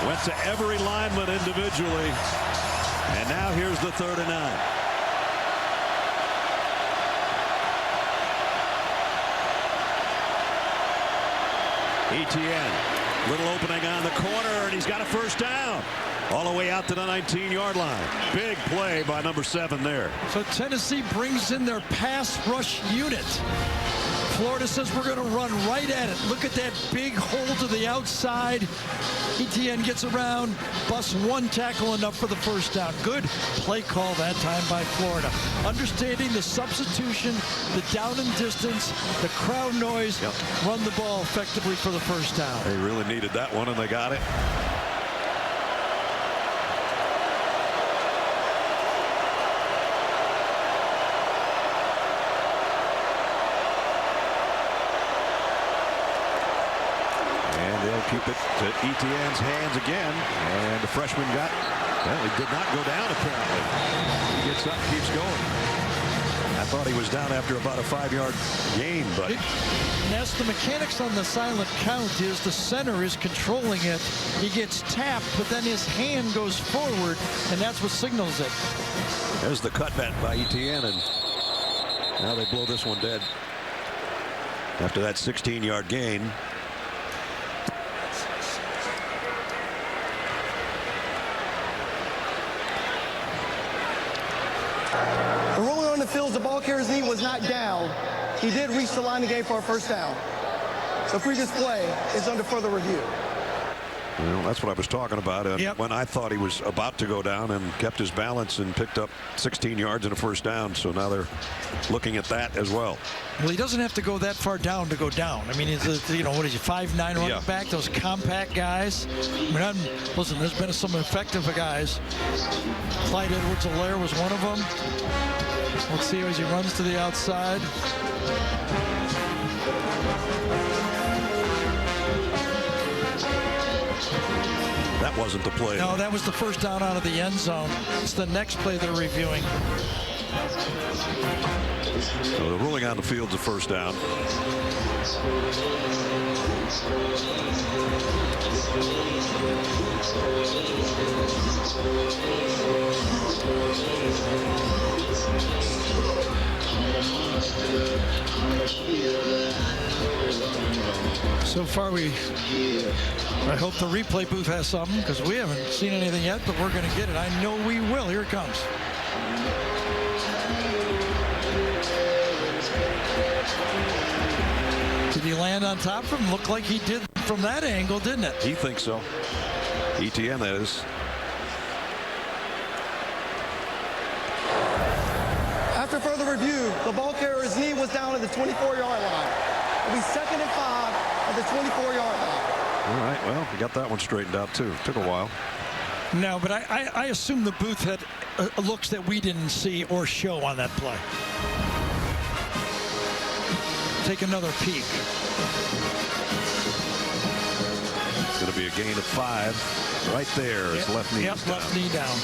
Went to every lineman individually. And now here's the 3rd and 9. ETN, little opening on the corner, and he's got a 1st down. All the way out to the 19-yard line. Big play by number 7 there. So Tennessee brings in their pass rush unit. Florida says we're going to run right at it. Look at that big hole to the outside. ETN gets around, busts 1 tackle, enough for the 1st down. Good play call that time by Florida. Understanding the substitution, the down and distance, the crowd noise, run the ball effectively for the 1st down. They really needed that one, and they got it. Keep it to ETN's hands again, and the freshman got, well, he did not go down apparently. He gets up, keeps going. I thought he was down after about a 5-yard gain, but. And that's the mechanics on the silent count is the center is controlling it. He gets tapped, but then his hand goes forward, and that's what signals it. There's the cutback by ETN, and now they blow this one dead. After that 16-yard gain. Fields, the ball carrier's knee was not down. He did reach the line of game for a 1st down. So previous play is under further review. Well, that's what I was talking about. And when I thought he was about to go down and kept his balance and picked up 16 yards and a first down. So now they're looking at that as well. Well, he doesn't have to go that far down to go down. I mean, he's a, you know, what is he, 5'9" running back? Those compact guys. I mean, listen, there's been some effective guys. Clyde Edwards-Helaire was one of them. Let's see as he runs to the outside. That wasn't the play. No, that was the first down out of the end zone. It's the next play they're reviewing. So the ruling on the field's a first down. So far, I hope the replay booth has something, because we haven't seen anything yet, but we're going to get it. I know we will. Here it comes. Did he land on top of him? Looked like he did from that angle, didn't it? He thinks so. ETN, that is. After further review, the ball carrier's knee was down at the 24-yard line. It'll be 2nd and 5 at the 24-yard line. All right, well, we got that one straightened out, too. Took a while. No, but I assume the booth had looks that we didn't see or show on that play. Take another peek. It's going to be a gain of 5 right there. His left knee. Yep, left knee down.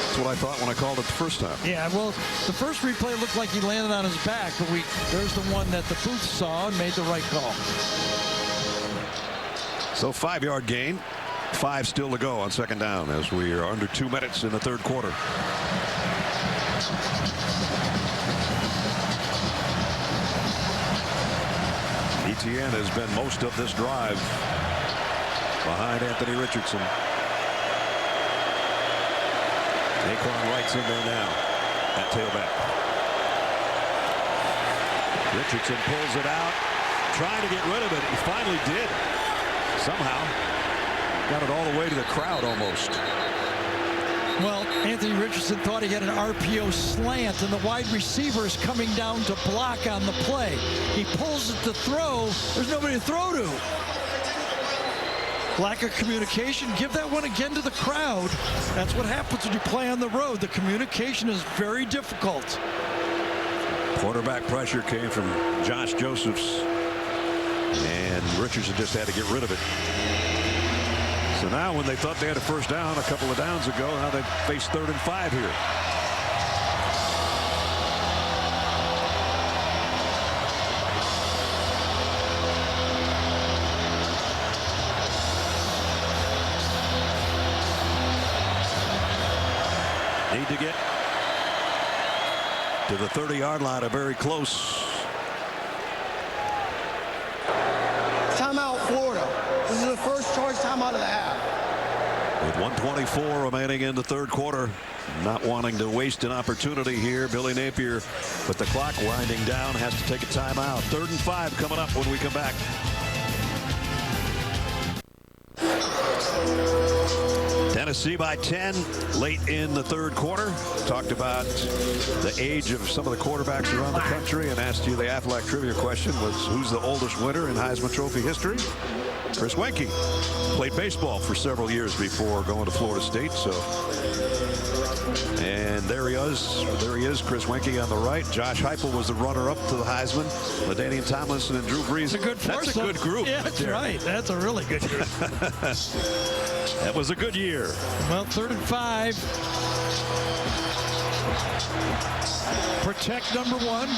That's what I thought when I called it the first time. Yeah, well, the first replay looked like he landed on his back, but there's the one that the booth saw and made the right call. So 5-yard gain. 5 still to go on 2nd down as we are under 2 minutes in the 3rd quarter. ETN has been most of this drive behind Anthony Richardson. Naquan Wright's in there now at tailback. Richardson pulls it out, trying to get rid of it. He finally did. Somehow got it all the way to the crowd almost. Well, Anthony Richardson thought he had an RPO slant, and the wide receiver is coming down to block on the play. He pulls it to throw. There's nobody to throw to. Lack of communication. Give that one again to the crowd. That's what happens when you play on the road. The communication is very difficult. Quarterback pressure came from Josh Josephs, and Richardson just had to get rid of it. So now when they thought they had a first down a couple of downs ago, now they face 3rd and 5 here. Need to get to the 30-yard line, very close. Timeout, Florida. This is the first charge timeout of the half. With 1:24 remaining in the 3rd quarter, not wanting to waste an opportunity here, Billy Napier, with the clock winding down, has to take a timeout. 3rd and 5 coming up when we come back. Tennessee by 10 late in the 3rd quarter. Talked about the age of some of the quarterbacks around the country and asked you the Aflac trivia question was, who's the oldest winner in Heisman Trophy history? Chris Wenke played baseball for several years before going to Florida State. So, and there he is, Chris Wenke on the right. Josh Heupel was the runner-up to the Heisman. LaDainian Tomlinson and Drew Brees. That's a good group. Yeah, that's right. That's a really good group. That was a good year. Well, 3rd and 5. Protect number 1.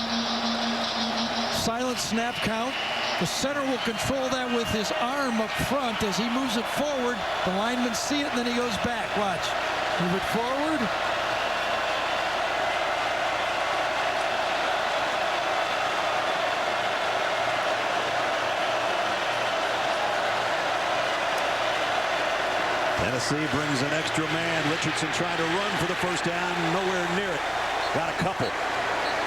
Silent snap count. The center will control that with his arm up front as he moves it forward. The linemen see it, and then he goes back. Watch. Move it forward. Tennessee brings an extra man. Richardson trying to run for the first down. Nowhere near it. Got a couple.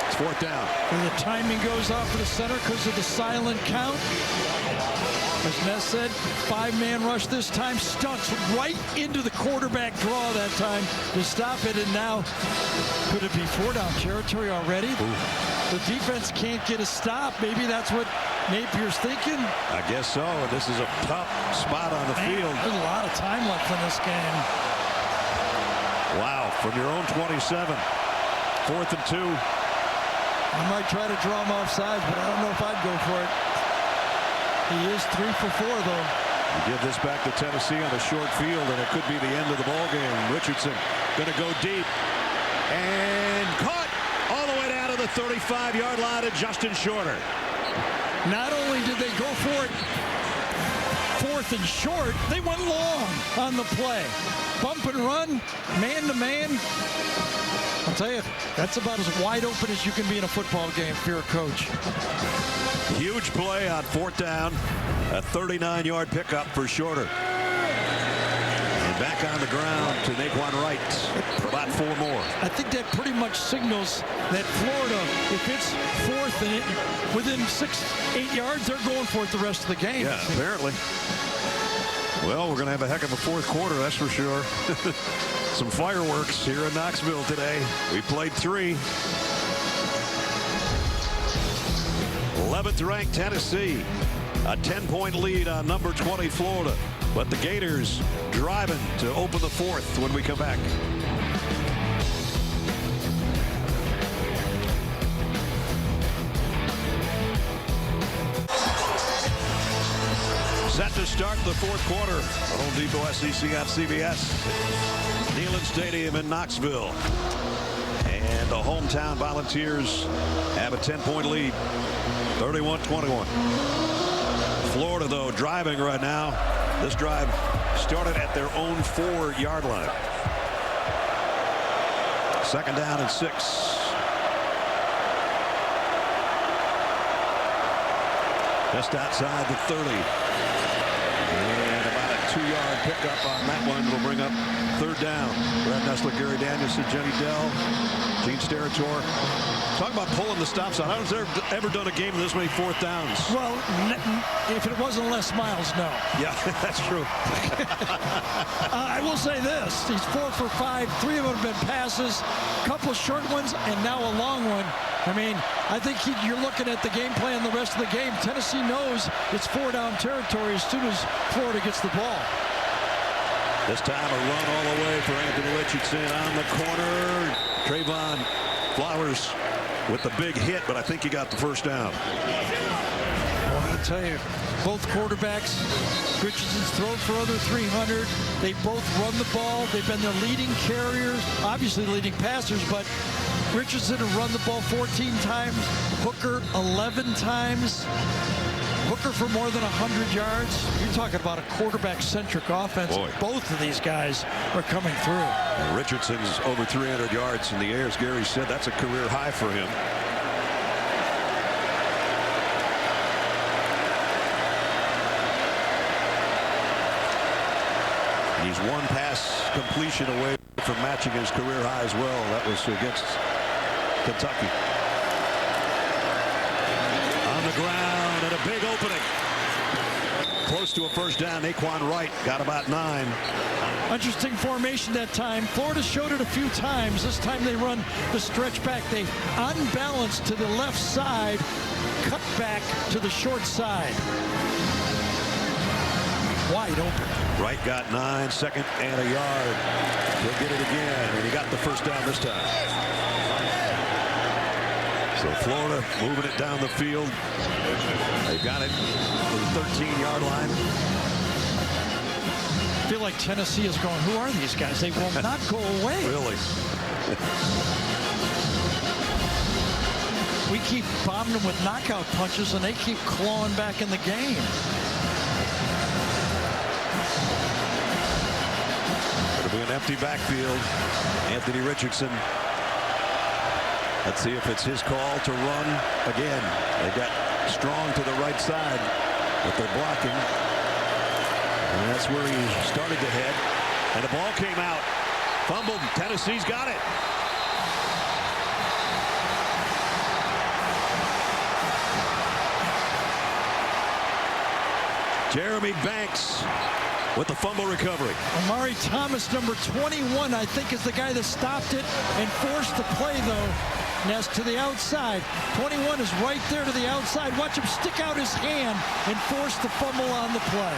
It's fourth down. And the timing goes off for the center because of the silent count. As Ness said, 5-man rush this time, stunts right into the quarterback draw that time to stop it. And now, could it be 4-down territory already? Ooh. The defense can't get a stop. Maybe that's what Napier's thinking. I guess so. And this is a tough spot on the field. There's a lot of time left in this game. Wow, from your own 27. 4th and 2. I might try to draw him offside, but I don't know if I'd go for it. He is 3 for 4, though. You give this back to Tennessee on a short field, and it could be the end of the ball game. Richardson going to go deep. And caught all the way down to the 35-yard line to Justin Shorter. Not only did they go for it 4th and short, they went long on the play. Bump and run, man-to-man. I'll tell you, that's about as wide open as you can be in a football game if you're a coach. Huge play on 4th down. A 39-yard pickup for Shorter. And back on the ground to Naquan Wright for about 4 more. I think that pretty much signals that Florida, if it's 4th and within 6-8 yards, they're going for it the rest of the game. Yeah, apparently. Well, we're going to have a heck of a 4th quarter, that's for sure. Some fireworks here in Knoxville today. We played 3. 11th ranked Tennessee. A 10-point lead on number 20 Florida. But the Gators driving to open the 4th when we come back. Set to start the 4th quarter. The Home Depot SEC on CBS. Neyland Stadium in Knoxville. And the hometown Volunteers have a 10-point lead. 31-21. Florida, though, driving right now. This drive started at their own 4-yard line. 2nd down and 6. Just outside the 30. And about a 2-yard pickup on that one will bring up 3rd down. Brad Nessler, Gary Danielson, Jenny Dell, Gene Steratore. Talk about pulling the stop sign. I don't know if they've ever done a game with this many 4th downs. Well, if it wasn't Les Miles, no. Yeah, that's true. I will say this. He's 4 for 5. 3 of them have been passes. A couple short ones, and now a long one. I mean, I think you're looking at the game plan the rest of the game. Tennessee knows it's 4-down territory as soon as Florida gets the ball. This time a run all the way for Anthony Richardson on the corner. Trayvon Flowers with the big hit, but I think he got the 1st down. Well, I'm going to tell you, both quarterbacks, Richardson's thrown for other 300. They both run the ball. They've been their leading carriers, obviously leading passers, but Richardson has run the ball 14 times, Hooker 11 times. Hooker for more than 100 yards. You're talking about a quarterback-centric offense. Boy. Both of these guys are coming through. And Richardson's over 300 yards in the air. As Gary said, that's a career high for him. He's 1 pass completion away from matching his career high as well. That was against Kentucky. On the ground and a big opening. Close to a 1st down. Naquan Wright got about 9. Interesting formation that time. Florida showed it a few times. This time they run the stretch back. They unbalanced to the left side, cut back to the short side. Wide open. Wright got 9, 2nd and a yard. He'll get it again, and he got the 1st down this time. So Florida moving it down the field. They've got it to the 13-yard line. I feel like Tennessee is going, who are these guys? They will not go away. Really? We keep bombing them with knockout punches, and they keep clawing back in the game. It'll be an empty backfield. Anthony Richardson. Let's see if it's his call to run again. They got Strong to the right side, but they're blocking. And that's where he started to head. And the ball came out. Fumbled. Tennessee's got it. Jeremy Banks with the fumble recovery. Amari Thomas, number 21, I think is the guy that stopped it and forced the play, though. Nest to the outside. 21 is right there to the outside. Watch him stick out his hand and force the fumble on the play.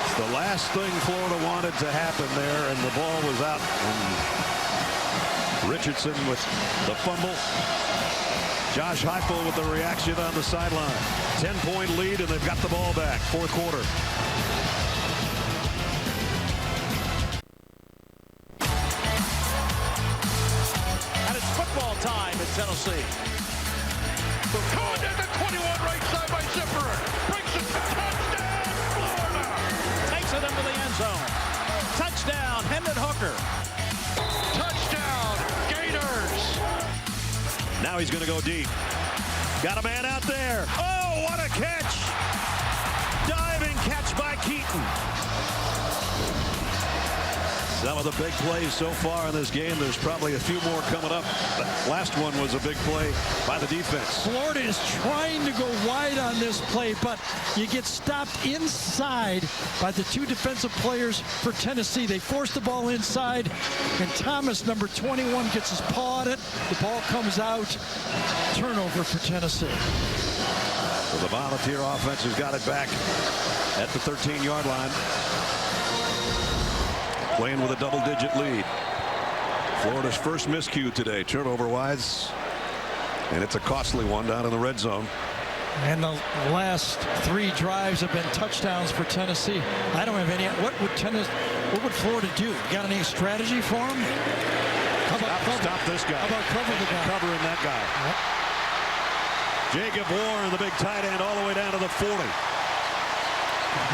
It's the last thing Florida wanted to happen there, and the ball was out. And Richardson with the fumble. Josh Heupel with the reaction on the sideline. 10-point lead, and they've got the ball back. Fourth quarter. And it's football time in Tennessee. Caught at the 21 right side by Zipperer. Brings it to touchdown, Florida. Takes it into the end zone. Touchdown, Hendon Hooker. Touchdown, Gators. Now he's going to go deep. Got a man out there. Oh, what a catch. Diving catch by Keaton. Some of the big plays so far in this game. There's probably a few more coming up. The last one was a big play by the defense. Florida is trying to go wide on this play, but you get stopped inside by the two defensive players for Tennessee. They force the ball inside, and Thomas, number 21, gets his paw on it. The ball comes out. Turnover for Tennessee. So the Volunteer offense has got it back at the 13-yard line. Playing with a double-digit lead. Florida's first miscue today, turnover-wise, and it's a costly one down in the red zone. And the last three drives have been touchdowns for Tennessee. I don't have any. What would Florida do? You got any strategy for them? How about stop this guy. How about cover the guy? Covering that guy. Yep. Jacob Warren, the big tight end, all the way down to the 40.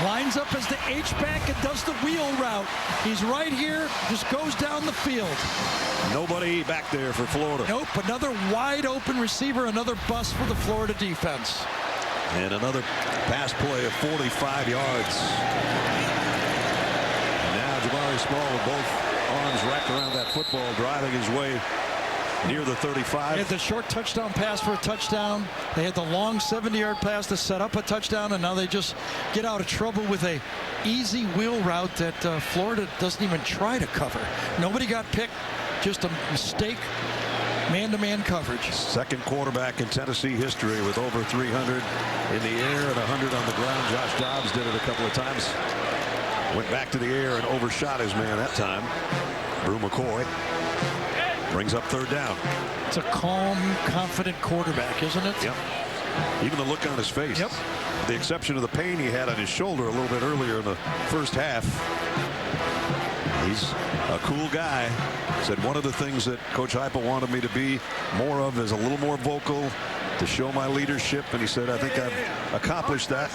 Lines up as the H-back and does the wheel route. He's right here, just goes down the field. Nobody back there for Florida. Nope, another wide open receiver, another bust for the Florida defense. And another pass play of 45 yards. And now Jabari Small with both arms wrapped around that football, driving his way near the 35. They had the short touchdown pass for a touchdown. They had the long 70-yard pass to set up a touchdown, and now they just get out of trouble with a easy wheel route that Florida doesn't even try to cover. Nobody got picked, just a mistake, man-to-man coverage. Second quarterback in Tennessee history with over 300 in the air and 100 on the ground. Josh Dobbs did it a couple of times. Went back to the air and overshot his man that time. Brew McCoy brings up third down. It's a calm, confident quarterback, isn't it? Yep. Even the look on his face. Yep. The exception of the pain he had on his shoulder a little bit earlier in the first half. He's a cool guy. Said one of the things that Coach Heupel wanted me to be more of is a little more vocal, to show my leadership, and he said, I think I've accomplished that.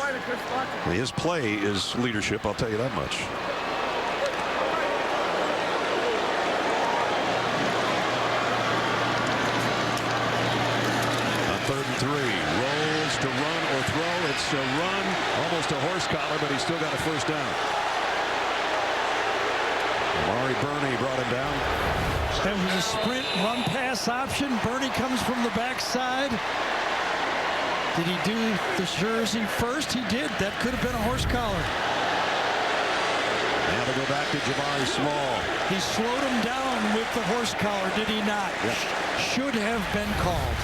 His play is leadership, I'll tell you that much. Third and 3. Rolls to run or throw. It's a run. Almost a horse collar, but he's still got a first down. Amari Burney brought him down. That was a sprint run pass option. Burney comes from the backside. Did he do the jersey first? He did. That could have been a horse collar. Now they go back to Jabari Small. He slowed him down with the horse collar, did he not? Yep. Should have been called.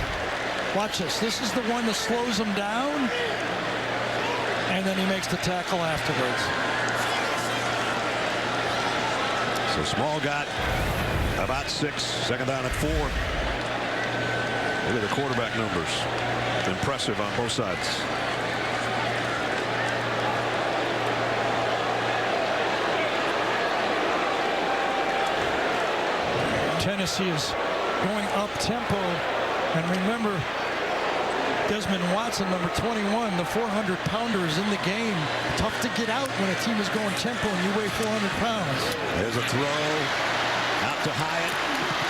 Watch this. This is the one that slows him down, and then he makes the tackle afterwards. So Small got about 6. Second down at 4. Look at the quarterback numbers. Impressive on both sides. Tennessee is going up tempo, and remember, Desmond Watson, number 21, the 400-pounder, is in the game. Tough to get out when a team is going tempo and you weigh 400 pounds. There's a throw out to Hyatt.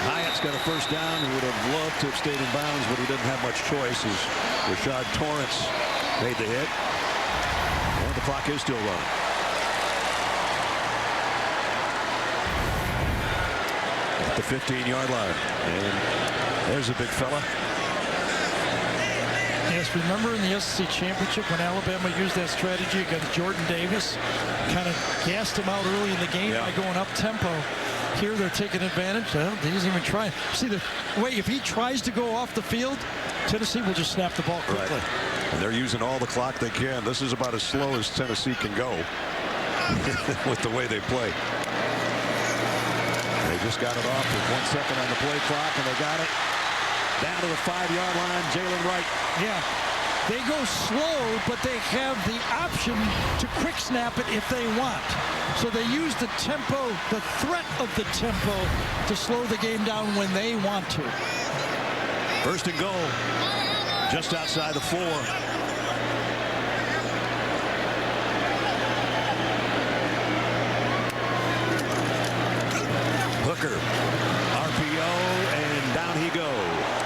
Hyatt's got a first down. He would have loved to have stayed in bounds, but he didn't have much choice as Rashad Torrance made the hit. And the clock is still running. At the 15-yard line. And there's a big fella. Yes, remember in the SEC Championship when Alabama used that strategy against Jordan Davis? Kind of gassed him out early in the game by going up tempo. Here they're taking advantage. Well, he doesn't even try. See, the way if he tries to go off the field, Tennessee will just snap the ball quickly. Right. And they're using all the clock they can. This is about as slow as Tennessee can go with the way they play. They just got it off with 1 second on the play clock, and they got it down to the 5-yard line. Jalen Wright. Yeah. They go slow, but they have the option to quick snap it if they want. So they use the tempo, the threat of the tempo, to slow the game down when they want to. First and goal, just outside the 4. Hooker, RPO, and down he goes.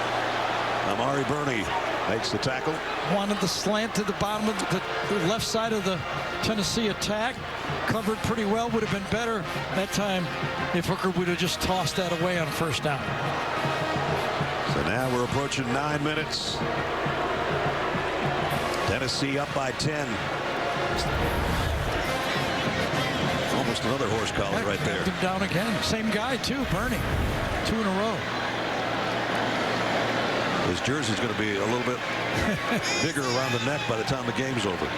Amari Burney makes the tackle. Wanted the slant to the bottom of the left side of the Tennessee attack. Covered pretty well. Would have been better that time if Hooker would have just tossed that away on first down. So now we're approaching 9 minutes. Tennessee up by 10. Almost another horse collar right there. Down again. Same guy too, Burney. 2 in a row. His jersey's going to be a little bit bigger around the neck by the time the game's over.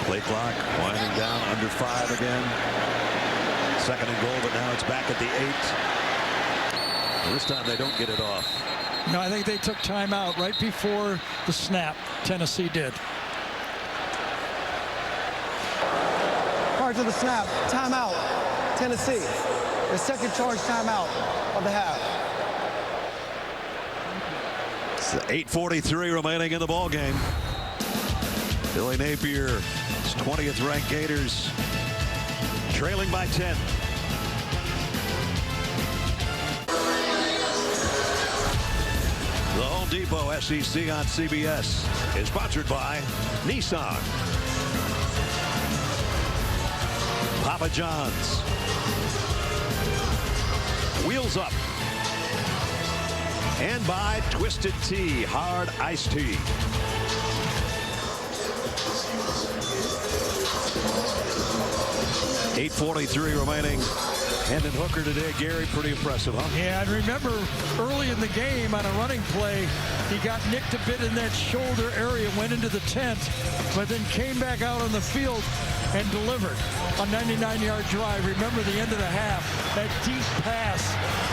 Play clock winding down under 5 again. Second and goal, but now it's back at the 8. And this time they don't get it off. No, I think they took time out right before the snap. Tennessee did. Prior to the snap, timeout, Tennessee. The second charge timeout of the half. It's 8:43 remaining in the ball game. Billy Napier's 20th ranked Gators trailing by 10. The Home Depot SEC on CBS is sponsored by Nissan, Papa John's, Wheels Up, and by Twisted Tea, hard iced tea. .843 remaining. Hendon Hooker today, Gary, pretty impressive, huh? Yeah, and remember early in the game on a running play, he got nicked a bit in that shoulder area, went into the tent, but then came back out on the field and delivered a 99-yard drive. Remember the end of the half, that deep pass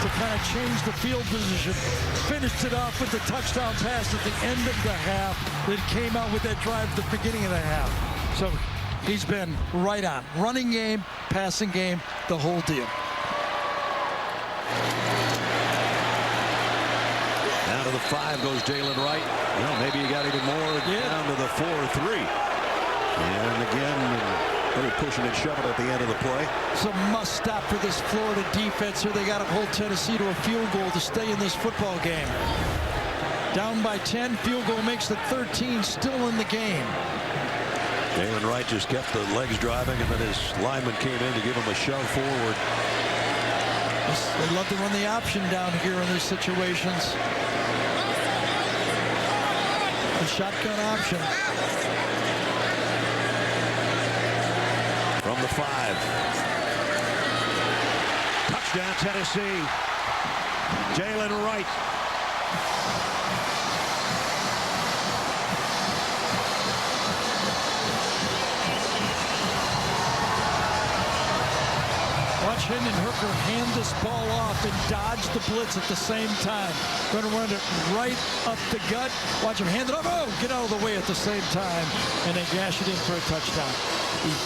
to kind of change the field position. Finished it off with the touchdown pass at the end of the half that came out with that drive at the beginning of the half. So he's been right on. Running game, passing game, the whole deal. Down to the 5 goes Jalen Wright. Well, maybe he got even more down to the 4-3. And again, really pushing and shoving at the end of the play. It's a must stop for this Florida defense here. They got to hold Tennessee to a field goal to stay in this football game. Down by 10, field goal makes it 13, still in the game. Jalen Wright just kept the legs driving, and then his lineman came in to give him a shove forward. They love to run the option down here in these situations. The shotgun option. From the 5. Touchdown, Tennessee. Jalen Wright. Watch Hendon Hooker hand this ball off and dodge the blitz at the same time. Going to run it right up the gut. Watch him hand it up. Oh, get out of the way at the same time. And then gash it in for a touchdown.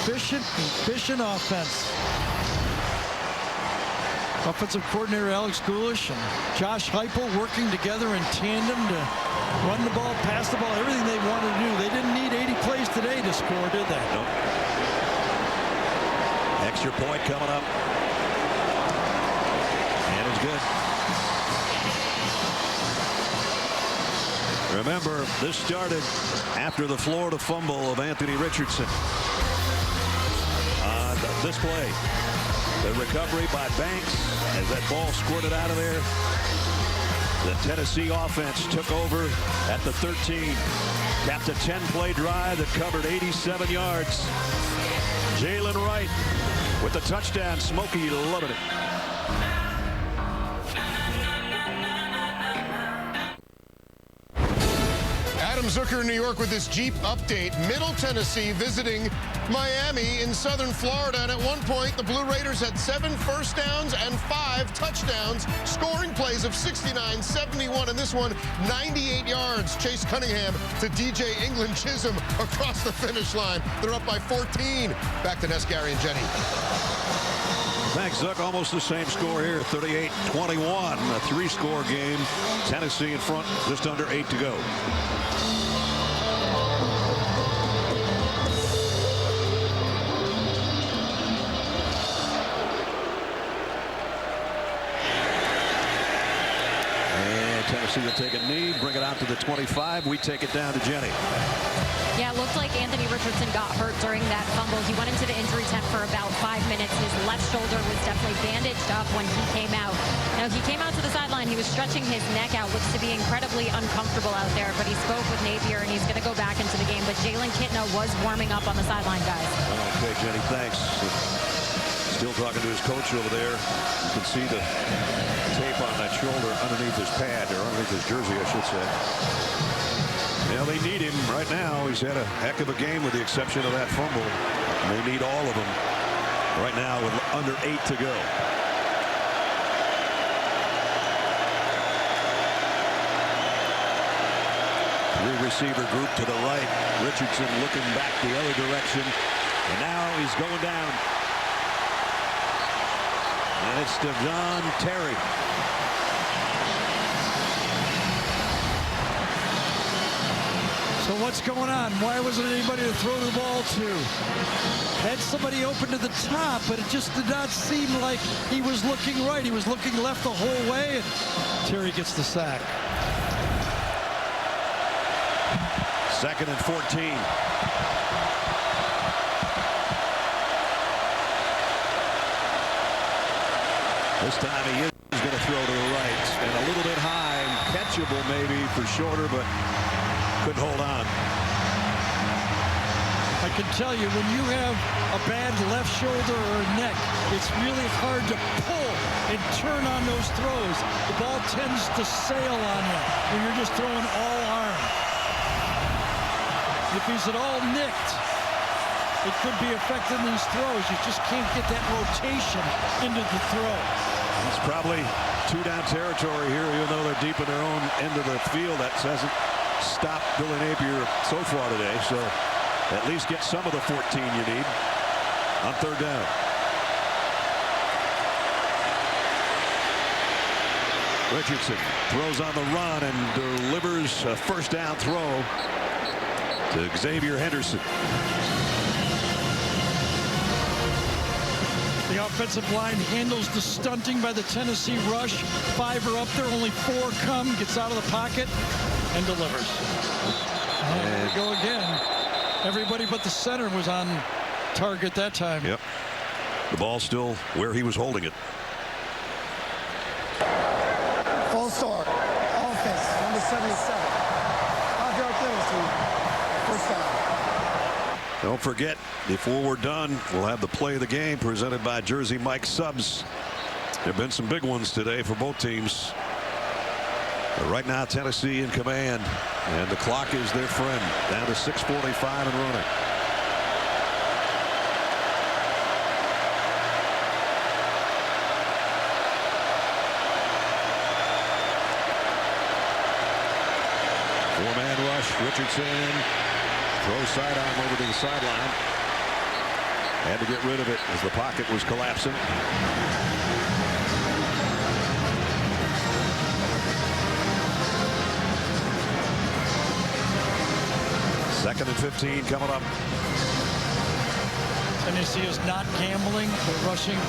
Efficient offense. Offensive coordinator Alex Goulash and Josh Heupel working together in tandem to run the ball, pass the ball, everything they wanted to do. They didn't need 80 plays today to score, did they? Nope. Extra point coming up. And it's good. Remember, this started after the Florida fumble of Anthony Richardson. On this play, the recovery by Banks as that ball squirted out of there. The Tennessee offense took over at the 13. Capped a 10-play drive that covered 87 yards. Jalen Wright with the touchdown. Smokey loving it. Adam Zucker in New York with this Jeep update. Middle Tennessee visiting Miami in southern Florida. And at one point, the Blue Raiders had 7 first downs and 5 touchdowns. Scoring plays of 69, 71, and this one, 98 yards. Chase Cunningham to DJ England Chisholm across the finish line. They're up by 14. Back to Ness, Gary, and Jenny. Thanks, Zuck. Almost the same score here, 38-21. A 3-score game. Tennessee in front, just under 8 to go. Tennessee will take a knee, bring it out to the 25. We take it down to Jenny. Yeah, it looked like Anthony Richardson got hurt during that fumble. He went into the injury tent for about 5 minutes. His left shoulder was definitely bandaged up when he came out. Now, he came out to the sideline. He was stretching his neck out. Looks to be incredibly uncomfortable out there, but he spoke with Napier, and he's going to go back into the game. But Jalen Kitna was warming up on the sideline, guys. Okay, Jenny, thanks. Still talking to his coach over there. You can see the tape on that shoulder underneath his pad, or underneath his jersey, I should say. Yeah, they need him right now. He's had a heck of a game with the exception of that fumble. And they need all of them right now with under 8 to go. Three-receiver group to the right. Richardson looking back the other direction. And now he's going down. And it's Devon Terry. So what's going on? Why wasn't anybody to throw the ball to? Had somebody open to the top, but it just did not seem like he was looking right. He was looking left the whole way, and Terry gets the sack. 2nd and 14. This time he is going to throw to the right and a little bit high, catchable maybe for shorter, but couldn't hold on. I can tell you, when you have a bad left shoulder or a neck, it's really hard to pull and turn on those throws. The ball tends to sail on you when you're just throwing all arm. If he's at all nicked, it could be affecting these throws. You just can't get that rotation into the throw. It's probably 2-down territory here, even though they're deep in their own end of the field. That hasn't stopped Billy Napier so far today. So at least get some of the 14 you need on 3rd down. Richardson throws on the run and delivers a 1st down throw to Xavier Henderson. The offensive line handles the stunting by the Tennessee rush. 5 are up there, only 4 come, gets out of the pocket and delivers. And there we go again. Everybody but the center was on target that time. Yep. The ball still where he was holding it. Full start. Offense, number 77. 5-yard penalty. 1st down. Don't forget, before we're done, we'll have the play of the game presented by Jersey Mike Subs. There have been some big ones today for both teams. But right now, Tennessee in command, and the clock is their friend. Down to 6:45 and running. Four-man rush. Richardson throws sidearm over to the sideline. Had to get rid of it as the pocket was collapsing. Second and 15 coming up. Tennessee is not gambling. They're rushing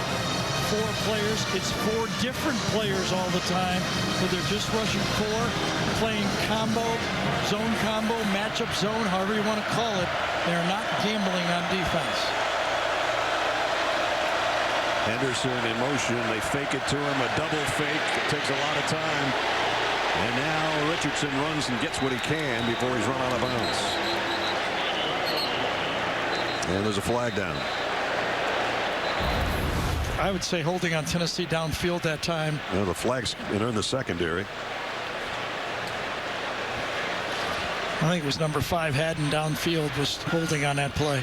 4 players. It's 4 different players all the time. So they're just rushing 4, playing combo, zone combo, matchup zone, however you want to call it. They're not gambling on defense. Henderson in motion. They fake it to him. A double fake. It takes a lot of time. And now Richardson runs and gets what he can before he's run out of bounds. And there's a flag down. I would say holding on Tennessee downfield that time. You know, the flag's in the secondary. I think it was number 5 Haddon downfield was holding on that play.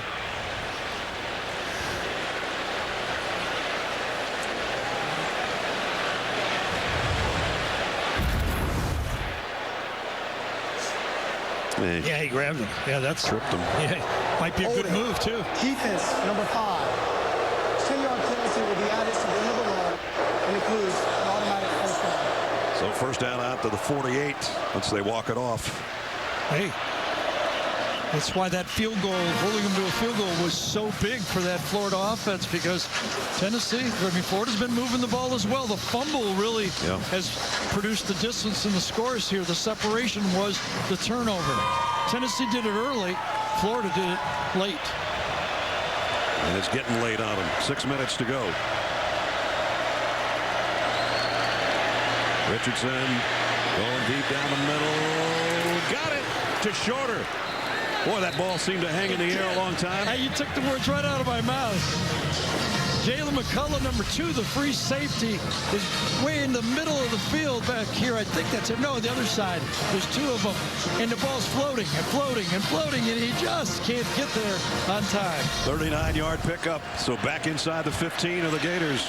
Yeah, he grabbed him. Yeah, that's tripped him. Yeah, might be a good move too. Defense number 5. 10-yard penalty will be added to the end of the run and includes an automatic first down. So first down out to the 48 once they walk it off. Hey, that's why that field goal, holding them to a field goal, was so big for that Florida offense, because Florida's been moving the ball as well. The fumble really has produced the distance in the scores here. The separation was the turnover. Tennessee did it early. Florida did it late. And it's getting late on them. 6 minutes to go. Richardson going deep down the middle. Got it to Shorter. Boy, that ball seemed to hang in the air a long time. Hey, you took the words right out of my mouth. Jalen McCullough, number 2, the free safety, is way in the middle of the field back here. I think that's him. No, the other side. There's 2 of them. And the ball's floating and floating and floating, and he just can't get there on time. 39-yard pickup. So back inside the 15 of the Gators.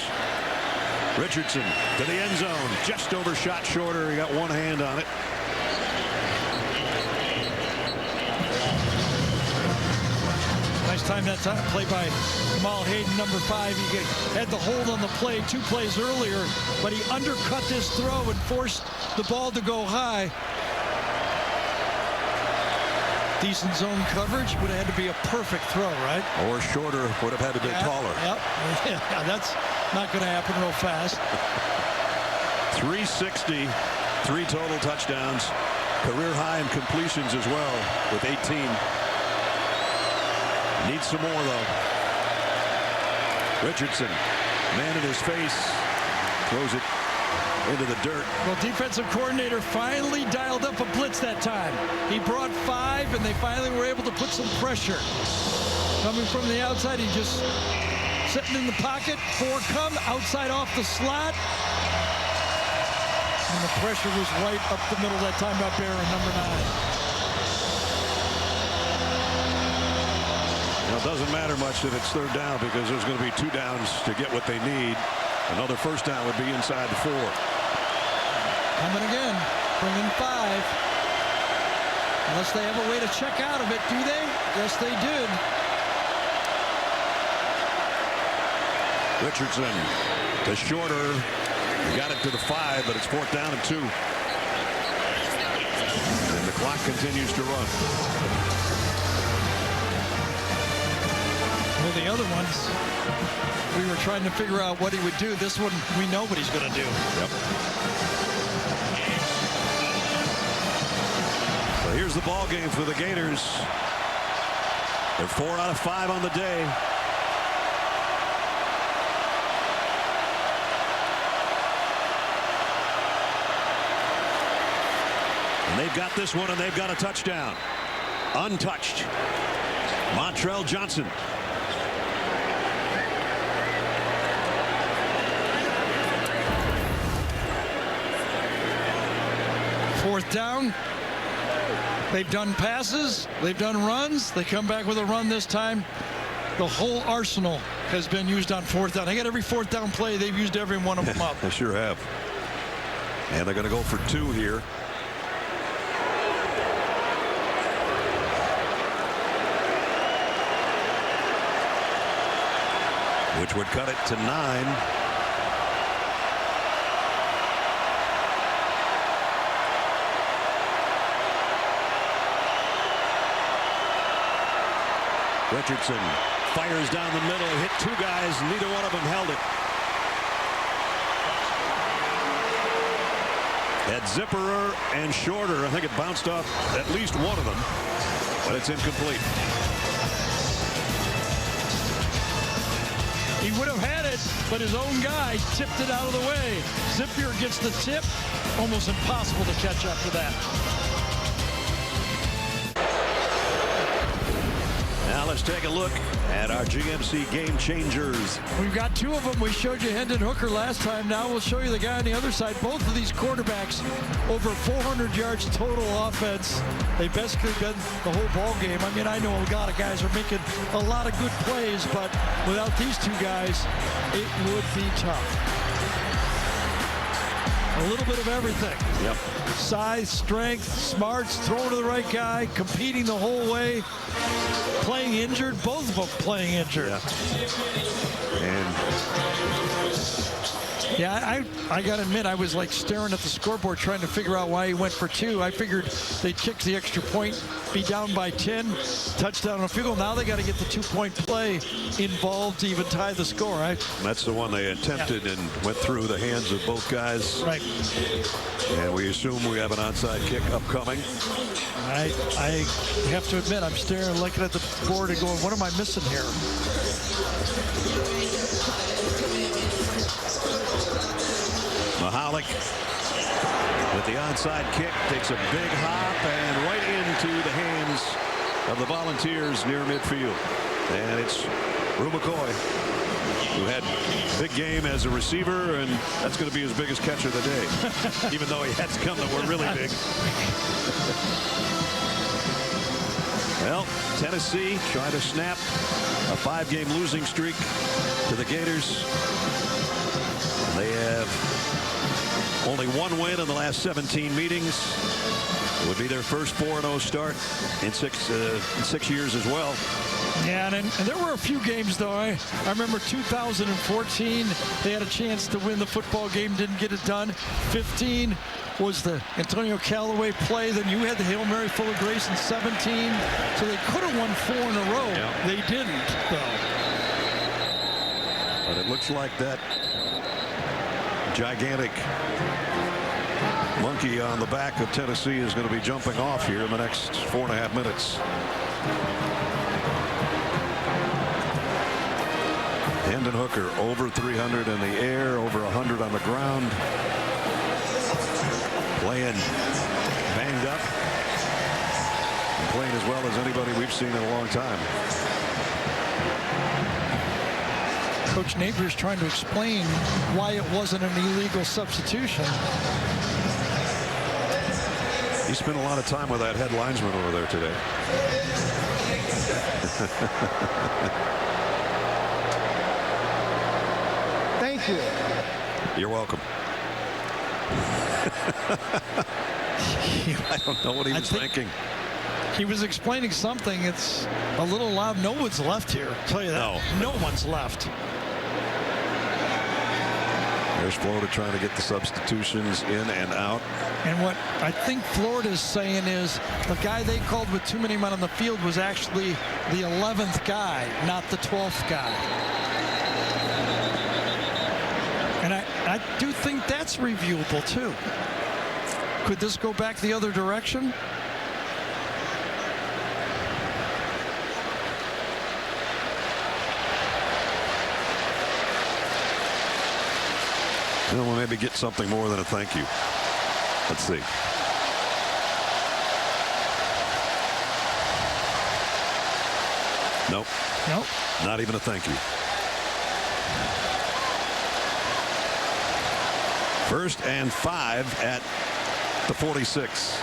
Richardson to the end zone. Just overshot Shorter. He got one hand on it. Nice time that time. Play by Kamal Hayden, number 5. He had the hold on the play 2 plays earlier, but he undercut this throw and forced the ball to go high. Decent zone coverage. Would have had to be a perfect throw, right? Or Shorter would have had to be taller. Yep. Yeah, that's not going to happen real fast. 360, 3 total touchdowns. Career high in completions as well with 18. Needs some more, though. Richardson, man in his face, throws it into the dirt. Well, defensive coordinator finally dialed up a blitz that time. He brought 5, and they finally were able to put some pressure. Coming from the outside, he just sitting in the pocket. 4 come, outside off the slot. And the pressure was right up the middle that time by Barron, number 9. It doesn't matter much that it's 3rd down, because there's going to be 2 downs to get what they need. Another first down would be inside the 4. Coming again, bringing 5. Unless they have a way to check out of it, do they? Yes, they did. Richardson to Shorter. He got it to the 5, but it's 4th down and 2. And the clock continues to run. Well, the other ones, we were trying to figure out what he would do. This one, we know what he's going to do. Yep. So here's the ball game for the Gators. They're 4 out of 5 on the day. And they've got this one, and they've got a touchdown. Untouched. Montrell Johnson. Fourth down. They've done passes. They've done runs. They come back with a run this time. The whole arsenal has been used on 4th down. They got every 4th down play. They've used every one of them up. They sure have. And they're going to go for 2 here. Which would cut it to 9. Richardson fires down the middle, hit 2 guys, neither one of them held it. Had Zipperer and Shorter. I think it bounced off at least one of them, but it's incomplete. He would have had it it, but his own guy tipped it out of the way. Zippier gets the tip. Almost impossible to catch after that. Now let's take a look at our GMC game changers. We've got two of them. We showed you Hendon Hooker last time. Now we'll show you the guy on the other side. Both of these quarterbacks over 400 yards total offense. They've basically been the whole ball game. I mean, I know a lot of guys are making a lot of good plays, but without these two guys, it would be tough. A little bit of everything. Yep. Size, strength, smarts, throwing to the right guy, competing the whole way, playing injured, both of them playing injured. Yeah. I got to admit, I was like staring at the scoreboard trying to figure out why he went for two. I figured they'd kick the extra point, be down by 10, touchdown and field goal. Now they got to get the 2-point play involved to even tie the score, right? That's the one they attempted and went through the hands of both guys. Right. And we assume we have an onside kick upcoming. I have to admit, I'm staring, looking at the board and going, what am I missing here? Mahalik with the onside kick takes a big hop and right into the hands of the Volunteers near midfield. And it's Rue McCoy, who had a big game as a receiver, and that's going to be his biggest catch of the day, even though he had some that were really big. Well, Tennessee trying to snap a 5-game losing streak to the Gators. They have only one win in the last 17 meetings. It would be their first 4-0 start in six years as well. Yeah, and there were a few games, though. I remember 2014, they had a chance to win the football game, didn't get it done. 15 was the Antonio Callaway play. Then you had the Hail Mary full of grace in 17. So they could have won 4 in a row. Yeah. They didn't, though. But it looks like that gigantic monkey on the back of Tennessee is going to be jumping off here in the next 4.5 minutes. Hendon Hooker over 300 in the air, over 100 on the ground. Playing banged up. And playing as well as anybody we've seen in a long time. Coach Neighbors trying to explain why it wasn't an illegal substitution. He spent a lot of time with that head linesman over there today. Thank you. You're welcome. I don't know what he was thinking. He was explaining something. It's a little loud. No one's left here. I'll tell you that. No one's left. There's Florida trying to get the substitutions in and out. And what I think Florida is saying is the guy they called with too many men on the field was actually the 11th guy, not the 12th guy. And I do think that's reviewable too. Could this go back the other direction? We'll maybe get something more than a thank you. Let's see. Nope. Nope. Not even a thank you. First and 5 at the 46.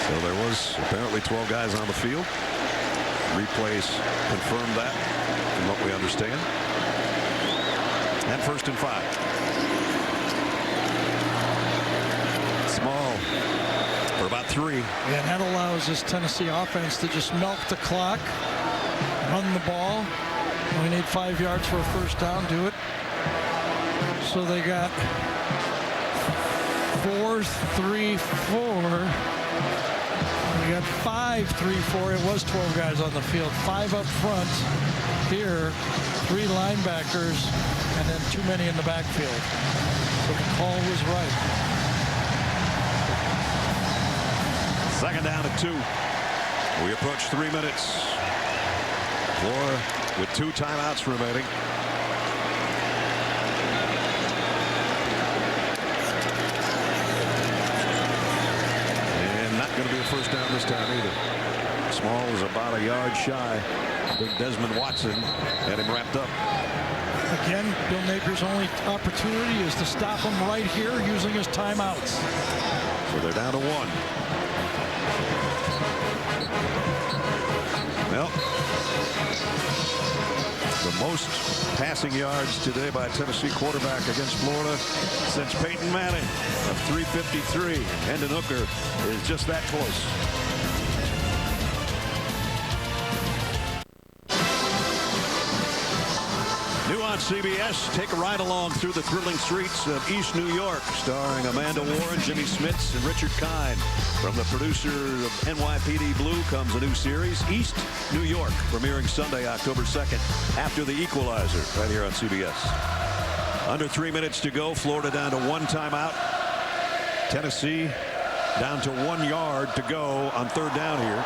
So there was apparently 12 guys on the field. Replays confirm that from what we understand. And first and 5. Small for about 3. And that allows this Tennessee offense to just milk the clock, run the ball. We need 5 yards for a first down. Do it. So they got 4-3-4. We got 5-3-4. It was 12 guys on the field. 5 up front. Here, 3 linebackers, and then too many in the backfield. So the call was right. Second down at 2. We approach 3 minutes. Florida with 2 timeouts remaining. And not going to be a first down this time either. Small is about a yard shy. Big Desmond Watson had him wrapped up. Again, Bill Napier's only opportunity is to stop him right here using his timeouts. So they're down to 1. Well, the most passing yards today by a Tennessee quarterback against Florida since Peyton Manning of 353. Hendon Hooker is just that close. New on CBS, take a ride along through the thrilling streets of East New York, starring Amanda Warren, Jimmy Smits, and Richard Kind. From the producer of NYPD Blue comes a new series, East New York, premiering Sunday, October 2nd, after The Equalizer, right here on CBS. Under 3 minutes to go, Florida down to 1 timeout. Tennessee down to 1 yard to go on 3rd down here.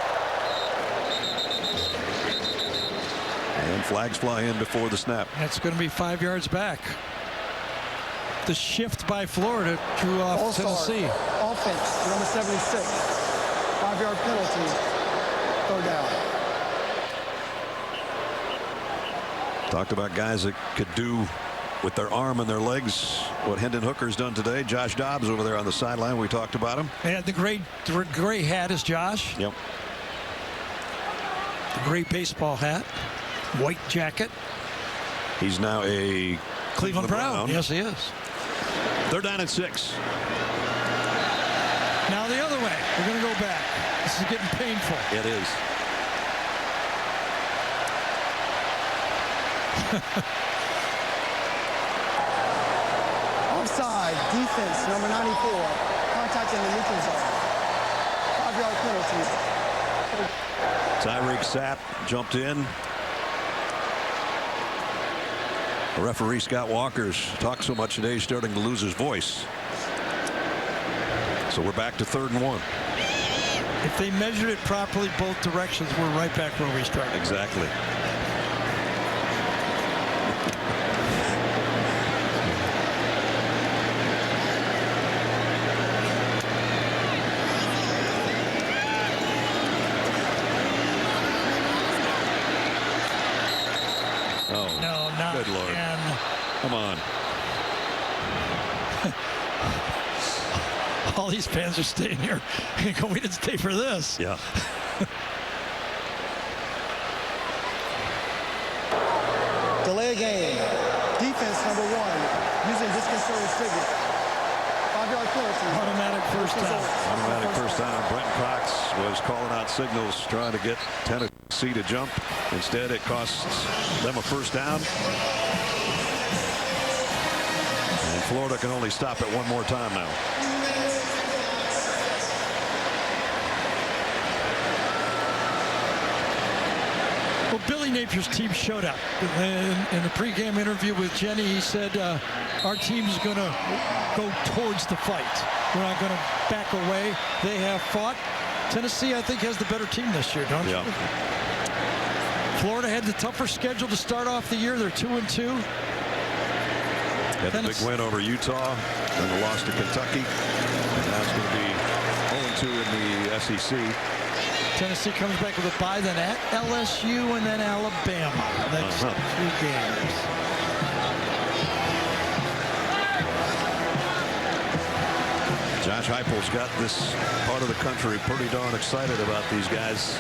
And flags fly in before the snap. That's going to be 5 yards back. The shift by Florida drew off Tennessee. Offense, number 76. 5-yard penalty. 3rd down. Talked about guys that could do with their arm and their legs what Hendon Hooker's done today. Josh Dobbs over there on the sideline. We talked about him. And the gray hat is Josh. Yep. The gray baseball hat. White jacket. He's now a Cleveland Brown. Yes, he is. 3rd down and 6. Now the other way. We're going to go back. This is getting painful. It is. Offside, defense, number 94. Contact in the neutral zone. 5-yard penalty. Tyreek Sapp jumped in. The referee Scott Walker's talked so much today he's starting to lose his voice. So we're back to 3rd and 1. If they measured it properly both directions, we're right back where we started. Exactly. Oh, no, not good Lord. again. Come on. All these fans are staying here. We didn't stay for this. Yeah. Delay a game. Defense, number 1. Using disconcerting signal. 5-yard penalty. Automatic first down. Automatic first down. Brenton Cox was calling out signals trying to get Tennessee to jump. Instead, it costs them a first down. And Florida can only stop it one more time now. Well, Billy Napier's team showed up. In the pregame interview with Jenny, he said, our team's going to go towards the fight. We're not going to back away. They have fought. Tennessee, I think, has the better team this year, don't you? Florida had the tougher schedule to start off the year. They're 2-2. Had the big win over Utah, then the loss to Kentucky. And now it's going to be 0-2 in the SEC. Tennessee comes back with a bye, then at LSU and then Alabama. Next 2 games. Josh Heupel's got this part of the country pretty darn excited about these guys,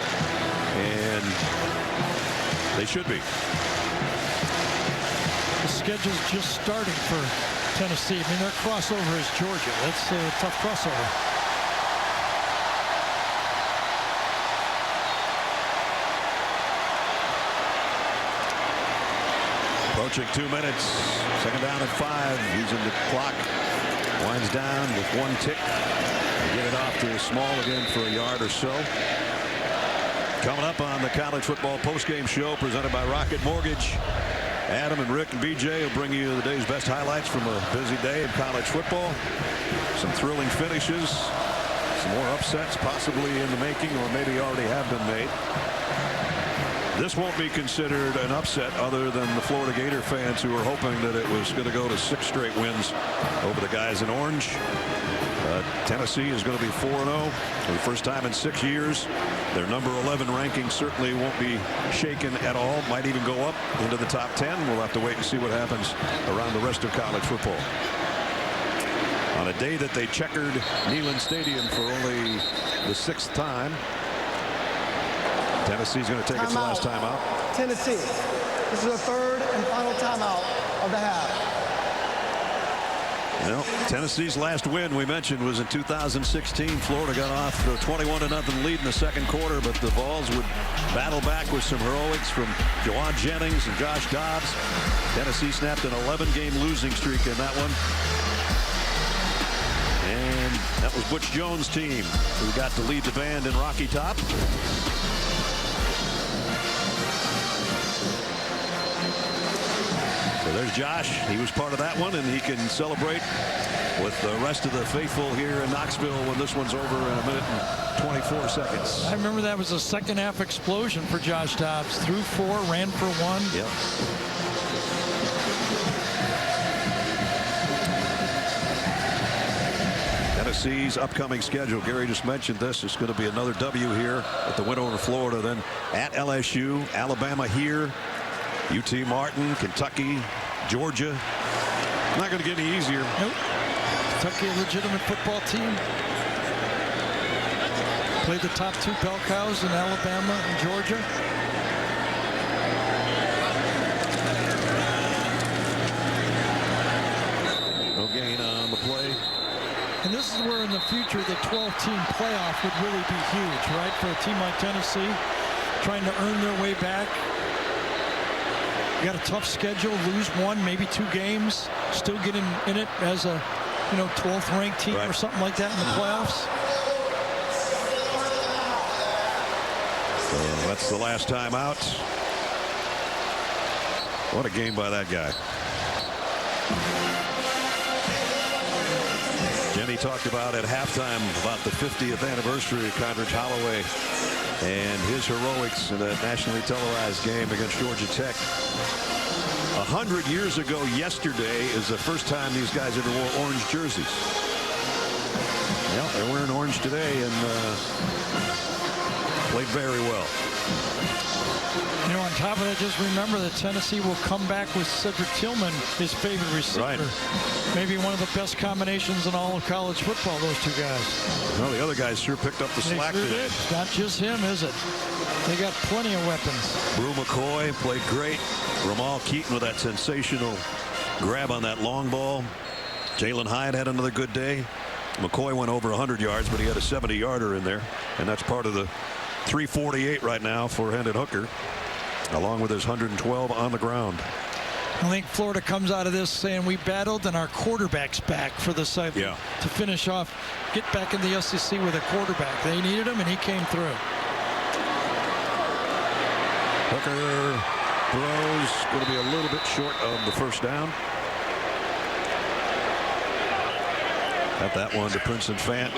and they should be. The schedule's just starting for Tennessee. I mean, their crossover is Georgia. That's a tough crossover. Approaching 2 minutes. 2nd down and 5. Using the clock. Winds down with 1 tick. Get it off to Small again for a yard or so. Coming up on the college football postgame show presented by Rocket Mortgage. Adam and Rick and BJ will bring you the day's best highlights from a busy day in college football. Some thrilling finishes. Some more upsets possibly in the making, or maybe already have been made. This won't be considered an upset other than the Florida Gator fans who are hoping that it was going to go to 6 straight wins over the guys in orange. Tennessee is going to be 4-0 for the first time in 6 years. Their number 11 ranking certainly won't be shaken at all. Might even go up into the top 10. We'll have to wait and see what happens around the rest of college football. On a day that they checkered Neyland Stadium for only the 6th time, Tennessee's going to take its last timeout. Tennessee. This is the 3rd and final timeout of the half. Well, Tennessee's last win we mentioned was in 2016. Florida got off to a 21-0 lead in the 2nd quarter, but the Vols would battle back with some heroics from Jawan Jennings and Josh Dobbs. Tennessee snapped an 11-game losing streak in that one. And that was Butch Jones' team who got to lead the band in Rocky Top. So there's Josh. He was part of that one, and he can celebrate with the rest of the faithful here in Knoxville when this one's over in 1 minute and 24 seconds. I remember that was a second half explosion for Josh Dobbs. Threw 4, ran for 1. Yep. Tennessee's upcoming schedule. Gary just mentioned this. It's going to be another W here at the win over Florida. Then at LSU, Alabama here, UT Martin, Kentucky, Georgia. Not going to get any easier. Nope. Kentucky, a legitimate football team. Played the top 2 bell cows in Alabama and Georgia. No gain on the play. And this is where in the future the 12-team playoff would really be huge, right? For a team like Tennessee, trying to earn their way back. You got a tough schedule, lose 1, maybe 2 games, still get in it as a 12th ranked team or something like that in the playoffs. So that's the last time out. What a game by that guy. Jenny talked about at halftime about the 50th anniversary of Condredge Holloway and his heroics in that nationally televised game against Georgia Tech. 100 years ago yesterday is the first time these guys ever wore orange jerseys. Well, they're wearing orange today and played very well. On top of that, just remember that Tennessee will come back with Cedric Tillman, his favorite receiver. Right. Maybe one of the best combinations in all of college football, those 2 guys. Well, the other guys sure picked up the slack today. It's not just him, is it? They got plenty of weapons. Brew McCoy played great. Ramal Keaton with that sensational grab on that long ball. Jalen Hyatt had another good day. McCoy went over 100 yards, but he had a 70-yarder in there, and that's part of the 348 right now for Hendon Hooker, along with his 112 on the ground. I think Florida comes out of this saying we battled and our quarterback's back for the side to finish off, get back in the SEC with a quarterback. They needed him, and he came through. Hooker throws, going to be a little bit short of the first down. Got that one to Princeton Fant.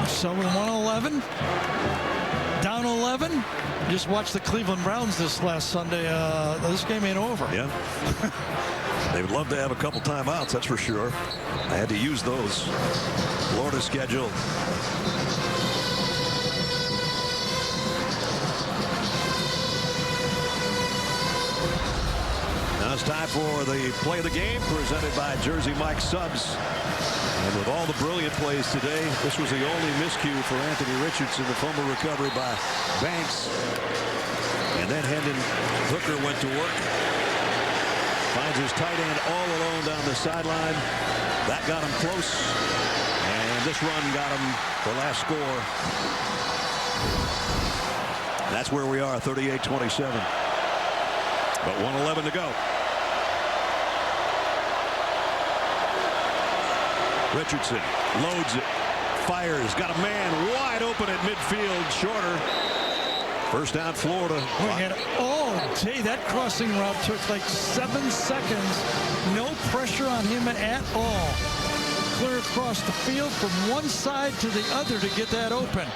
So with 111, down 11. Just watched the Cleveland Browns this last Sunday. This game ain't over. Yeah. They would love to have a couple timeouts, that's for sure. I had to use those. Florida schedule. Now it's time for the play of the game presented by Jersey Mike Subs. And with all the brilliant plays today, this was the only miscue for Anthony Richardson. The fumble recovery by Banks. And then Hendon Hooker went to work. Finds his tight end all alone down the sideline. That got him close. And this run got him the last score. That's where we are, 38-27. But 1:11 to go. Richardson loads it, fires, got a man wide open at midfield, shorter. First down, Florida. Oh, gee, that crossing route took like 7 seconds. No pressure on him at all. clear across the field from one side to the other to get that open.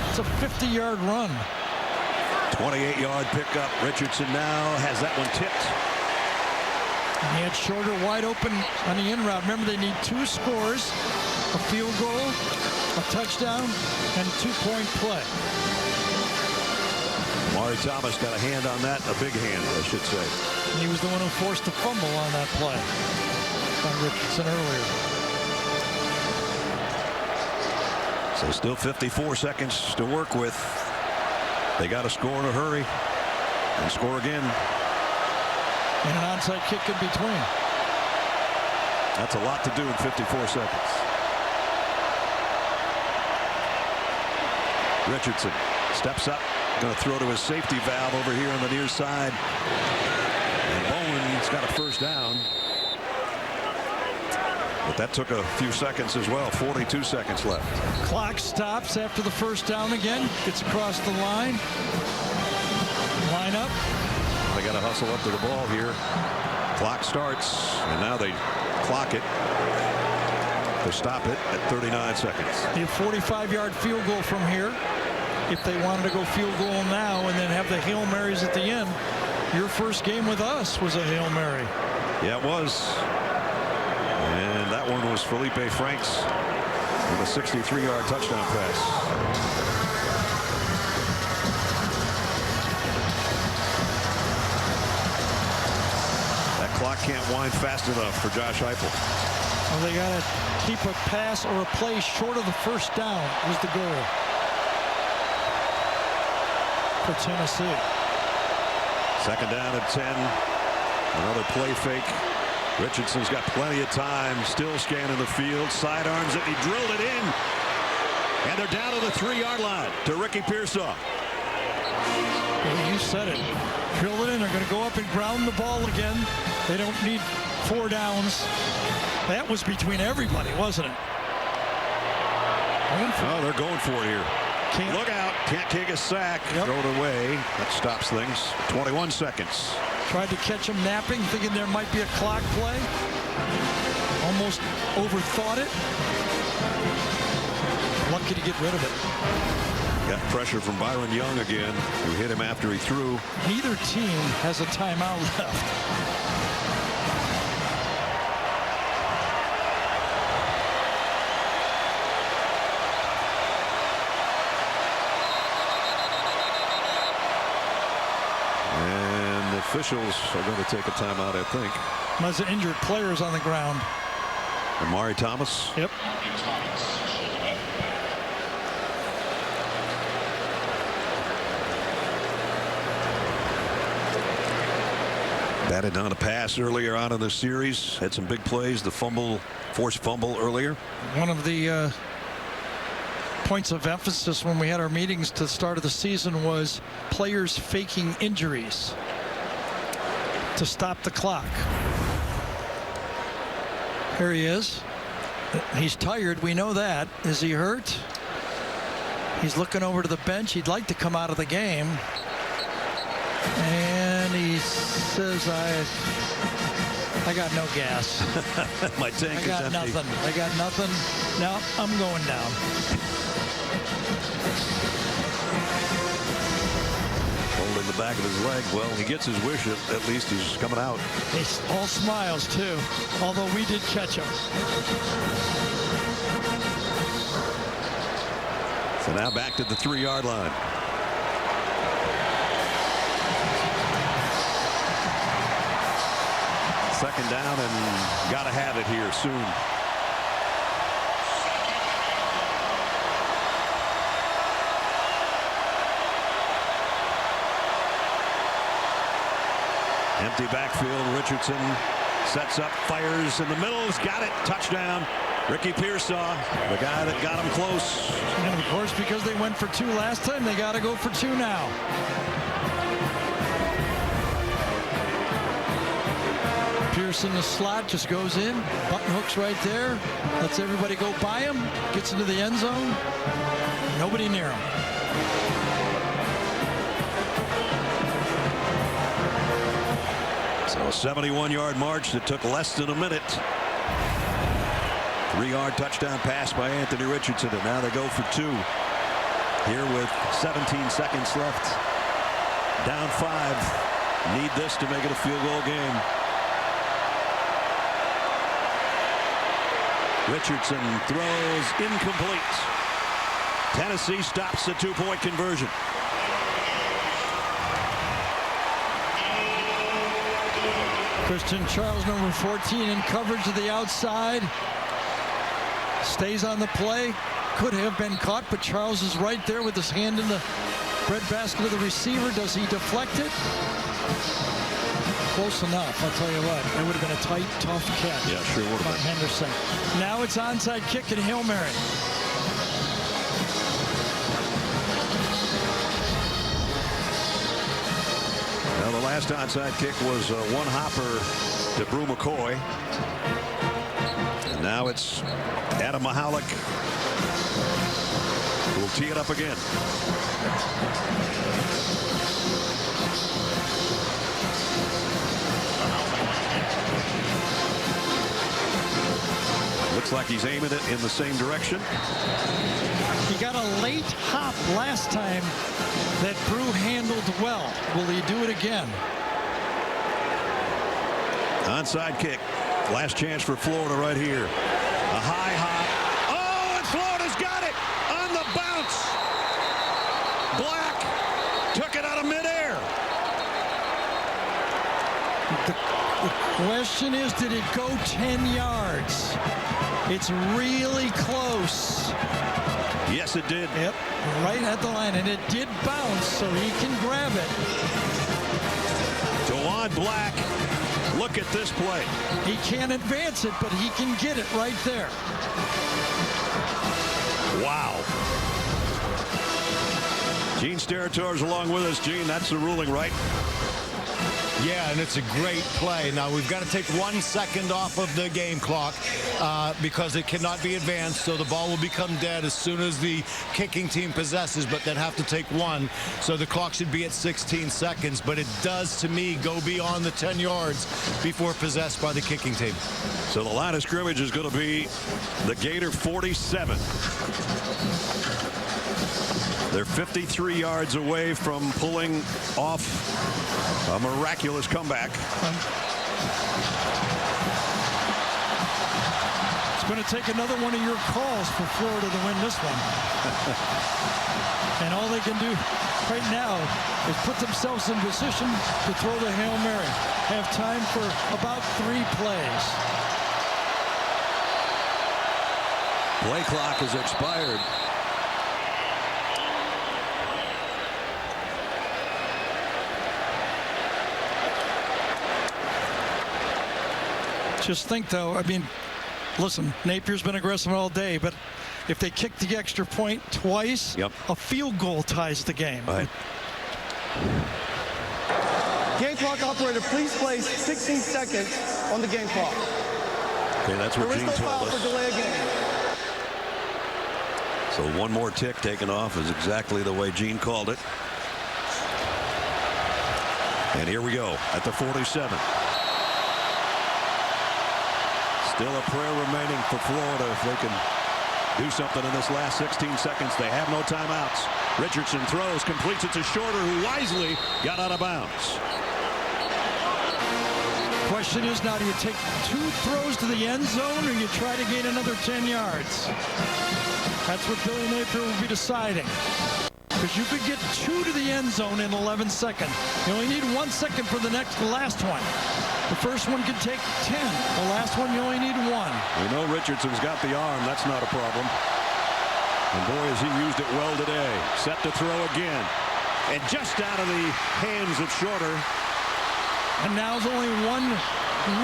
It's a 50-yard run. 28-yard pickup. Richardson now has that one tipped. And he had Shorter wide open on the in route. Remember, they need 2 scores, a field goal, a touchdown, and a 2-point play. Maury Thomas got a hand on that, a big hand, I should say. And he was the one who forced the fumble on that play by Richardson earlier. So still 54 seconds to work with. They got to score in a hurry and score again. And an onside kick in between. That's a lot to do in 54 seconds. Richardson steps up, going to throw to his safety valve over here on the near side. And Bowen's got a first down. But that took a few seconds as well. 42 seconds left. Clock stops after the first down again. Gets across the line. Line up. They got to hustle up to the ball here. Clock starts, and now they clock it. They stop it at 39 seconds. A 45-yard field goal from here. If they wanted to go field goal now and then have the Hail Marys at the end, your first game with us was a Hail Mary. Yeah, it was. And that one was Felipe Franks with a 63-yard touchdown pass. That clock can't wind fast enough for Josh Heupel. Well, they got to keep a pass or a play short of the first down was the goal for Tennessee. Second down at 10. Another play fake. Richardson's got plenty of time. Still scanning the field. Sidearms it. He drilled it in. And they're down to the 3-yard line to Ricky Pearsall. Well, you said it. Drill it in. They're going to go up and ground the ball again. They don't need 4 downs. That was between everybody, wasn't it? Oh, they're going for it here. Look out. Can't take a sack. Yep. Throw it away. That stops things. 21 seconds. Tried to catch him napping, thinking there might be a clock play. Almost overthought it. Lucky to get rid of it. Got pressure from Byron Young again, who hit him after he threw. Neither team has a timeout left. Officials are going to take a timeout, I think. There's injured players on the ground. Amari Thomas. Yep. Batted down a pass earlier on in the series. Had some big plays. The fumble, forced fumble earlier. One of the points of emphasis when we had our meetings to the start of the season was players faking injuries to stop the clock. Here he is. He's tired. We know that. Is he hurt? He's looking over to the bench. He'd like to come out of the game. And he says, I got no gas. My tank is empty. Nothing. I got nothing. Now I'm going down. In the back of his leg. Well, he gets his wish. At least he's coming out. He's all smiles too, although we did catch him. So now back to the 3-yard line. Second down, and got to have it here soon. Empty backfield. Richardson sets up, fires in the middle. He's got it. Touchdown. Ricky Pearsall, the guy that got him close. And of course, because they went for 2 last time, they got to go for 2 now. Pearson, the slot, just goes in. Button hooks right there. Lets everybody go by him. Gets into the end zone. Nobody near him. So a 71-yard march that took less than a minute. 3-yard touchdown pass by Anthony Richardson, and now they go for 2 here with 17 seconds left. Down 5. Need this to make it a field goal game. Richardson throws incomplete. Tennessee stops the 2-point conversion. Christian Charles, number 14, in coverage to the outside. Stays on the play. Could have been caught, but Charles is right there with his hand in the breadbasket of the receiver. Does he deflect it? Close enough, I'll tell you what. It would have been a tight, tough catch. Yeah, sure would have by been. Henderson. Now it's onside kick and Hail Mary. Now the last onside kick was one hopper to Brew McCoy. And now it's Adam Mahalik who will tee it up again. Looks like he's aiming it in the same direction. He got a late hop last time that Brew handled well. Will he do it again? Onside kick. Last chance for Florida right here. A high hop. Oh, and Florida's got it on the bounce. Black took it out of midair. The question is, did it go 10 yards? It's really close. Yes, it did. Yep, right at the line, and it did bounce, so he can grab it. DeJuan Black, look at this play. He can't advance it, but he can get it right there. Wow. Gene Steratore is along with us. Gene, that's the ruling, right? Yeah, and it's a great play. Now, we've got to take 1 second off of the game clock because it cannot be advanced, so the ball will become dead as soon as the kicking team possesses, but then have to take 1. So the clock should be at 16 seconds, but it does, to me, go beyond the 10 yards before possessed by the kicking team. So the line of scrimmage is going to be the Gator 47. They're 53 yards away from pulling off a miraculous comeback. It's going to take another one of your calls for Florida to win this one. And all they can do right now is put themselves in position to throw the Hail Mary. Have time for about 3 plays. Play clock is expired. Just think, though, I mean, listen, Napier's been aggressive all day, but if they kick the extra point twice, a field goal ties the game. Right. Game clock operator, please place 16 seconds on the game clock. Okay, that's what Gene There is no told foul us. for delay of game. So one more tick taken off is exactly the way Gene called it. And here we go at the 47. Still a prayer remaining for Florida if they can do something in this last 16 seconds. They have no timeouts. Richardson throws, completes it to Shorter, who wisely got out of bounds. Question is now, do you take 2 throws to the end zone or you try to gain another 10 yards? That's what Billy Napier will be deciding. Because you could get 2 to the end zone in 11 seconds. You only need 1 second for the last one. The first one could take 10. The last one, you only need 1. We know Richardson's got the arm. That's not a problem. And boy, has he used it well today. Set to throw again. And just out of the hands of Shorter. And now there's only one,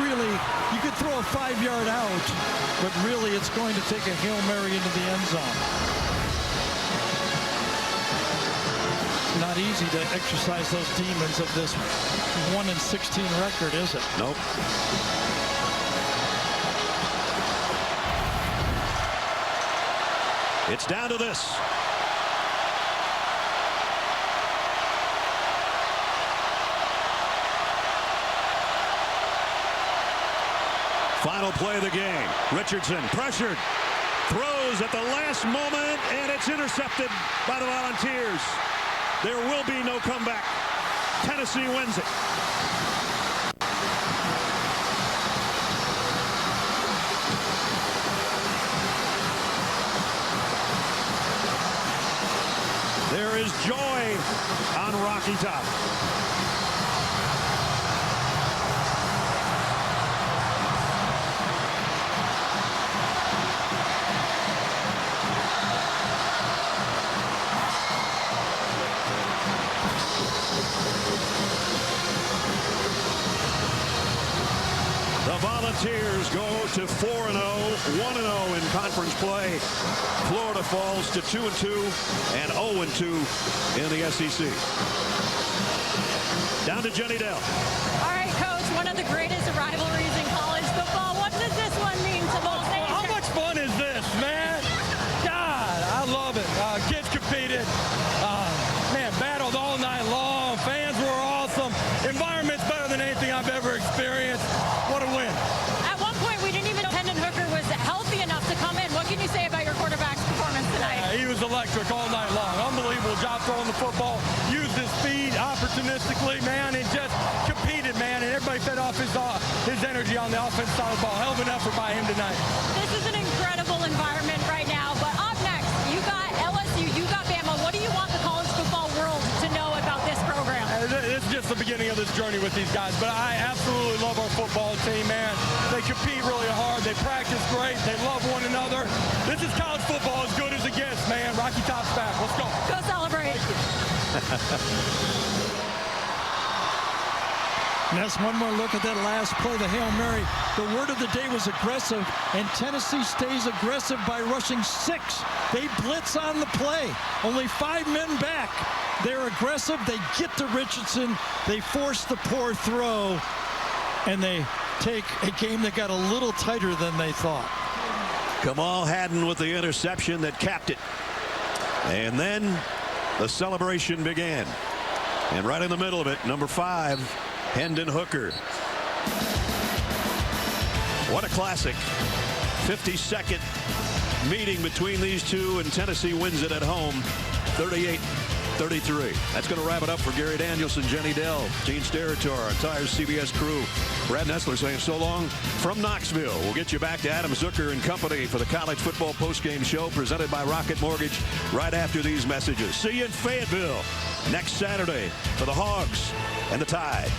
really, you could throw a 5-yard out, but really it's going to take a Hail Mary into the end zone. Not easy to exercise those demons of this 1-16 record, is it? Nope. It's down to this. Final play of the game. Richardson pressured. Throws at the last moment, and it's intercepted by the Volunteers. There will be no comeback. Tennessee wins it. There is joy on Rocky Top. The Volunteers go to 4-0, 1-0 in conference play. Florida falls to 2-2 and 0-2 in the SEC. Down to Jenny Dell. All right, Coach, one of the greatest rivalries in college football. What does this one mean to Ball State? How much fun is this, man? God, I love it. Kids competed. Man, battled all night long. Fans were awesome. Environment's better than anything I've ever experienced. What a win. At one point, we didn't even know Hendon Hooker was healthy enough to come in. What can you say about your quarterback's performance tonight? He was electric all night long. Unbelievable job throwing the football. Used his speed opportunistically, man, and just competed, man. And everybody fed off his energy on the offensive side of the ball. Hell of an effort by him tonight. This is an incredible environment right now. But up next, you got LSU, you got Bama. What do you want the college football world to know about this program? It's just the beginning of this journey with these guys. But I absolutely love our football team, man. They compete really hard. They practice great. They love one another. This is college football as good as it gets, man. Rocky Top's back. Let's go. Go celebrate. And that's one more look at that last play, the Hail Mary. The word of the day was aggressive, and Tennessee stays aggressive by rushing 6. They blitz on the play. Only 5 men back. They're aggressive. They get to Richardson. They force the poor throw, and they take a game that got a little tighter than they thought. Kamal Haddon with the interception that capped it. And then the celebration began. And right in the middle of it, number 5, Hendon Hooker. What a classic. 52nd meeting between these two, and Tennessee wins it at home 38-33. That's going to wrap it up for Gary Danielson, Jenny Dell, Gene Steratore, our entire CBS crew. Brad Nessler saying so long from Knoxville. We'll get you back to Adam Zucker and company for the college football postgame show presented by Rocket Mortgage right after these messages. See you in Fayetteville next Saturday for the Hogs and the Tide.